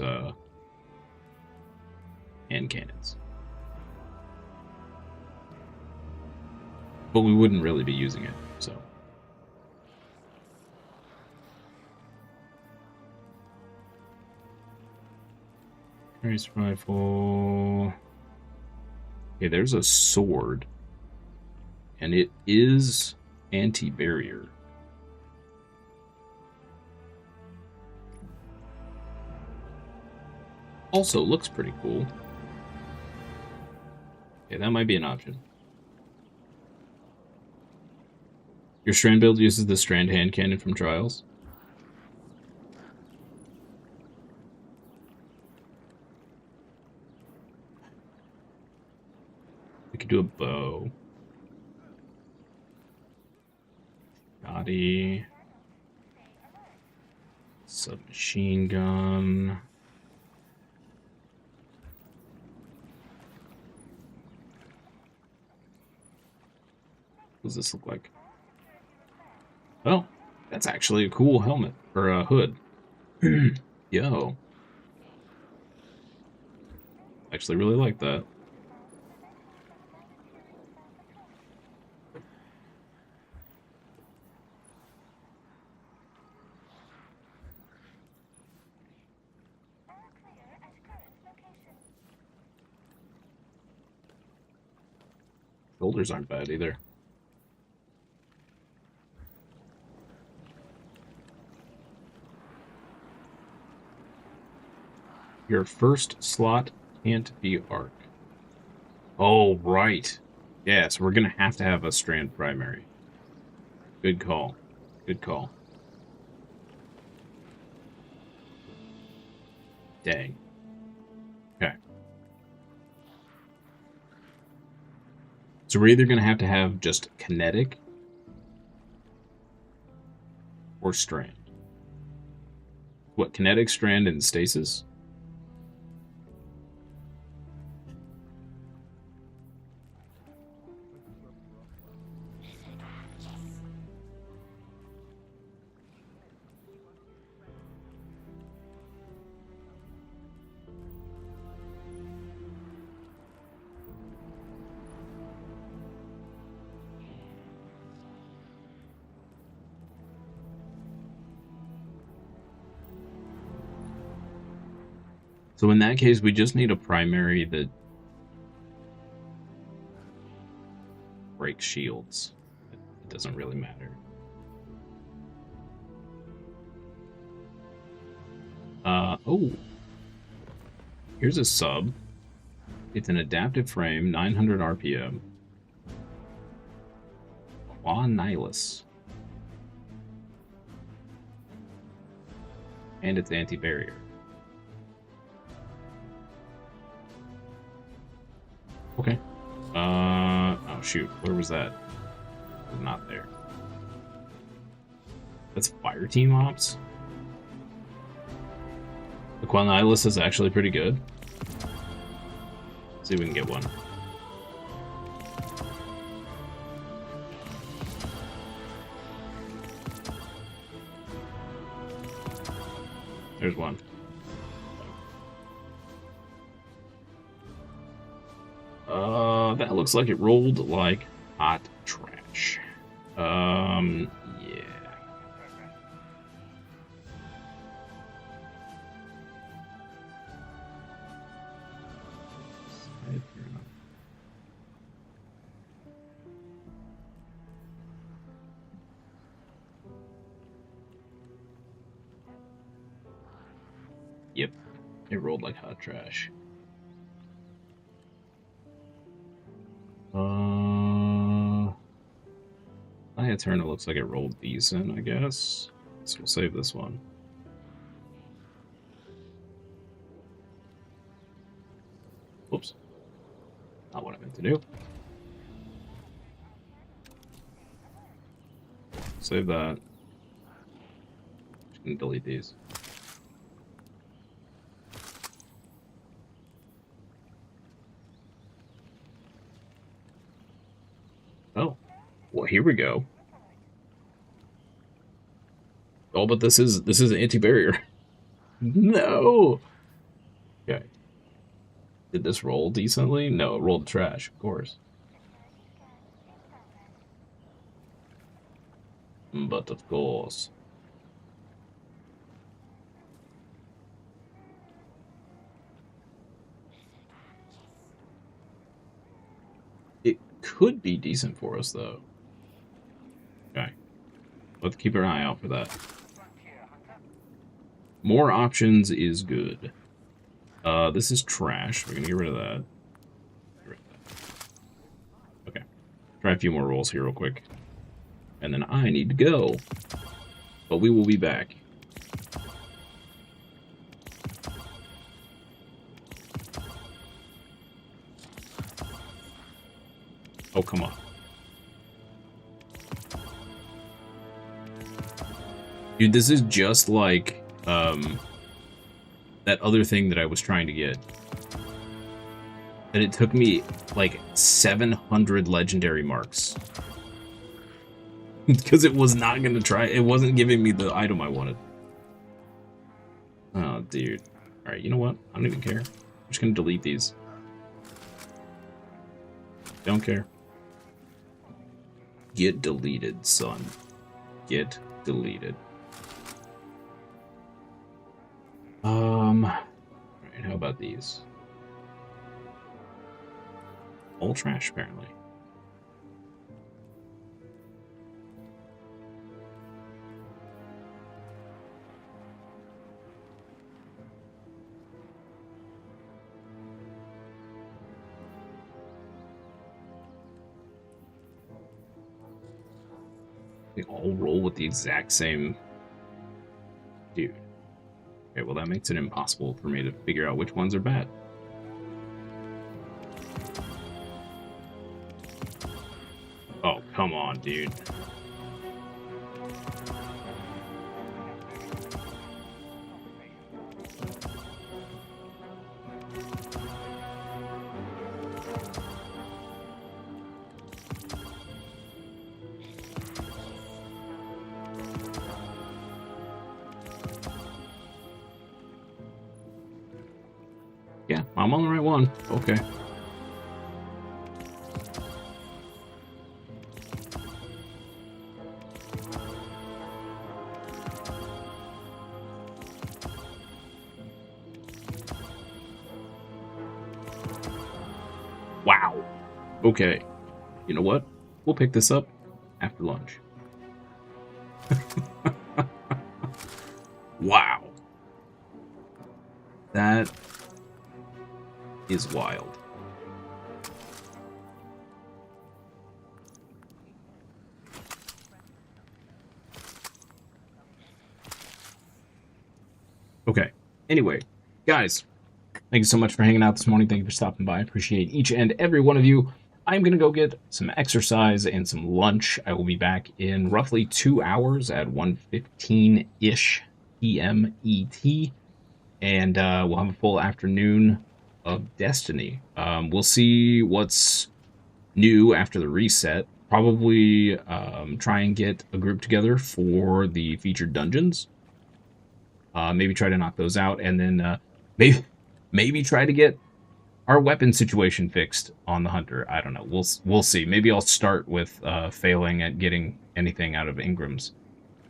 hand cannons. But we wouldn't really be using it, so. Trace rifle. Okay, there's a sword. And it is anti-barrier. Also looks pretty cool. Okay, that might be an option. Your Strand build uses the Strand hand cannon from Trials. We could do a bow. Body. Submachine gun. What does this look like? Oh, that's actually a cool helmet, or a hood. Yo. Actually really like that. Shoulders aren't bad either. Your first slot can't be arc. Oh, right. Yeah, so we're going to have a Strand primary. Good call. Good call. Dang. Okay. So we're either going to have just kinetic or Strand. What, kinetic, Strand, and stasis? So in that case, we just need a primary that breaks shields. It doesn't really matter. Oh. Here's a sub. It's an adaptive frame, 900 RPM. Nihilus. And it's anti-barrier. Okay. Oh shoot, where was that? It was not there. That's fire team ops? The Nihilus is actually pretty good. Let's see if we can get one. There's one. That looks like it rolled like hot trash. Yeah. Yep, it rolled like hot trash. Eterna looks like it rolled decent, I guess. So we'll save this one. Whoops. Not what I meant to do. Save that. Just gonna delete these. Oh. Well, here we go. Oh, but this is anti-barrier. No. Okay. Did this roll decently? No, it rolled trash, of course. But of course. It could be decent for us, though. Okay. Let's keep an eye out for that. More options is good. This is trash. We're gonna get rid of that. Okay. Try a few more rolls here real quick. and then I need to go. But we will be back. Oh, come on. Dude, this is just like, that other thing that I was trying to get. And it took me, like, 700 legendary marks. Because it was not going to try, it wasn't giving me the item I wanted. Oh, dude. Alright, you know what? I don't even care. I'm just going to delete these. Don't care. Get deleted, son. Get deleted. Alright, how about these? All trash, apparently. They all roll with the exact same... Dude. Okay, well that makes it impossible for me to figure out which ones are bad. Oh, come on, dude. Yeah, I'm on the right one. Okay. Wow. Okay. You know what? We'll pick this up after lunch. Wow. That is wild. Okay. Anyway, guys, thank you so much for hanging out this morning. Thank you for stopping by. I appreciate each and every one of you. I'm going to go get some exercise and some lunch. I will be back in roughly 2 hours at 1:15-ish p.m. ET. And we'll have a full afternoon of Destiny. We'll see what's new after the reset. Probably try and get a group together for the featured dungeons. Maybe try to knock those out, and then maybe try to get our weapon situation fixed on the Hunter. I don't know. We'll see. Maybe I'll start with failing at getting anything out of Ingram's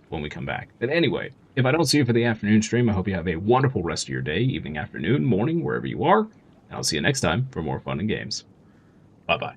when we come back. But anyway, if I don't see you for the afternoon stream, I hope you have a wonderful rest of your day, evening, afternoon, morning, wherever you are. And I'll see you next time for more fun and games. Bye-bye.